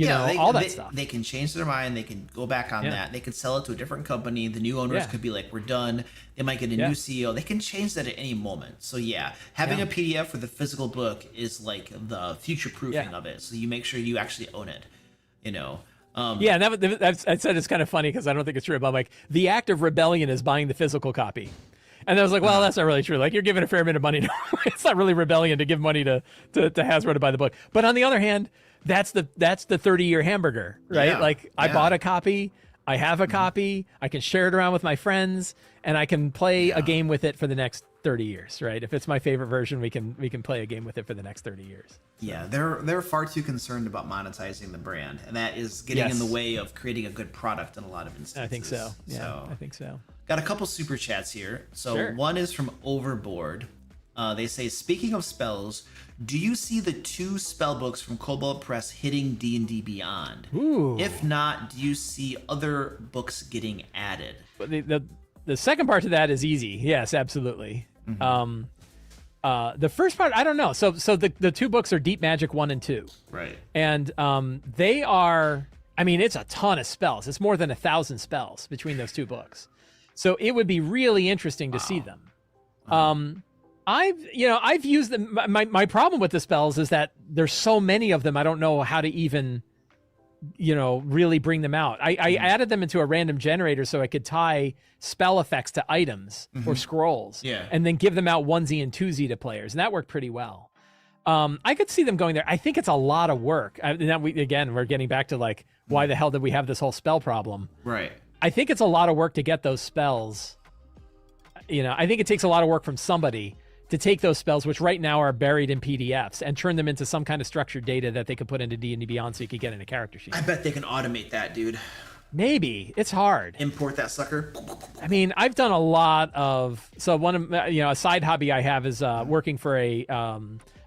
all that stuff. They can change their mind. They can go back on that. They can sell it to a different company. The new owners could be like, we're done. They might get a new CEO. They can change that at any moment. So having a PDF for the physical book is like the future proofing of it. So you make sure you actually own it, and I said it's kind of funny because I don't think it's true, but I'm like, the act of rebellion is buying the physical copy. And I was like, well, that's not really true. Like, you're giving a fair bit of money. It's not really rebellion to give money to Hasbro to buy the book. But on the other hand, that's the 30-year hamburger, right? Yeah. Like, I bought a copy. I have a copy. I can share it around with my friends, and I can play a game with it for the next 30 years, right? If it's my favorite version, we can play a game with it for the next 30 years. Yeah, they're far too concerned about monetizing the brand, and that is getting in the way of creating a good product in a lot of instances. I think so. Yeah, I think so. Got a couple super chats here. So one is from Overboard. They say, speaking of spells, do you see the 2 spell books from Cobalt Press hitting D&D Beyond? Ooh. If not, do you see other books getting added? The second part to that is easy. Yes, absolutely. Mm-hmm. The first part, I don't know. So the 2 books are Deep Magic 1 and 2. Right. And they are, I mean, it's a ton of spells. It's more than 1,000 spells between those 2 books. So it would be really interesting to see them. I've used them. My problem with the spells is that there's so many of them. I don't know how to even, really bring them out. I added them into a random generator so I could tie spell effects to items or scrolls, and then give them out onesie and twosie to players, and that worked pretty well. I could see them going there. I think it's a lot of work. We're getting back to like, why the hell did we have this whole spell problem? Right. I think it's a lot of work to get those spells. I think it takes a lot of work from somebody to take those spells, which right now are buried in PDFs, and turn them into some kind of structured data that they could put into D&D Beyond so you could get in a character sheet. I bet they can automate that, dude. Maybe. It's hard. Import that sucker. I mean, I've done a lot of... So one of, a side hobby I have is working for a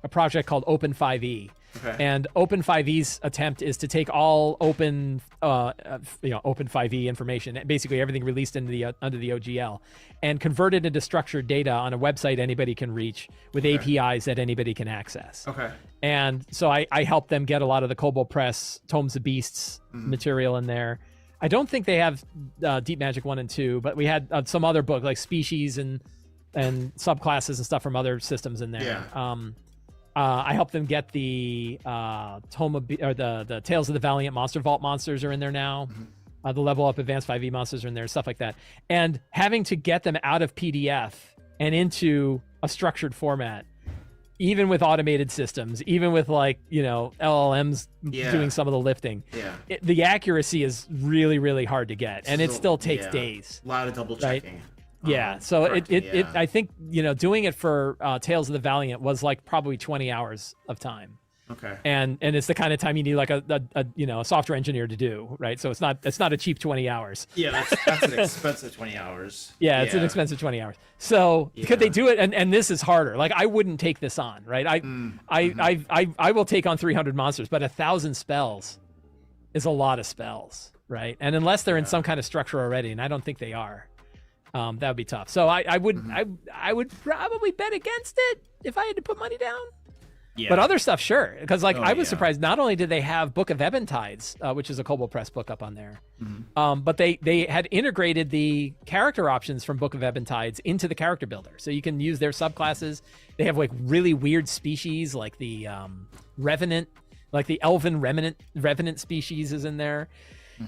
project called Open5e. Okay. And Open5e's attempt is to take all Open5e information, basically everything released under the OGL, and convert it into structured data on a website anybody can reach with APIs that anybody can access. Okay. And so I helped them get a lot of the Cobalt Press Tomes of Beasts material in there. I don't think they have Deep Magic 1 and 2, but we had some other book like Species and subclasses and stuff from other systems in there. Yeah. I helped them get the the Tales of the Valiant Monster Vault monsters are in there now. The Level Up Advanced 5e monsters are in there, stuff like that. And having to get them out of PDF and into a structured format, even with automated systems, even with LLMs doing some of the lifting, the accuracy is really, really hard to get, and it still takes days. A lot of double checking. Right? Yeah, so I think doing it for Tales of the Valiant was like probably 20 hours of time. Okay. And it's the kind of time you need like a software engineer to do, right? So it's not a cheap 20 hours. Yeah, that's an expensive 20 hours. Yeah, it's an expensive 20 hours. So could they do it? And this is harder. Like I wouldn't take this on, right? I will take on 300 monsters, but 1,000 spells is a lot of spells, right? And unless they're in some kind of structure already, and I don't think they are. That would be tough. So I would probably bet against it if I had to put money down. Yeah. But other stuff, sure. Because I was surprised. Not only did they have Book of Ebontides, which is a Cobalt Press book up on there, but they had integrated the character options from Book of Ebontides into the character builder. So you can use their subclasses. They have like really weird species like the Revenant, like the Elven Revenant species is in there.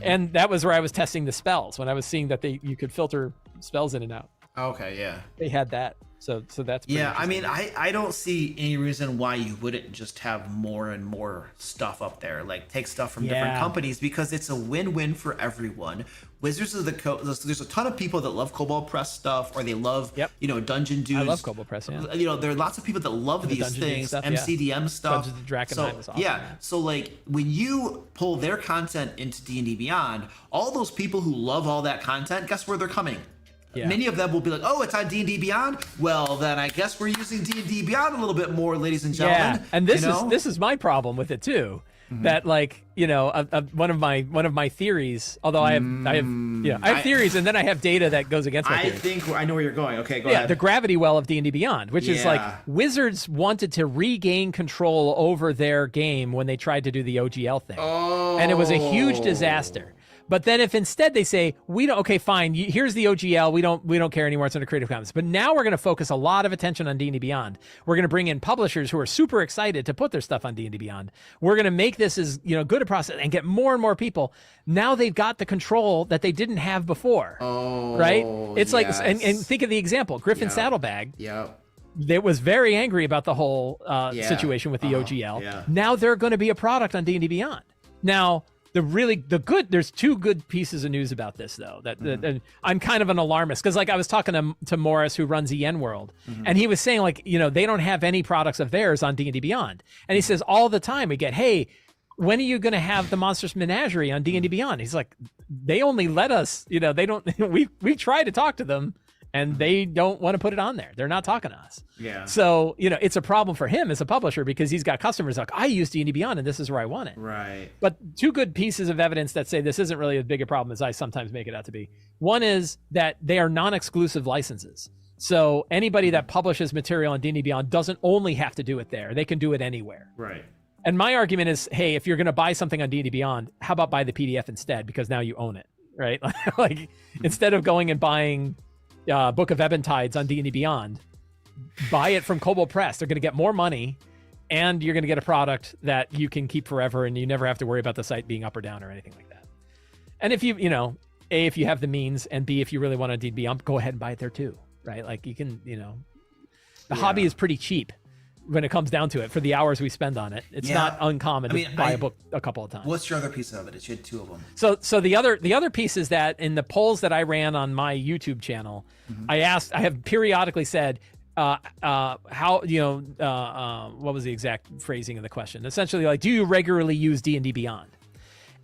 And that was where I was testing the spells when I was seeing that you could filter spells in and out. Okay, yeah. They had that. So that's pretty I mean, I don't see any reason why you wouldn't just have more and more stuff up there. Like take stuff from different companies, because it's a win-win for everyone. Wizards of the Coast, there's a ton of people that love Cobalt Press stuff, or they love Dungeon Dudes. I love Cobalt Press, yeah. There are lots of people that love these things, stuff, MCDM stuff. Dungeons & Drakenheim was awesome. So like when you pull their content into D&D Beyond, all those people who love all that content, guess where they're coming? Yeah. Many of them will be like, oh, it's on D&D Beyond? Well, then I guess we're using D&D Beyond a little bit more, ladies and gentlemen. Yeah, and this is my problem with it too. That one of my theories, although I have theories, and then I have data that goes against my theories. I think I know where you're going. Okay, go ahead. The gravity well of D&D Beyond, which is like Wizards wanted to regain control over their game when they tried to do the OGL thing. And it was a huge disaster. But then if instead they say, okay, fine, here's the OGL, we don't care anymore, it's under Creative Commons. But now we're going to focus a lot of attention on D&D Beyond. We're going to bring in publishers who are super excited to put their stuff on D&D Beyond. We're going to make this as good a process and get more and more people. Now they've got the control that they didn't have before. Right? It's like, and think of the example, Griffin Saddlebag. Yeah. They was very angry about the whole situation with the OGL. Yeah. Now they're going to be a product on D&D Beyond. Now, there's two good pieces of news about this though, that I'm kind of an alarmist, because like I was talking to Morris, who runs EN World, and he was saying they don't have any products of theirs on D&D Beyond. And he says all the time we get, hey, when are you going to have the Monstrous Menagerie on D&D Beyond? He's like, they only let us, they don't, we try to talk to them, and they don't want to put it on there. They're not talking to us. Yeah. So, it's a problem for him as a publisher because he's got customers like, I use D&D Beyond and this is where I want it. Right. But two good pieces of evidence that say this isn't really as big a problem as I sometimes make it out to be. One is that they are non-exclusive licenses. So anybody that publishes material on D&D Beyond doesn't only have to do it there. They can do it anywhere. Right. And my argument is, hey, if you're going to buy something on D&D Beyond, how about buy the PDF instead? Because now you own it, right? Like instead of going and buying Book of Ebontides on D&D Beyond, buy it from Kobold Press. They're going to get more money, and you're going to get a product that you can keep forever, and you never have to worry about the site being up or down or anything like that. And if you, A, if you have the means, and B, if you really want to D&D Beyond, go ahead and buy it there too, right? Like you can, the hobby is pretty cheap when it comes down to it for the hours we spend on it. It's not uncommon to buy a book a couple of times. What's your other piece of it? You had two of them. So the other piece is that in the polls that I ran on my YouTube channel, I have periodically said, how, what was the exact phrasing of the question? Essentially, like, do you regularly use D&D Beyond?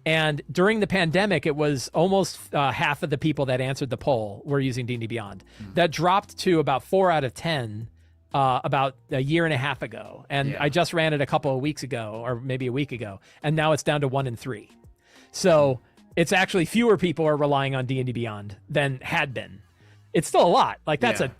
And during the pandemic, it was almost half of the people that answered the poll were using D&D Beyond. That dropped to about 4 out of 10 about a year and a half ago. And I just ran it a couple of weeks ago, or maybe a week ago. And now it's down to 1 in 3. So it's actually fewer people are relying on D&D Beyond than had been. It's still a lot. Like that's and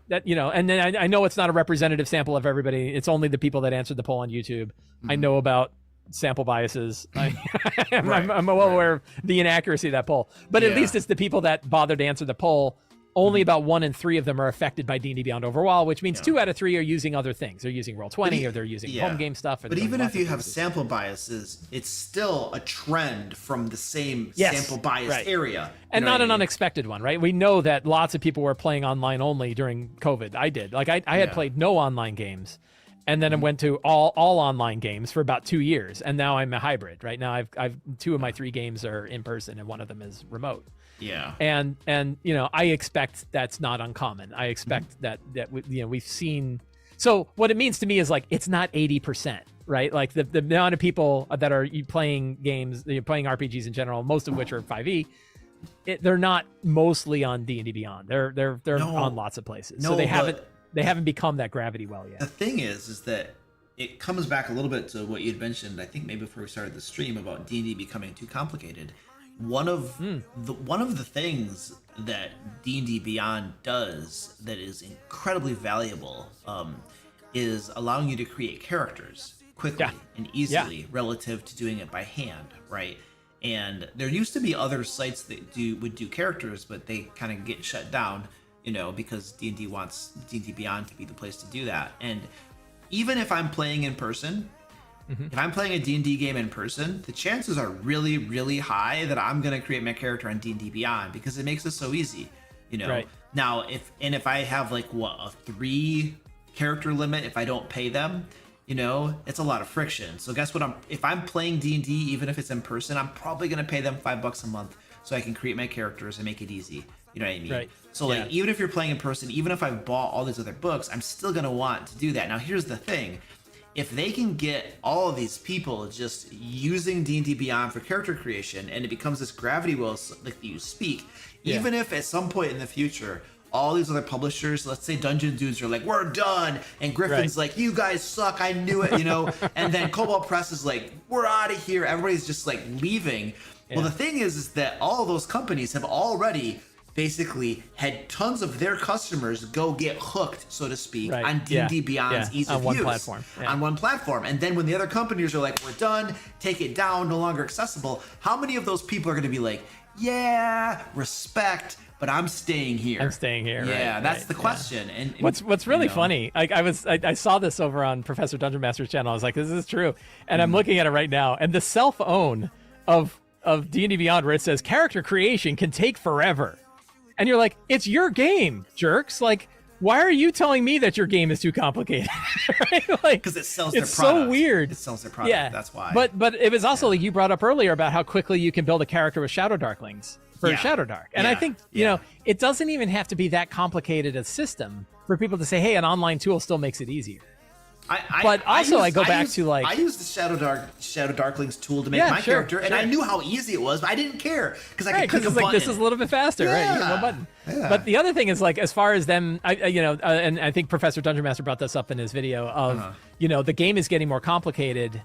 then I know it's not a representative sample of everybody. It's only the people that answered the poll on YouTube. I know about sample biases. I'm well aware of the inaccuracy of that poll, but at least it's the people that bothered to answer the poll. Only about 1 in 3 of them are affected by D&D Beyond overall, which means 2 out of 3 are using other things. They're using Roll20 or they're using home game stuff. But even if you have sample biases, it's still a trend from the same sample bias area. And not an unexpected one, right? We know that lots of people were playing online only during COVID. I did. Like I had played no online games. And then I went to all online games for about 2 years. And now I'm a hybrid. Right now I've 2 of my 3 games are in person and one of them is remote. Yeah. And I expect that's not uncommon. I expect that we've seen. So what it means to me is like it's not 80%, right? Like the amount of people that are playing games, playing RPGs in general, most of which are 5e, they're not mostly on D&D Beyond. They're on lots of places. So they haven't become that gravity well yet. The thing is that it comes back a little bit to what you'd mentioned, I think maybe before we started the stream, about D&D becoming too complicated. One of the things that D&D Beyond does that is incredibly valuable is allowing you to create characters quickly and easily relative to doing it by hand, right? And there used to be other sites that would do characters, but they kind of get shut down, because D&D wants D&D Beyond to be the place to do that. And even if I'm playing in person, if I'm playing a D&D game in person, the chances are really, really high that I'm going to create my character on D&D Beyond because it makes it so easy, Right. Now, if I have like a 3 character limit, if I don't pay them, it's a lot of friction. So guess what? If I'm playing D&D, even if it's in person, I'm probably going to pay them $5 a month so I can create my characters and make it easy. You know what I mean? Right. So even if you're playing in person, even if I've bought all these other books, I'm still going to want to do that. Now, here's the thing. If they can get all of these people just using D&D Beyond for character creation and it becomes this gravity well like you speak, even if at some point in the future, all these other publishers, let's say Dungeon Dudes are like, we're done. And Griffin's like, you guys suck. I knew it, And then Kobold Press is like, we're out of here. Everybody's just like leaving. Yeah. Well, the thing is that all of those companies have already basically had tons of their customers go get hooked, so to speak, on D&D Beyond's ease of use. On one platform. And then when the other companies are like, we're done, take it down, no longer accessible, how many of those people are going to be like, respect, but I'm staying here. Yeah, that's the question. And what's really funny, I saw this over on Professor Dungeon Master's channel. I was like, this is true. And I'm looking at it right now. And the self-own of D&D Beyond, where it says character creation can take forever. And you're like, it's your game, jerks. Like, why are you telling me that your game is too complicated? Right? Like, because it sells their product. It's so weird. It sells their product. Yeah, that's why. But it was also like you brought up earlier about how quickly you can build a character with Shadow Darklings for Shadow Dark. And I think, it doesn't even have to be that complicated a system for people to say, hey, an online tool still makes it easier. But also I go back to like I used the Shadow Darklings tool to make my character, and I knew how easy it was, but I didn't care because I could click a button. Like, this is a little bit faster, right? You have a button. Yeah. But the other thing is like, as far as them, and I think Professor Dungeon Master brought this up in his video of, the game is getting more complicated,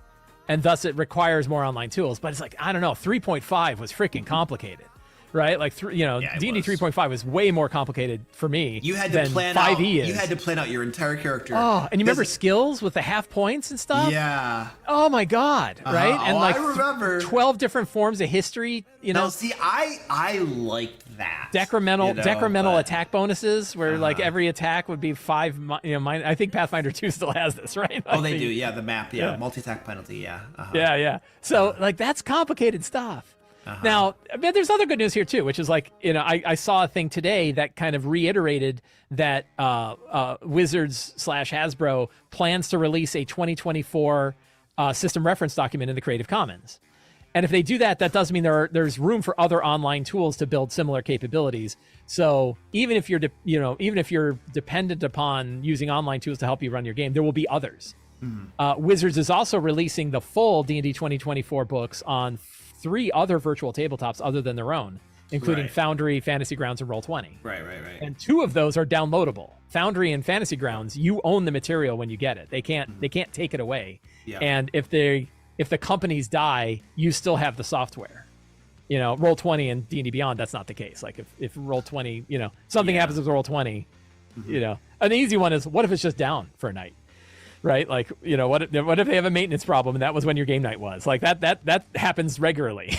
and thus it requires more online tools. But it's like, I don't know, 3.5 was freaking complicated. Right, like D&D 3.5 was way more complicated for me. You had to plan 5e out. is. You had to plan out your entire character. Oh, and you remember skills with the half points and stuff? Yeah. Oh my God! Right, and like I remember 12 different forms of history. Now, see, I liked that. Decremental attack bonuses, where like every attack would be 5. I think Pathfinder 2 still has this, right? Oh, they do. Yeah, the map. Yeah, multi-attack penalty. Yeah. Yeah. So like that's complicated stuff. Now, I mean, there's other good news here too, which is like, I saw a thing today that kind of reiterated that Wizards / Hasbro plans to release a 2024 system reference document in the Creative Commons. And if they do that, that does mean there's room for other online tools to build similar capabilities. So even if you're dependent upon using online tools to help you run your game, there will be others. Wizards is also releasing the full D&D 2024 books on 3 other virtual tabletops other than their own, including Foundry, Fantasy Grounds, and Roll20. Right. And 2 of those are downloadable. Foundry and Fantasy Grounds, you own the material when you get it. They can't take it away. Yeah. And if the companies die, you still have the software. Roll20 and D&D Beyond, that's not the case. Like if Roll20, something happens with Roll20, an easy one is, what if it's just down for a night? Right, like what if they have a maintenance problem, and that was when your game night was like that happens regularly,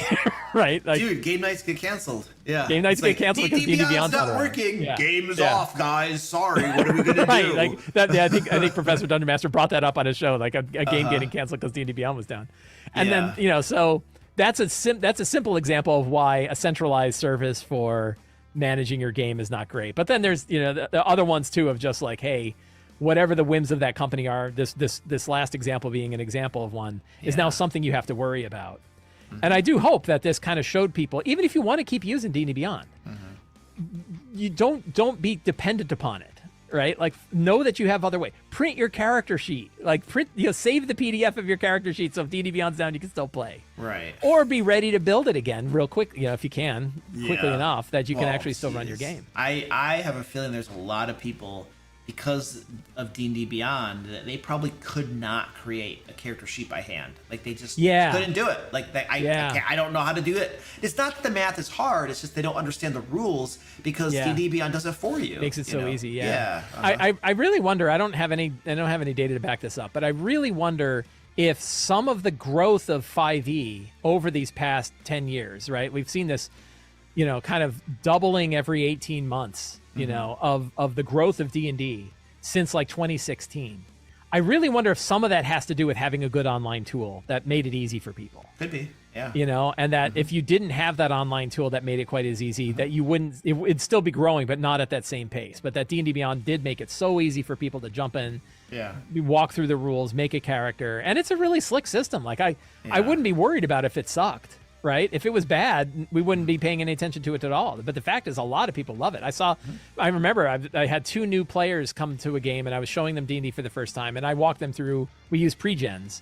right? Like, dude, game nights get canceled. Yeah, game nights get canceled because D&D Beyond's not working. Yeah. Game is off, guys. Sorry, what are we gonna do? Like that. Yeah, I think Professor Dungeon Master brought that up on his show, like a game getting canceled because D&D Beyond was down, and then so that's a simple example of why a centralized service for managing your game is not great. But then there's the other ones too of just like, hey, whatever the whims of that company are, this last example being an example of one, is now something you have to worry about. And I do hope that this kind of showed people, even if you want to keep using D&D Beyond, you don't be dependent upon it, right? Like, know that you have other way. Print your character sheet. Like, save the PDF of your character sheet, so if D&D Beyond's down, you can still play. Right. Or be ready to build it again real quick, if you can, quickly enough that you can actually still run your game. I have a feeling there's a lot of people, because of D&D Beyond, that they probably could not create a character sheet by hand. Like, they just couldn't do it. Like, I don't know how to do it. It's not that the math is hard. It's just they don't understand the rules because D&D Beyond does it for you. Makes it so easy. Yeah. Yeah. I really wonder. I don't have any data to back this up, but I really wonder if some of the growth of 5e over these past 10 years, right? We've seen this, kind of doubling every 18 months. Of the growth of D&D since like 2016. I really wonder if some of that has to do with having a good online tool that made it easy for people. Could be, yeah. And that if you didn't have that online tool that made it quite as easy, that it'd still be growing, but not at that same pace. But that D&D Beyond did make it so easy for people to jump in, walk through the rules, make a character. And it's a really slick system. Like I wouldn't be worried about if it sucked. Right? If it was bad, we wouldn't be paying any attention to it at all. But the fact is, a lot of people love it. I remember I had 2 new players come to a game, and I was showing them D&D for the first time, and I walked them through. We use pre-gens,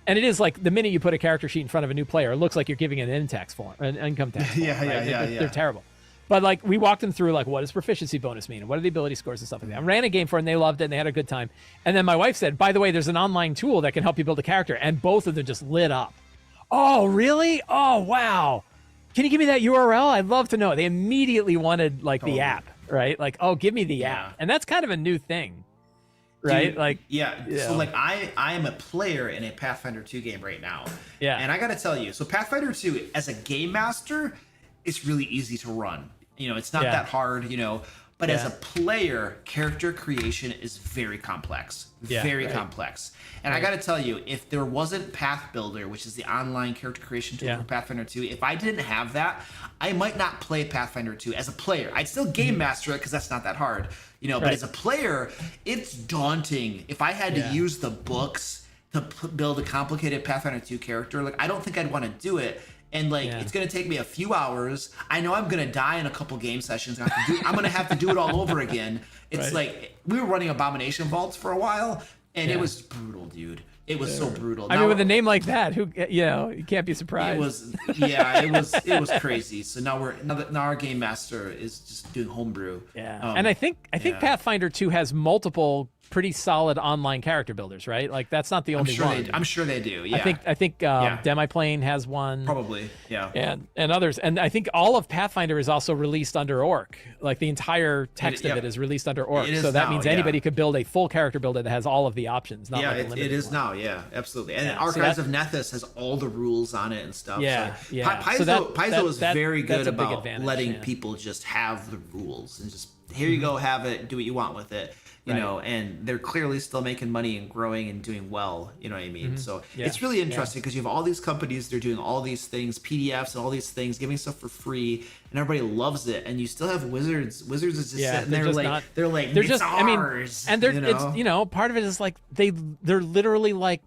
and it is like the minute you put a character sheet in front of a new player, it looks like you're giving an income tax form. They're terrible. But like, we walked them through like, what does proficiency bonus mean, and what are the ability scores and stuff like that. I ran a game for them, and they loved it, and they had a good time. And then my wife said, by the way, there's an online tool that can help you build a character, and both of them just lit up. Oh, really? Oh, wow. Can you give me that URL? I'd love to know. They immediately wanted like the app, right? Like, oh, give me the app. And that's kind of a new thing, right? Dude, so like I am a player in a Pathfinder 2 game right now. Yeah. And I got to tell you, so Pathfinder 2 as a game master, it's really easy to run. It's not that hard, but as a player, character creation is very complex. Complex. And I got to tell you, if there wasn't Path Builder, which is the online character creation tool for Pathfinder 2, if I didn't have that, I might not play Pathfinder 2 as a player. I'd still game master it because that's not that hard, but as a player, it's daunting. If I had to use the books to build a complicated Pathfinder 2 character, like, I don't think I'd want to do it. And it's going to take me a few hours. I know I'm going to die in a couple game sessions. I'm going to have to do it all over again. It's like, we were running Abomination Vaults for a while, And it was brutal, dude. It was so brutal. I mean, with a name like that, who you can't be surprised. It was crazy. So now our game master is just doing homebrew. Yeah, and I think Pathfinder 2 has multiple pretty solid online character builders, right? Like that's not the only one. I'm sure they do. Yeah. I think Demiplane has one. Probably. Yeah. And others. And I think all of Pathfinder is also released under Orc. Like the entire text of it is released under Orc. So that means anybody could build a full character builder that has all of the options. Not like a limited it is one. now. Yeah, absolutely. And Archives of Nethys has all the rules on it and stuff. Paizo is very good about letting people just have the rules and just here you go, have it, do what you want with it. You know, and they're clearly still making money and growing and doing well. You know what I mean? So it's really interesting because you have all these companies, they're doing all these things, PDFs and all these things, giving stuff for free, and everybody loves it. And you still have Wizards. Wizards is just sitting there they're just ours. And they're it's part of it is like they're literally like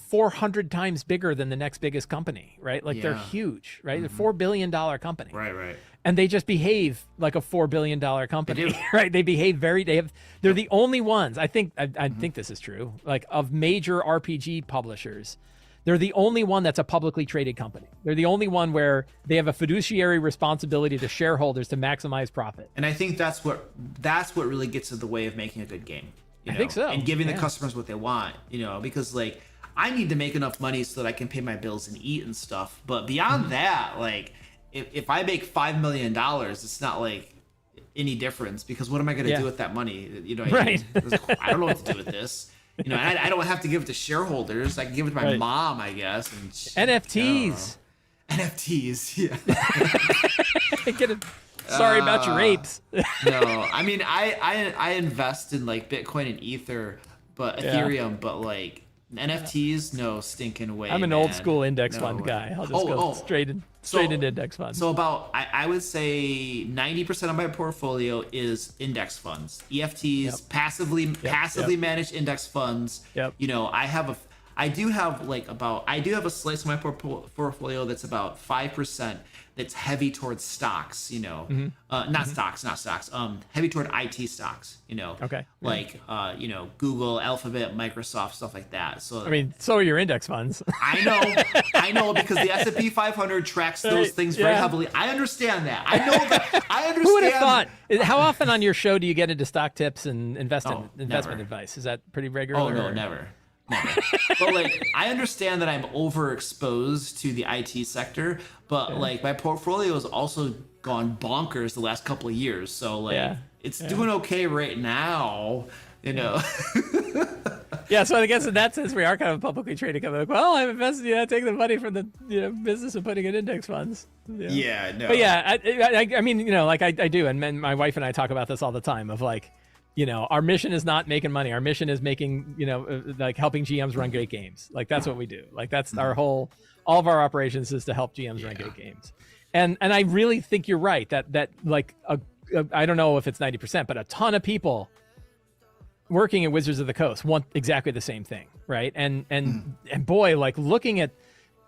400 times bigger than the next biggest company, right? Like they're huge, right? They're $4 billion company. Right. And they just behave like a $4 billion company, right? They behave they're the only ones. I think this is true. Like of major RPG publishers, they're the only one that's a publicly traded company. They're the only one where they have a fiduciary responsibility to shareholders to maximize profit. And I think that's what really gets in the way of making a good game. I think so. And giving the customers what they want, because like I need to make enough money so that I can pay my bills and eat and stuff. But beyond that, like if I make $5 million, it's not like any difference because what am I going to do with that money? Right. I don't know what to do with this. And I don't have to give it to shareholders. I can give it to my mom, I guess. And NFTs. NFTs, yeah. Sorry about your apes. No, I mean I invest in like Bitcoin and Ether, but Ethereum, but like NFTs, no stinking way. I'm an old school index fund guy. I'll just go straight into index funds. So about I would say 90% of my portfolio is index funds, EFTs, passively managed index funds. Yep. I do have a slice of my portfolio that's about 5% that's heavy towards stocks, not stocks, heavy toward IT stocks, Okay. Like, Google, Alphabet, Microsoft, stuff like that. So, I mean, so are your index funds. I know because the S&P 500 tracks those things very heavily. I understand that. I know that. I understand. Who would have thought? How often on your show do you get into stock tips and investment advice? Is that pretty regular? Oh, no, never. But like I understand that I'm overexposed to the IT sector, but like my portfolio has also gone bonkers the last couple of years. So like it's doing okay right now, Yeah, so I guess in that sense we are kind of a publicly traded company. Like, well, I'm invested, take the money from the business of putting in index funds. Yeah, no. But yeah, I mean, like I do, and my wife and I talk about this all the time of like, our mission is not making money. Our mission is making, like helping GMs run great games. Like that's what we do. Like that's all of our operations is to help GMs run great games. And I really think you're right that like I don't know if it's 90%, but a ton of people working at Wizards of the Coast want exactly the same thing, right? And boy, like looking at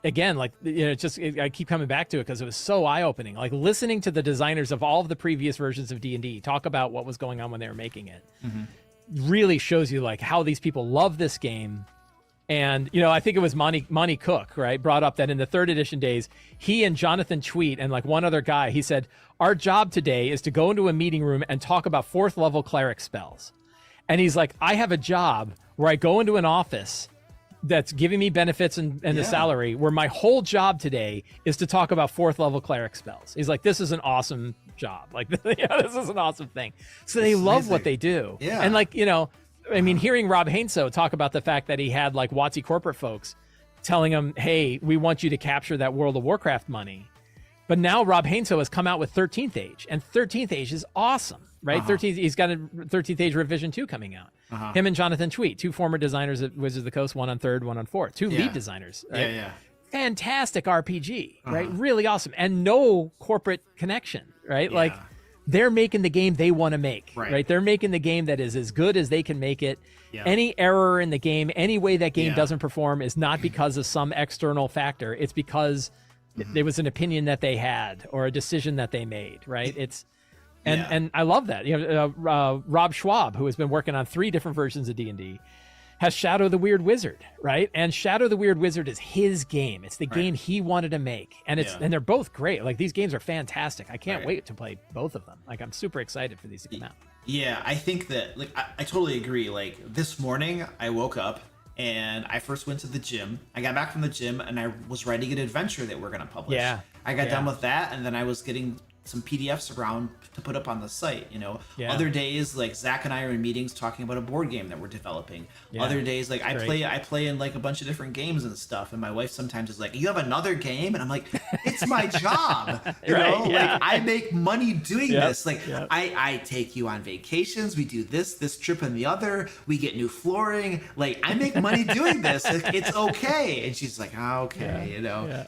again, like I keep coming back to it because it was so eye-opening. Like listening to the designers of all of the previous versions of D&D talk about what was going on when they were making it, really shows you like how these people love this game. And I think it was Monty Cook, right, brought up that in the 3rd edition days, he and Jonathan Tweet and like one other guy, he said, our job today is to go into a meeting room and talk about 4th level cleric spells. And he's like, I have a job where I go into an office that's giving me benefits and the salary, where my whole job today is to talk about 4th level cleric spells. He's like, this is an awesome job. Like, this is an awesome thing. So they love what they do. Yeah. And like, I mean, hearing Rob Hainsou talk about the fact that he had like WotC corporate folks telling him, hey, we want you to capture that World of Warcraft money. But now Rob Hainsou has come out with 13th Age, and 13th Age is awesome, right? 13th, he's got a 13th Age Revision 2 coming out. Him and Jonathan Tweet, 2 former designers at Wizards of the Coast, one on 3rd, one on 4th, 2 lead designers. Right? Yeah. Fantastic RPG, right? Really awesome. And no corporate connection, right? Like they're making the game they want to make, right? They're making the game that is as good as they can make it. Yeah. Any error in the game, any way that game doesn't perform is not because of some external factor. It's because there was an opinion that they had or a decision that they made, right? And I love that. Rob Schwab, who has been working on 3 different versions of D&D, has Shadow the Weird Wizard, right? And Shadow the Weird Wizard is his game. It's the game he wanted to make, and and they're both great. Like, these games are fantastic. I can't wait to play both of them. Like, I'm super excited for these to come out. Yeah, I think that, like, I totally agree. Like, this morning I woke up and I first went to the gym. I got back from the gym and I was writing an adventure that we're gonna publish. Yeah, I got done with that, and then I was getting some PDFs around to put up on the site. Other days, like, Zach and I are in meetings talking about a board game that we're developing. Other days, like, I play in like a bunch of different games and stuff, and my wife sometimes is like, you have another game? And I'm like, it's my job. Like, I make money doing this. Like, I take you on vacations, we do this trip and the other, we get new flooring, like, I make money doing this. Like, it's okay. And she's like, okay.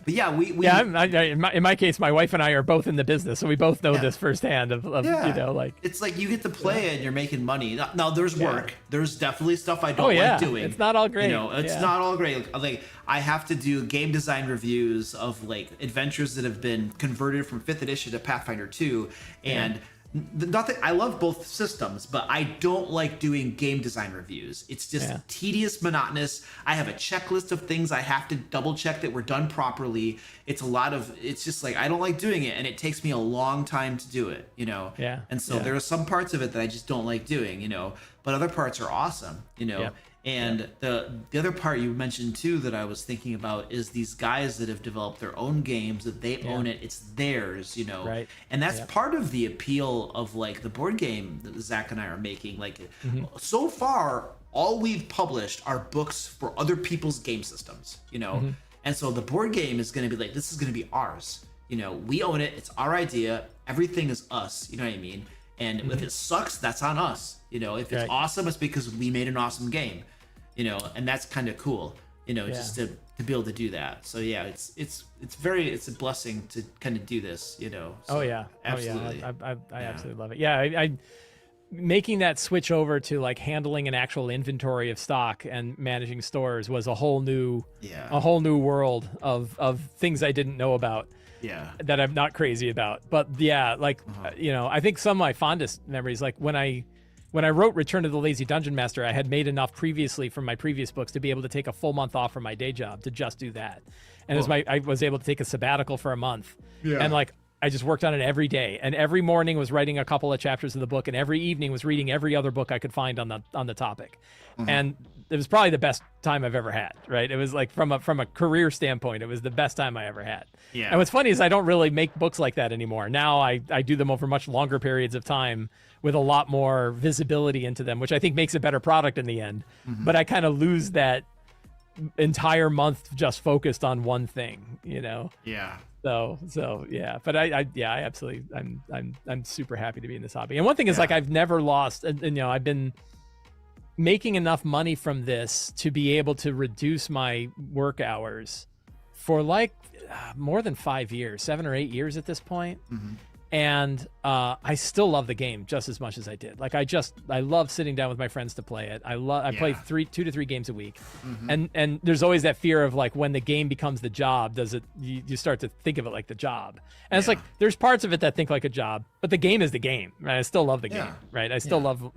But in my case, my wife and I are both in the business, so we both know this firsthand of like, it's like you get to play it and you're making money. Now there's work. There's definitely stuff I don't like doing. It's not all great. It's not all great. Like, I have to do game design reviews of, like, adventures that have been converted from 5th edition to Pathfinder 2, and nothing. I love both systems, but I don't like doing game design reviews. It's just tedious, monotonous. I have a checklist of things I have to double check that were done properly. It's just like, I don't like doing it, and it takes me a long time to do it, And so there are some parts of it that I just don't like doing, but other parts are awesome, And the other part you mentioned too that I was thinking about is these guys that have developed their own games, that they own it, it's theirs, Right. And that's part of the appeal of, like, the board game that Zach and I are making. Like, so far, all we've published are books for other people's game systems, And so the board game is going to be like, this is going to be ours. We own it. It's our idea. Everything is us. You know what I mean? And if it sucks, that's on us. If it's awesome, it's because we made an awesome game, and that's kind of cool, just to be able to do that. So it's a blessing to kind of do this, So, absolutely. I absolutely love it. Yeah. I making that switch over to, like, handling an actual inventory of stock and managing stores was a whole new world of things I didn't know about. That I'm not crazy about. But I think some of my fondest memories, like when I wrote Return of the Lazy Dungeon Master, I had made enough previously from my previous books to be able to take a full month off from my day job to just do that. And I was able to take a sabbatical for a month. And, like, I just worked on it every day, and every morning was writing a couple of chapters of the book, and every evening was reading every other book I could find on the topic. And it was probably the best time I've ever had, right? It was like, from a career standpoint, it was the best time I ever had. And what's funny is I don't really make books like that anymore. Now I do them over much longer periods of time with a lot more visibility into them, which I think makes a better product in the end. But I kind of lose that entire month just focused on one thing, So yeah, but I absolutely, I'm super happy to be in this hobby. And one thing is, like, I've never lost, and I've been making enough money from this to be able to reduce my work hours for, like, more than 5 years, 7 or 8 years at this point. And I still love the game just as much as I did. Like, I love sitting down with my friends to play it. I play 2 to 3 games a week. And there's always that fear of, like, when the game becomes the job, you start to think of it like the job. And it's like, there's parts of it that think like a job, but the game is the game, right? I still love the game, right? I still love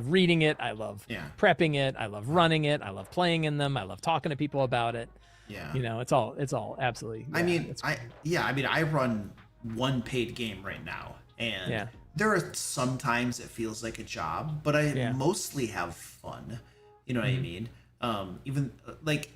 reading it. I love prepping it. I love running it. I love playing in them. I love talking to people about it. It's all absolutely. I run one paid game right now, and there are some times it feels like a job, but I mostly have fun. You know what I mean? Even like,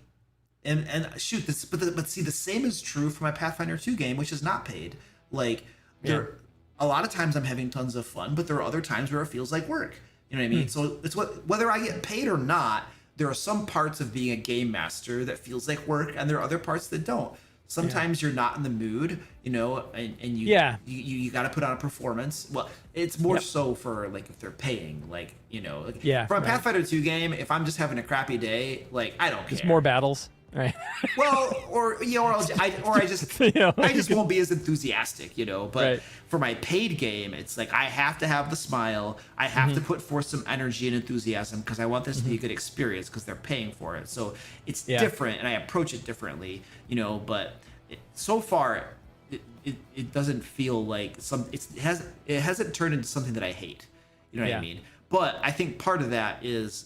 and shoot, this, but see, the same is true for my Pathfinder 2 game, which is not paid. Like, there, a lot of times I'm having tons of fun, but there are other times where it feels like work. You know what I mean? So it's whether I get paid or not, there are some parts of being a game master that feels like work, and there are other parts that don't. Sometimes you're not in the mood, and you got to put on a performance. Well, it's more so for, like, if they're paying, like, for a Pathfinder 2 game, if I'm just having a crappy day, like, I don't care. Just more battles. Right. Well, I just won't be as enthusiastic, But for my paid game, it's like, I have to have the smile. I have to put forth some energy and enthusiasm because I want this to be a good experience because they're paying for it. So it's different, and I approach it differently, But so far, it doesn't feel like it hasn't turned into something that I hate. You know what I mean? But I think part of that is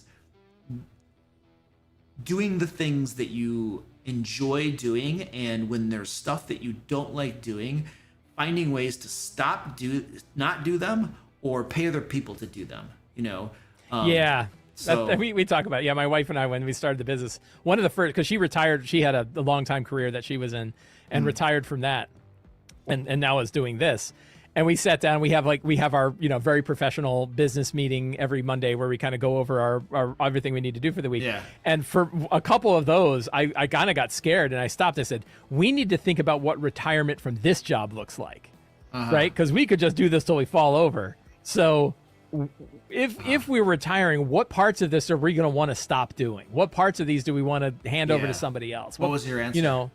doing the things that you enjoy doing, and when there's stuff that you don't like doing, finding ways to not do them or pay other people to do them, you know? So we talk about my wife and I, when we started the business, one of the first, because she retired, she had a long time career that she was in and retired from that, and now is doing this. And we sat down, we have our, very professional business meeting every Monday where we kind of go over our everything we need to do for the week. Yeah. And for a couple of those, I kind of got scared and I stopped. I said, we need to think about what retirement from this job looks like, right? Because we could just do this till we fall over. So if we're retiring, what parts of this are we going to want to stop doing? What parts of these do we want to hand over to somebody else? What was your answer?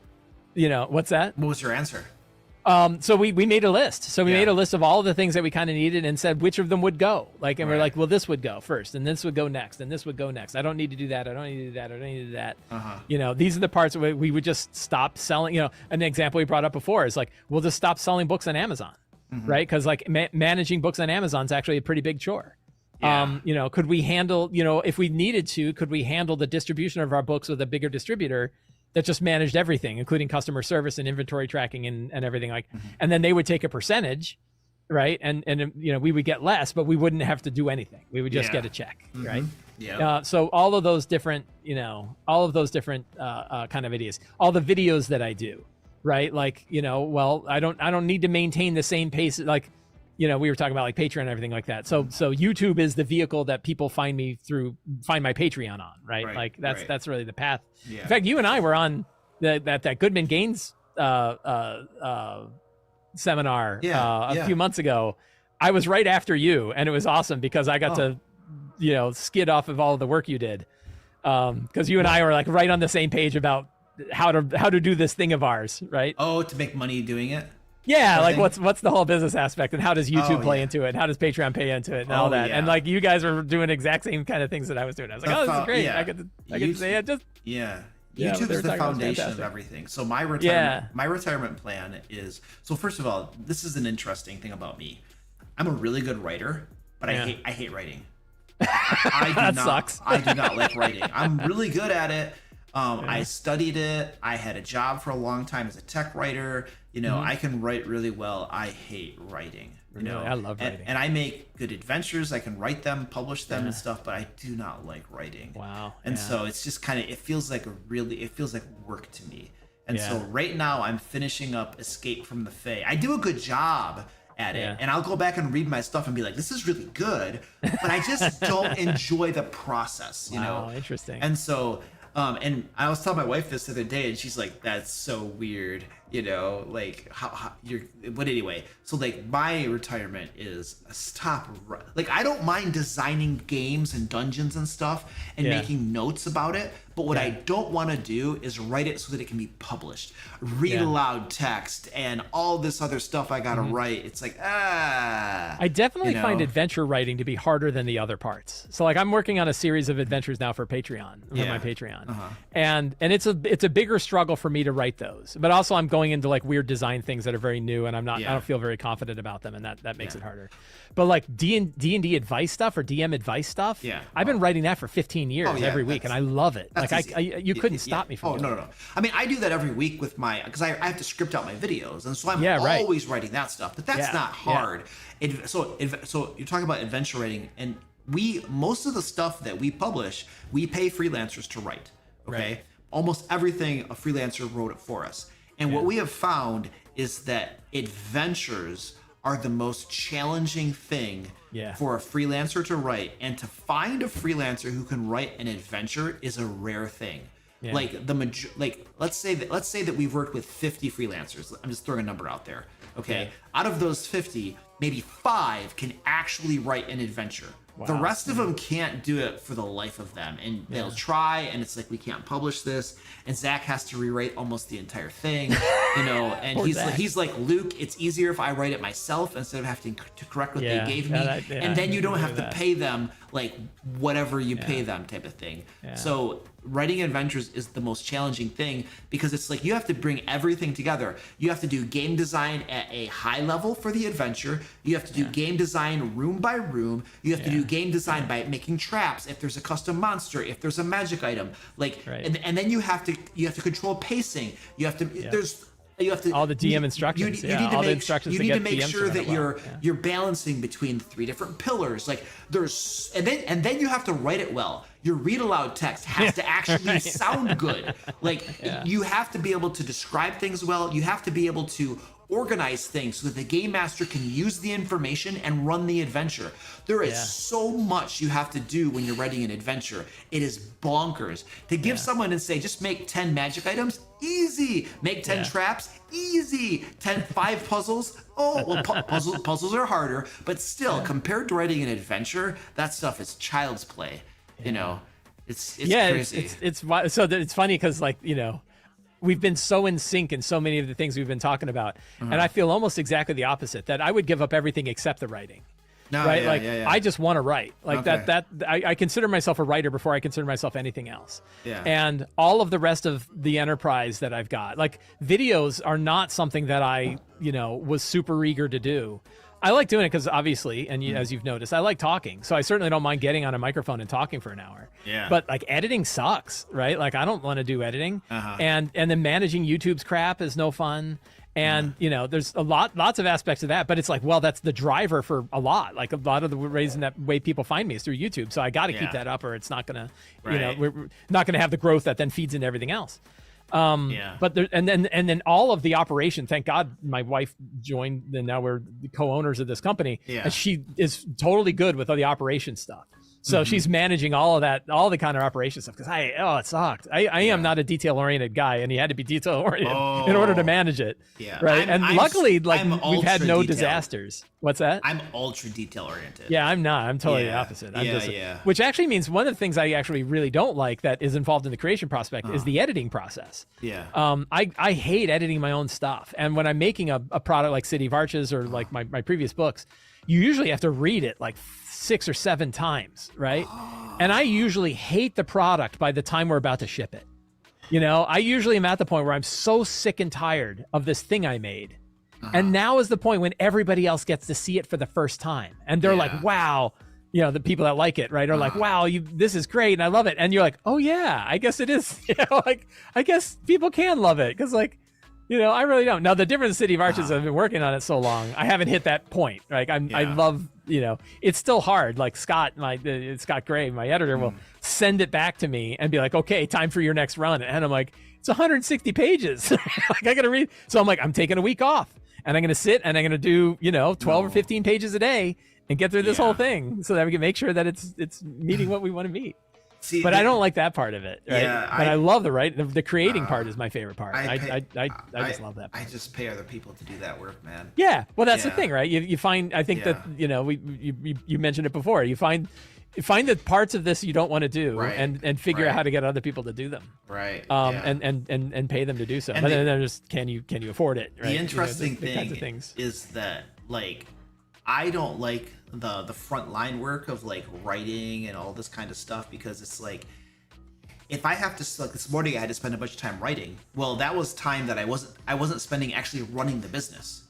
What's that? What was your answer? So we made a list. So we made a list of all the things that we kind of needed and said which of them would go. And we're like, well, this would go first, and this would go next, and this would go next. I don't need to do that. I don't need to do that. I don't need to do that. These are the parts where we would just stop selling. An example we brought up before is we'll just stop selling books on Amazon, right? Because managing books on Amazon is actually a pretty big chore. Yeah. Could we handle, if we needed to, could we handle the distribution of our books with a bigger distributor that just managed everything, including customer service and inventory tracking and everything and then they would take a percentage, right? And we would get less, but we wouldn't have to do anything. We would just get a check, right? Yeah. So all of those different, kind of ideas, all the videos that I do, right? I don't need to maintain the same pace. We were talking about Patreon and everything like that. So YouTube is the vehicle that people find my Patreon on, right? That's really the path. Yeah. In fact, you and I were on that Goodman Gaines seminar a few months ago. I was right after you, and it was awesome because I got to skid off of all of the work you did, because you and I were right on the same page about how to do this thing of ours, right? Oh, to make money doing it. Yeah, what's the whole business aspect, and how does YouTube play into it, and how does Patreon pay into it, and all that. Yeah. And you guys were doing the exact same kind of things that I was doing. I was like, this is great. Yeah. I get to say it. YouTube is the foundation of everything. So my retirement plan is, so first of all, this is an interesting thing about me. I'm a really good writer, but I hate writing. Sucks. I do not like writing. I'm really good at it. I studied it. I had a job for a long time as a tech writer. I can write really well. I hate writing. I love writing. And I make good adventures. I can write them, publish them and stuff, but I do not like writing. Wow. And so it's just it feels like work to me. And so right now I'm finishing up Escape from the Fae. I do a good job at it, and I'll go back and read my stuff and be like, this is really good, but I just don't enjoy the process, Wow, interesting. And so and I was telling my wife this the other day, and she's like, that's so weird, how you're, but anyway, so my retirement is I don't mind designing games and dungeons and stuff and making notes about it, but what I don't want to do is write it so that it can be published, read aloud text and all this other stuff I gotta write. It's I definitely find adventure writing to be harder than the other parts. So I'm working on a series of adventures now for Patreon, my Patreon, and it's a bigger struggle for me to write those, but also I'm going into weird design things that are very new, and I don't feel very confident about them, and that makes it harder. But D&D advice stuff or DM advice stuff, I've been writing that for 15 years every week, and I love it. You couldn't stop me from doing it. No. I mean, I do that every week with because I have to script out my videos, and so I'm always writing that stuff, but that's not hard. So you're talking about adventure writing, and most of the stuff that we publish, we pay freelancers to write. Okay. Right. Almost everything a freelancer wrote it for us. And what we have found is that adventures are the most challenging thing for a freelancer to write, and to find a freelancer who can write an adventure is a rare thing. Yeah. Let's say that we've worked with 50 freelancers. I'm just throwing a number out there. Okay. Yeah. Out of those 50, maybe 5 can actually write an adventure. Wow. The rest of them can't do it for the life of them, and they'll try, and it's like, we can't publish this, and Zach has to rewrite almost the entire thing, and he's like, Luke, it's easier if I write it myself instead of having to correct what they gave me, and then you don't have to pay them like whatever you pay them type of thing. So writing adventures is the most challenging thing, because it's like you have to bring everything together. You have to do game design at a high level for the adventure. You have to do game design room by room. You have to do game design by making traps, if there's a custom monster, if there's a magic item, and then you have to control pacing. You have to you have to all the DM instructions. You need to make sure that you're balancing between 3 different pillars. Like and then you have to write it well. Your read aloud text has to actually sound good. You have to be able to describe things well. You have to be able to organize things so that the game master can use the information and run the adventure. There is so much you have to do when you're writing an adventure. It is bonkers. To give someone and say, just make 10 magic items, easy. Make 10 traps, easy. 5 puzzles. Oh, well, puzzles are harder, but still, compared to writing an adventure, that stuff is child's play. It's crazy. It's funny because we've been so in sync in so many of the things we've been talking about. And I feel almost exactly the opposite, that I would give up everything except the writing. Right? I just want to write. I consider myself a writer before I consider myself anything else. And all of the rest of the enterprise that I've got, videos are not something that I, was super eager to do. I like doing it because obviously, and as you've noticed, I like talking. So I certainly don't mind getting on a microphone and talking for an hour. But editing sucks, right? I don't want to do editing. And then managing YouTube's crap is no fun. And there's lots of aspects of that, but it's that's the driver for a lot. A lot of the way people find me is through YouTube. So I got to keep that up, or it's not gonna, we're not gonna have the growth that then feeds into everything else. But and then all of the operation, thank God my wife joined, and now we're the co-owners of this company, and she is totally good with all the operation stuff. So she's managing all of that, all the kind of operation stuff, because it sucked. I am not a detail-oriented guy, and you had to be detail-oriented in order to manage it. Right? Luckily, we've had no disasters. What's that? I'm ultra detail-oriented. Yeah, I'm not. I'm totally the opposite. Which actually means one of the things I actually really don't like that is involved in the creation prospect is the editing process. I hate editing my own stuff. And when I'm making a product like City of Arches or my previous books, you usually have to read it 6 or 7 times, right? And I usually hate the product by the time we're about to ship it. I usually am at the point where I'm so sick and tired of this thing I made. And now is the point when everybody else gets to see it for the first time. And they're like, wow, the people that like it, right, are like, wow, this is great and I love it. And you're like, oh yeah, I guess it is. I guess people can love it because I really don't. Now the difference, City of Arches, I've been working on it so long, I haven't hit that point. I love, it's still hard. Scott Gray, my editor, will send it back to me and be like, okay, time for your next run. And I'm like, it's 160 pages. I got to read. So I'm like, I'm taking a week off and I'm going to sit and I'm going to do, 12 or 15 pages a day and get through this whole thing so that we can make sure that it's meeting what we want to meet. But I don't like that part of it, right? But I love the creating part is my favorite part. I just love that part. I just pay other people to do that work, man. Yeah, well, that's the thing, right? You find, I think that you mentioned it before. You find the parts of this you don't want to do, and figure out how to get other people to do them, and pay them to do so. But then there's can you afford it? Right? The interesting thing is that I don't like the front line work of writing and all this kind of stuff, because it's if I have to, this morning I had to spend a bunch of time writing. Well, that was time that I wasn't spending actually running the business,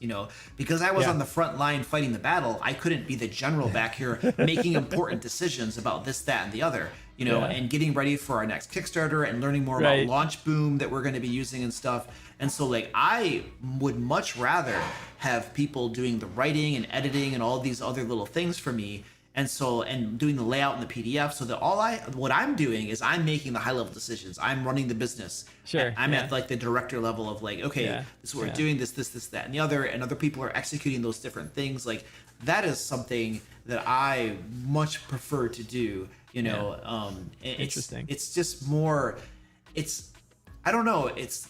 because I was on the front line fighting the battle. I couldn't be the general back here making important decisions about this, that, and the other, and getting ready for our next Kickstarter and learning more about Launch Boom that we're going to be using and stuff. And so I would much rather have people doing the writing and editing and all these other little things for me. And doing the layout and the PDF, so that what I'm doing is I'm making the high level decisions. I'm running the business. I'm at the director level of okay, this is what we're doing, this, that, and the other, and other people are executing those different things. That is something that I much prefer to do. Interesting. It's just more. I don't know. It's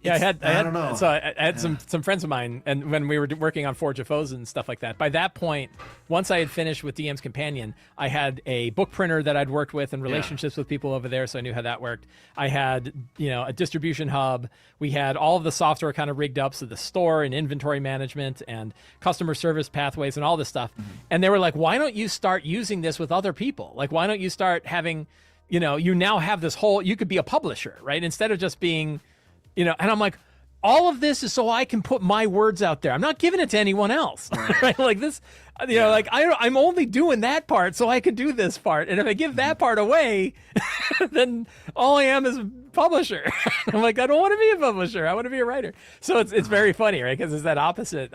Yeah, I don't know. So I had some friends of mine, and when we were working on Forge of Foes and stuff like that, by that point, once I had finished with DM's Companion, I had a book printer that I'd worked with and relationships with people over there, so I knew how that worked. I had, a distribution hub. We had all of the software kind of rigged up, so the store and inventory management and customer service pathways and all this stuff. Mm-hmm. And they were like, why don't you start using this with other people? Like, why don't you start having, you now have this whole, you could be a publisher, right? Instead of just being, and I'm like, all of this is so I can put my words out there. I'm not giving it to anyone else, right? Like this, like I'm only doing that part so I can do this part. And if I give that part away, then all I am is a publisher. I'm like, I don't want to be a publisher. I want to be a writer. So it's very funny, right? Because it's that opposite.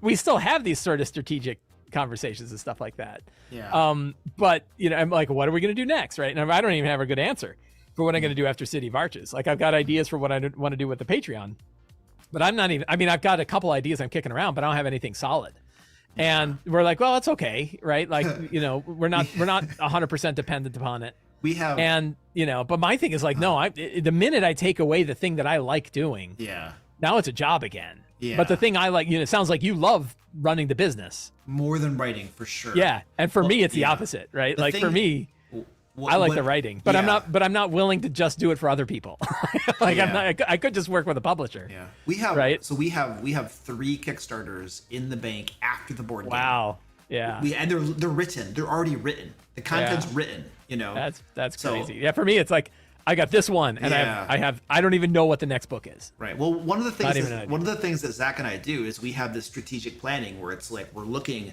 We still have these sort of strategic conversations and stuff like that. Yeah. But I'm like, what are we going to do next, right? And I don't even have a good answer for what I'm going to do after City of Arches. Like, I've got ideas for what I want to do with the Patreon, but I'm not even, I've got a couple ideas I'm kicking around, but I don't have anything solid. And we're like, well, it's okay, right? Like, we're not 100% dependent upon it. We have, and but my thing is like, no, the minute I take away the thing that I like doing, now it's a job again. Yeah. But the thing I like, it sounds like you love running the business more than writing, for sure. Yeah, and for me, it's the opposite, right? For me, I like the writing, but I'm not willing to just do it for other people. I could just work with a publisher. Yeah. We have So we have 3 Kickstarters in the bank after the board game. Wow. Yeah. And they're written. They're already written. The content's written, That's crazy. Yeah, for me it's like I got this one and I don't even know what the next book is. Right. Well, one of the things that Zach and I do is we have this strategic planning where it's like we're looking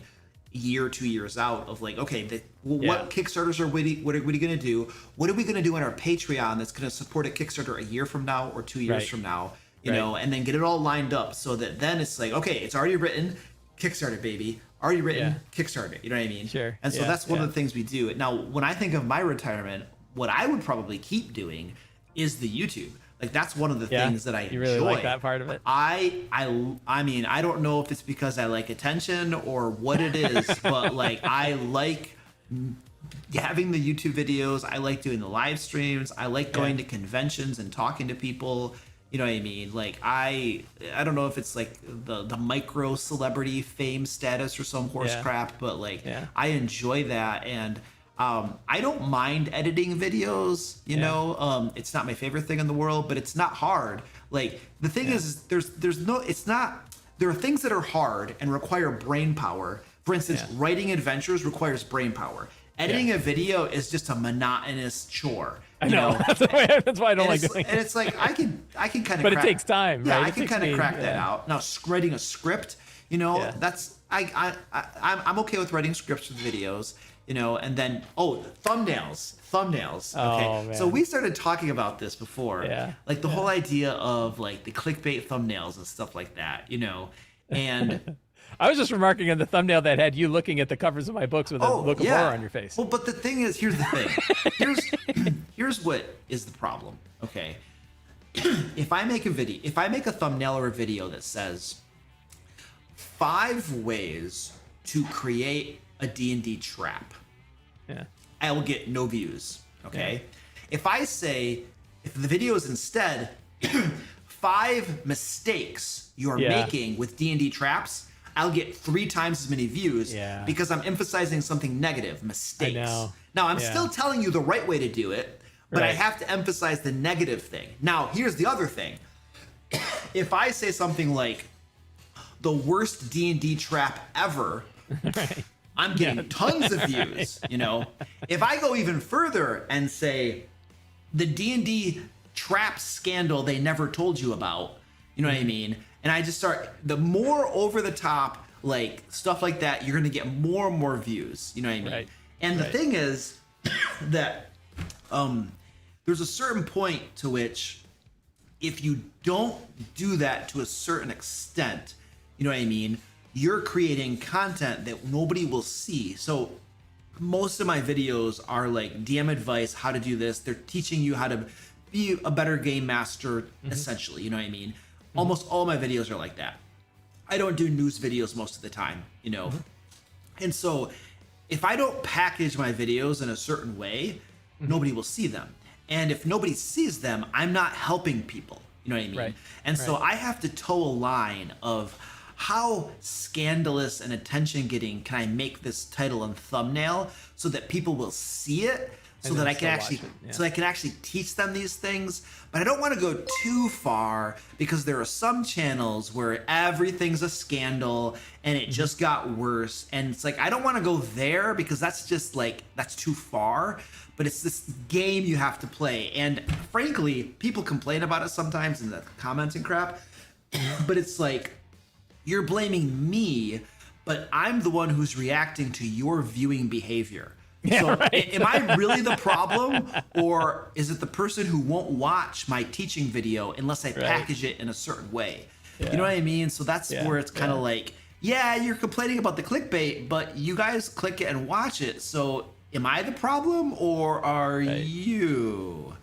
year, 2 years out of like, okay, what Kickstarters are what are we going to do? What are we going to do on our Patreon that's going to support a Kickstarter a year from now or 2 years from now, you know, and then get it all lined up so that then it's like, okay, it's already written, Kickstarter, baby. Already written, Kickstarter. You know what I mean? Sure. And so that's one of the things we do. Now, when I think of my retirement, what I would probably keep doing is the YouTube. Like, that's one of the things that I enjoy. You really like that part of it? I mean, I don't know if it's because I like attention or what it is, but like, I like having the YouTube videos. I like doing the live streams. I like going to conventions and talking to people. You know what I mean? Like, I don't know if it's like the micro celebrity fame status or some horse crap, but like, I enjoy that. And I don't mind editing videos, you know. It's not my favorite thing in the world, but it's not hard. Like, the thing is there are things that are hard and require brain power. For instance, writing adventures requires brain power. Editing a video is just a monotonous chore. I know. That's why I don't like doing it. And it's like I can kind of. But it takes time, right? Yeah, I can kind of crack that out. Now, writing a script, you know, that's I'm okay with writing scripts for videos. You know, and then thumbnails. Okay, so we started talking about this before, like the whole idea of like the clickbait thumbnails and stuff like that. You know, and I was just remarking on the thumbnail that had you looking at the covers of my books with a look of horror on your face. Well, but the thing is, here's the thing. Here's what is the problem. Okay, if I make a thumbnail or a video that says 5 ways to create a D&D trap, I will get no views. Okay, if the video is instead 5 mistakes you're making with D&D traps, I'll get 3 times as many views because I'm emphasizing something negative, mistakes. Now, I'm still telling you the right way to do it, but I have to emphasize the negative thing. Now, here's the other thing. If I say something like the worst D&D trap ever, I'm getting tons of views, you know. If I go even further and say the D&D trap scandal they never told you about, you know what I mean? And I just start, the more over the top, like stuff like that, you're going to get more and more views, you know what I mean? And the thing is that there's a certain point to which if you don't do that to a certain extent, you know what I mean? You're creating content that nobody will see. So most of my videos are like DM advice, how to do this. They're teaching you how to be a better game master, essentially. You know what I mean? Almost all my videos are like that. I don't do news videos most of the time, you know? And so if I don't package my videos in a certain way, nobody will see them. And if nobody sees them, I'm not helping people. You know what I mean? Right. And so I have to toe a line of how scandalous and attention getting can I make this title and thumbnail so that people will see it, so that I can actually teach them these things. But I don't want to go too far, because there are some channels where everything's a scandal and it just got worse. And it's like, I don't want to go there, because that's just like, that's too far. But it's this game you have to play. And frankly, people complain about it sometimes in the comments and crap. But it's like, you're blaming me, but I'm the one who's reacting to your viewing behavior. Yeah, so right. Am I really the problem, or is it the person who won't watch my teaching video unless I package it in a certain way? Yeah. You know what I mean? So that's where it's kind of like, you're complaining about the clickbait, but you guys click it and watch it. So am I the problem, or are you?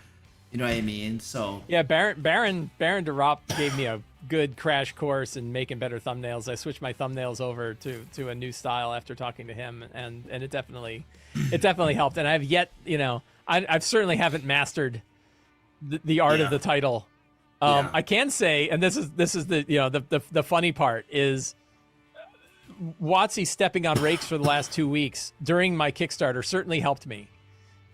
You know what I mean? So yeah, Baron DeRop gave me a good crash course in making better thumbnails. I switched my thumbnails over to a new style after talking to him, and it definitely helped. And I've yet, I've certainly haven't mastered the art of the title. I can say, and this is the funny part is, WotC stepping on rakes for the last 2 weeks during my Kickstarter certainly helped me.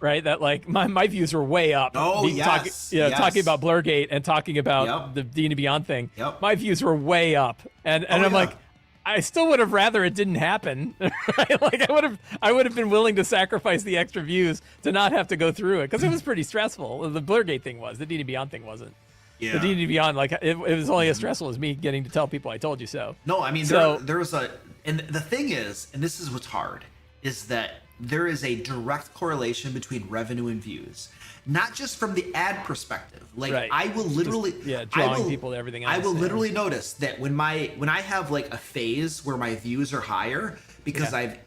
Right, that like my views were way up. Talking about Blurgate and talking about the D&D Beyond thing. My views were way up, and I'm like, I still would have rather it didn't happen. Right? Like I would have been willing to sacrifice the extra views to not have to go through it, because it was pretty stressful. The Blurgate thing was, the D&D Beyond thing wasn't. Yeah. The D&D Beyond, like it was only as stressful as me getting to tell people I told you so. No, I mean there's and the thing is, and this is what's hard, is that there is a direct correlation between revenue and views, not just from the ad perspective. Like I will literally, drawing people to everything else. I will literally notice that when I have like a phase where my views are higher, because I've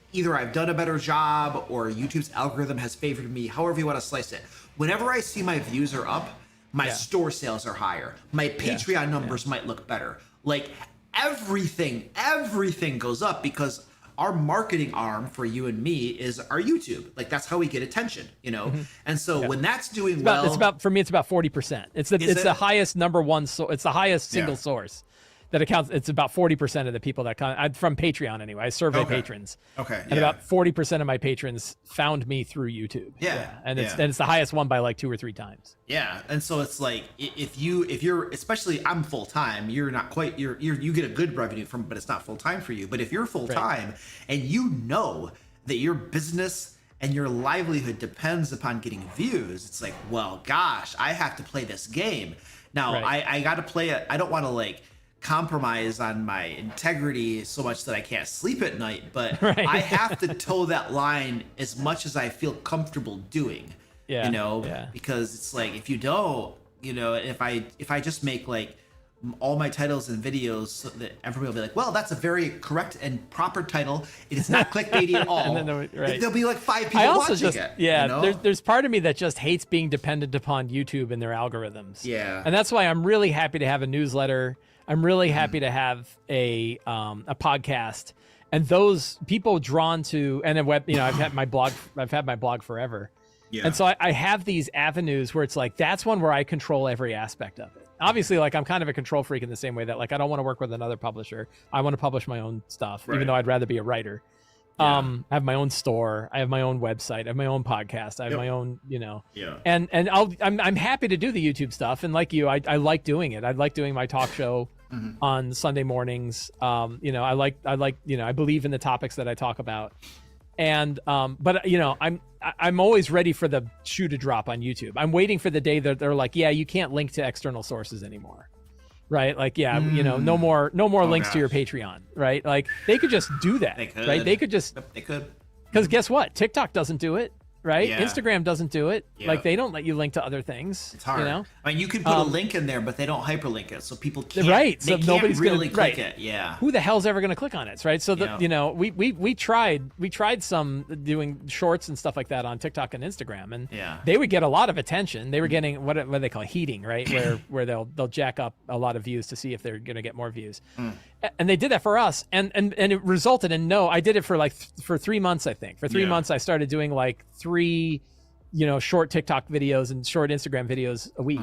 done a better job, or YouTube's algorithm has favored me, however you want to slice it. Whenever I see my views are up, my store sales are higher. My Patreon numbers might look better. Like everything goes up, because our marketing arm for you and me is our YouTube. Like that's how we get attention, And so when that's doing it's about for me, it's about 40%. It's the highest number one. So it's the highest single source that accounts. It's about 40% of the people that come from Patreon anyway. I survey patrons. Okay. And about 40% of my patrons found me through YouTube. Yeah. And it's the highest one by like 2 or 3 times. Yeah. And so it's like, if you're, especially I'm full time, you're not quite, you get a good revenue from, but it's not full time for you. But if you're full time and you know that your business and your livelihood depends upon getting views, it's like, well, gosh, I have to play this game. Now I got to play it. I don't want to like compromise on my integrity so much that I can't sleep at night, but I have to toe that line as much as I feel comfortable doing. Because it's like, if you don't, if I just make like all my titles and videos so that everybody will be like, well, that's a very correct and proper title. It is not clickbaity at all. And then there'll be like 5 people watching it. Yeah, there's part of me that just hates being dependent upon YouTube and their algorithms. Yeah. And that's why I'm really happy to have a newsletter. I'm really happy to have a podcast, and those people drawn to, and a web. I've had my blog forever. Yeah. And so I have these avenues where it's like, that's one where I control every aspect of it. Obviously, like I'm kind of a control freak in the same way that like I don't want to work with another publisher. I want to publish my own stuff, even though I'd rather be a writer. I have my own store. I have my own website. I have my own podcast. I have my own, and I'm happy to do the YouTube stuff. And like you, I like doing it. I like doing my talk show on Sunday mornings. I believe in the topics that I talk about. And but I'm always ready for the shoe to drop on YouTube. I'm waiting for the day that they're like, yeah, you can't link to external sources anymore. Right? Like, no more links to your Patreon, right? Like they could just do that, right? They could. Because guess what? TikTok doesn't do it. Right? Yeah. Instagram doesn't do it. Yep. Like they don't let you link to other things. It's hard. I mean, you can put a link in there, but they don't hyperlink it, so people can't. Right. So nobody's really click it. Yeah. Who the hell's ever going to click on it? Right. So we tried some doing shorts and stuff like that on TikTok and Instagram, and they would get a lot of attention. They were getting what they call heating, right? Where they'll jack up a lot of views to see if they're going to get more views. And they did that for us, and it resulted in I did it for 3 months, I think. For 3 months, I started doing like 3, short TikTok videos and short Instagram videos a week.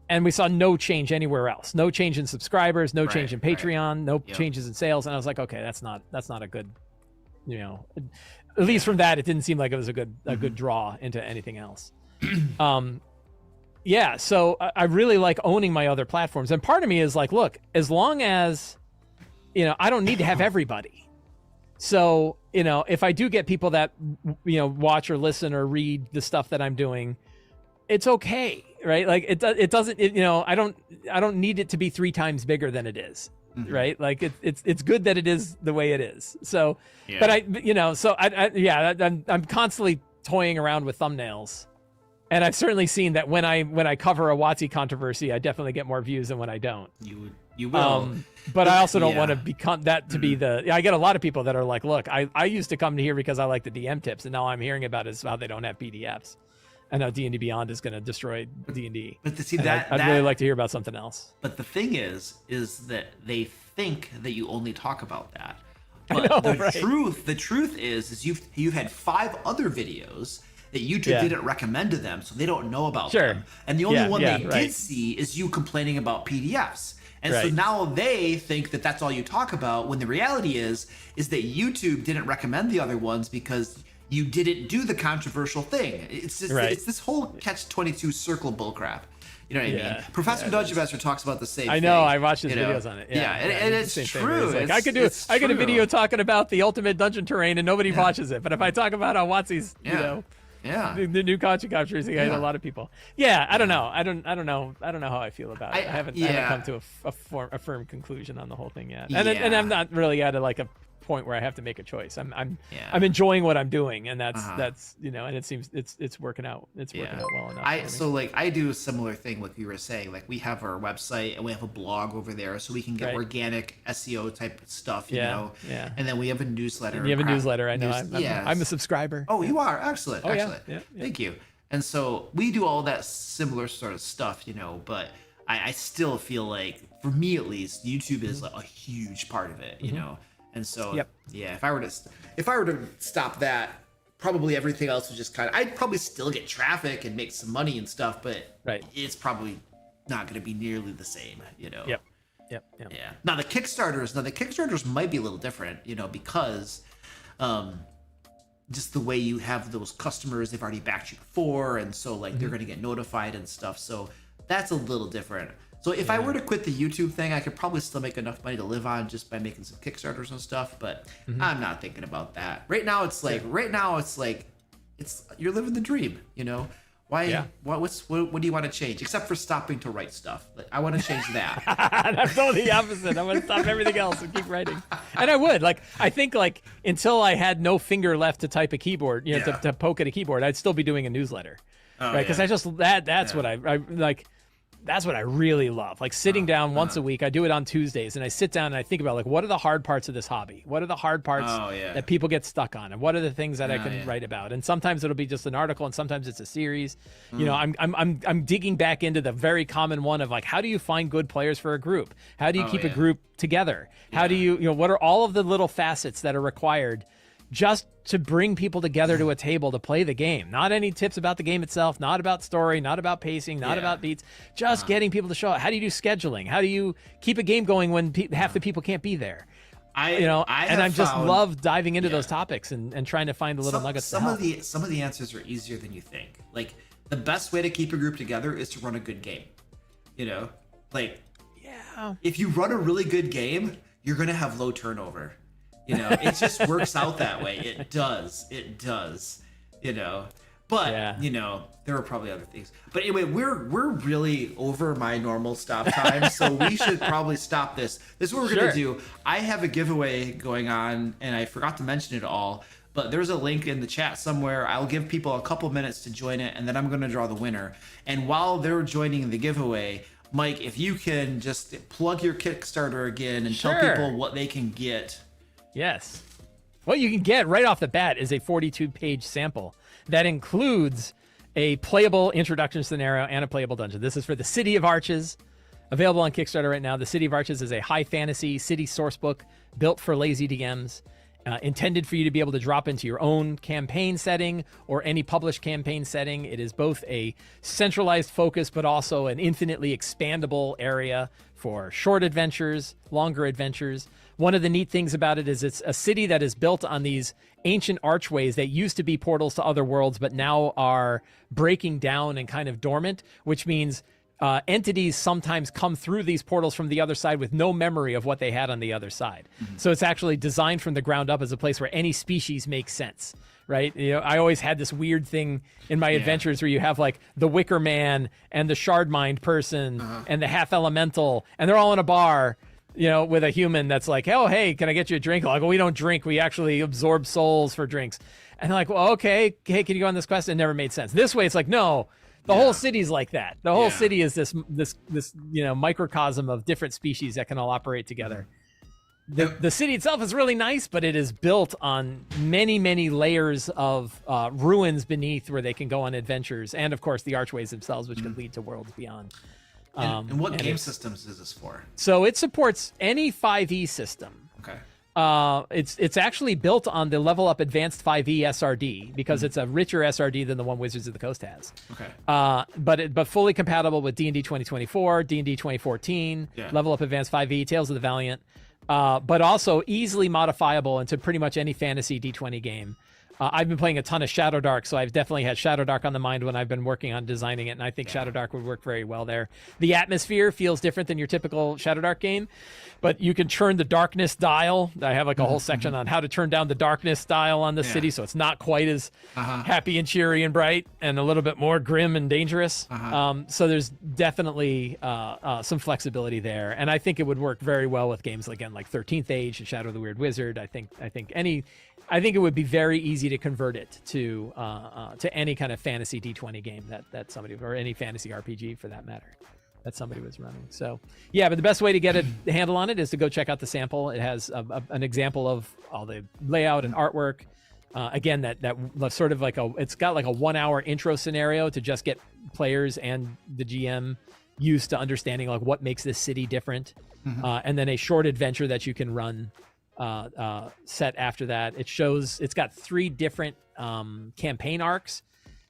and we saw no change anywhere else. No change in subscribers, no change in Patreon, no changes in sales. And I was like, okay, that's not a good, at least from that, it didn't seem like it was a good draw into anything else. So I really like owning my other platforms. And part of me is like, look, as long as, I don't need to have everybody. So, if I do get people that, watch or listen or read the stuff that I'm doing, it's okay, right? Like it doesn't, I don't need it to be 3 times bigger than it is, right? Like it's good that it is the way it is. So, but I'm constantly toying around with thumbnails, and I've certainly seen that when I cover a WotC controversy, I definitely get more views than when I don't. You will. But I also don't want to become that to be I get a lot of people that are like, look, I used to come here because I like the DM tips, and now I'm hearing about is how they don't have PDFs. And how D&D Beyond is going to destroy D&D. But see I'd really like to hear about something else. But the thing is that they think that you only talk about that. But I know, the truth is you've had 5 other videos that YouTube didn't recommend to them, so they don't know about them. And the only one they did see is you complaining about PDFs. And so now they think that that's all you talk about, when the reality is that YouTube didn't recommend the other ones because you didn't do the controversial thing. It's just it's this whole catch-22 circle bullcrap. You know what I mean? Professor Dungeon Master talks about the same thing. I know. I watched his videos on it. And it's true. Like, I get a video talking about the ultimate dungeon terrain and nobody watches it. But if I talk about how WotC's, the new controversy, I had a lot of people. I don't know. I don't know how I feel about it. I haven't come to a firm conclusion on the whole thing yet. And I'm not really at a point where I have to make a choice. I'm enjoying what I'm doing, and that's and it seems it's working out. It's working out well enough. I do a similar thing like you were saying. Like, we have our website and we have a blog over there, so we can get organic SEO type stuff, you know. Yeah. And then we have a newsletter. And you have a newsletter. I know. I'm a subscriber. Oh, you are? Excellent. Oh, excellent. Yeah. Thank you. And so we do all that similar sort of stuff, but I still feel like, for me at least, YouTube is a huge part of it, you know. And so, if I were to stop that, probably everything else would just I'd probably still get traffic and make some money and stuff, but it's probably not going to be nearly the same, Yep. Yeah. Now the Kickstarters might be a little different, because just the way you have those customers, they've already backed you before, and so they're going to get notified and stuff. So that's a little different. So if I were to quit the YouTube thing, I could probably still make enough money to live on just by making some Kickstarters and stuff, but I'm not thinking about that. Right now it's like you're living the dream, Why what do you want to change? Except for stopping to write stuff. I want to change that. That's totally the opposite. I want to stop everything else and keep writing. And I would. I think until I had no finger left to type a keyboard, to poke at a keyboard, I'd still be doing a newsletter. Right? Because I just that's what I like. That's what I really love. Sitting down once a week. I do it on Tuesdays, and I sit down and I think about what are the hard parts of this hobby? What are the hard parts that people get stuck on? And what are the things that I can write about? And sometimes it'll be just an article, and sometimes it's a series. I'm digging back into the very common one of how do you find good players for a group? How do you keep a group together? How do you what are all of the little facets that are required just to bring people together to a table to play the game? Not any tips about the game itself, not about story, not about pacing, not about beats, just getting people to show up. How do you do scheduling? How do you keep a game going when half the people can't be there? I just love diving into those topics and trying to find the little nuggets. Some of the answers are easier than you think. The best way to keep a group together is to run a good game. If you run a really good game, you're gonna have low turnover. It just works out that way. It does. But there are probably other things. But anyway, we're really over my normal stop time, so we should probably stop this. This is what we're gonna do. I have a giveaway going on, and I forgot to mention it all. But there's a link in the chat somewhere. I'll give people a couple minutes to join it, and then I'm gonna draw the winner. And while they're joining the giveaway, Mike, if you can just plug your Kickstarter again and tell people what they can get. Yes. What you can get right off the bat is a 42-page sample that includes a playable introduction scenario and a playable dungeon. This is for the City of Arches, available on Kickstarter right now. The City of Arches is a high fantasy city sourcebook built for lazy DMs. intended for you to be able to drop into your own campaign setting or any published campaign setting. It is both a centralized focus, but also an infinitely expandable area for short adventures, longer adventures. One of the neat things about it is it's a city that is built on these ancient archways that used to be portals to other worlds, but now are breaking down and kind of dormant, which means entities sometimes come through these portals from the other side with no memory of what they had on the other side. So it's actually designed from the ground up as a place where any species makes sense, right? You know, I always had this weird thing in my adventures where you have like the Wicker Man and the Shard Mind person and the Half Elemental, and they're all in a bar, you know, with a human that's like, oh, hey, can I get you a drink? Like, well, we don't drink. We actually absorb souls for drinks. And they're like, well, okay, hey, can you go on this quest? It never made sense. This way, it's like, no, the whole city's like that. The whole city is this you know, microcosm of different species that can all operate together. The city itself is really nice, but it is built on many, many layers of ruins beneath where they can go on adventures, and of course the archways themselves, which can lead to worlds beyond. And what game systems is this for? So it supports any 5e system. Okay. It's actually built on the Level Up Advanced 5e SRD because it's a richer SRD than the one Wizards of the Coast has. Okay. But fully compatible with D&D 2024, D&D 2014, Level Up Advanced 5e, Tales of the Valiant, but also easily modifiable into pretty much any fantasy D20 game. I've been playing a ton of Shadow Dark, so I've definitely had Shadow Dark on the mind when I've been working on designing it, and I think Shadow Dark would work very well there. The atmosphere feels different than your typical Shadow Dark game, but you can turn the darkness dial. I have like a whole section on how to turn down the darkness dial on the city, so it's not quite as happy and cheery and bright, and a little bit more grim and dangerous. So there's definitely some flexibility there, and I think it would work very well with games again like 13th Age and Shadow of the Weird Wizard. I think it would be very easy to convert it to any kind of fantasy D20 game that somebody, or any fantasy RPG for that matter, that somebody was running. So yeah, but the best way to get a handle on it is to go check out the sample. It has an example of all the layout and artwork. Again, that sort of like it's got like a 1 hour intro scenario to just get players and the GM used to understanding like what makes this city different, and then a short adventure that you can run set after that. It's got 3 different campaign arcs,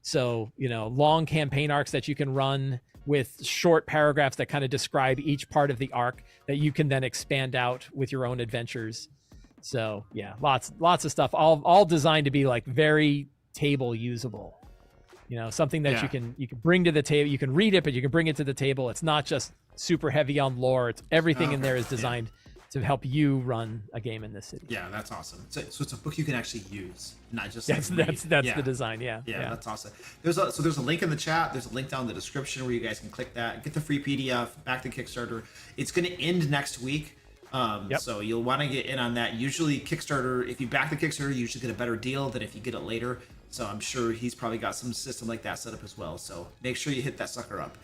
so you know, long campaign arcs that you can run with short paragraphs that kind of describe each part of the arc that you can then expand out with your own adventures. So yeah, lots of stuff, all designed to be like very table usable, you know, something that you can bring to the table. You can read it, but you can bring it to the table. It's not just super heavy on lore. It's everything in there is designed to help you run a game in this city. Yeah, that's awesome. So it's a book you can actually use, not just that's the design. Yeah, that's awesome. There's a link in the chat. There's a link down in the description where you guys can click that, get the free PDF, back to Kickstarter. It's going to end next week. So you'll want to get in on that. Usually Kickstarter, if you back the Kickstarter, you usually get a better deal than if you get it later. So I'm sure he's probably got some system like that set up as well. So make sure you hit that sucker up.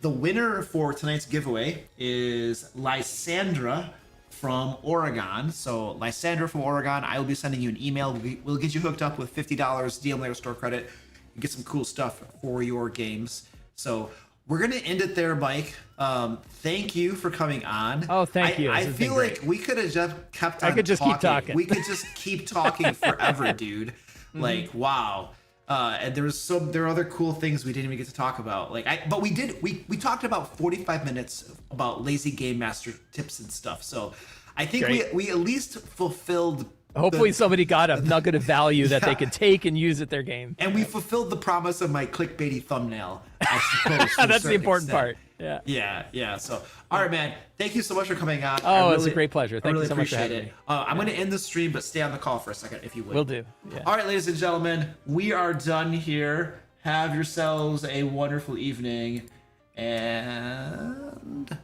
The winner for tonight's giveaway is Lysandra from Oregon. So Lysandra from Oregon, I will be sending you an email. We'll get you hooked up with $50 DM Lair store credit and get some cool stuff for your games. So we're going to end it there, Mike. Thank you for coming on. Oh, thank you. I feel like we could have just kept on I could just keep talking. We could just keep talking forever, dude. Like, wow. And there are other cool things we didn't even get to talk about. But we talked about 45 minutes about lazy game master tips and stuff. So I think we at least fulfilled. Hopefully somebody got a nugget of value that they could take and use at their game. And we fulfilled the promise of my clickbaity thumbnail, I suppose. That's the important part. Yeah. So, all right, man. Thank you so much for coming on. Oh, it's a great pleasure. Thank you so much for having me. I'm going to end the stream, but stay on the call for a second, if you would. Will do. Yeah. All right, ladies and gentlemen, we are done here. Have yourselves a wonderful evening. And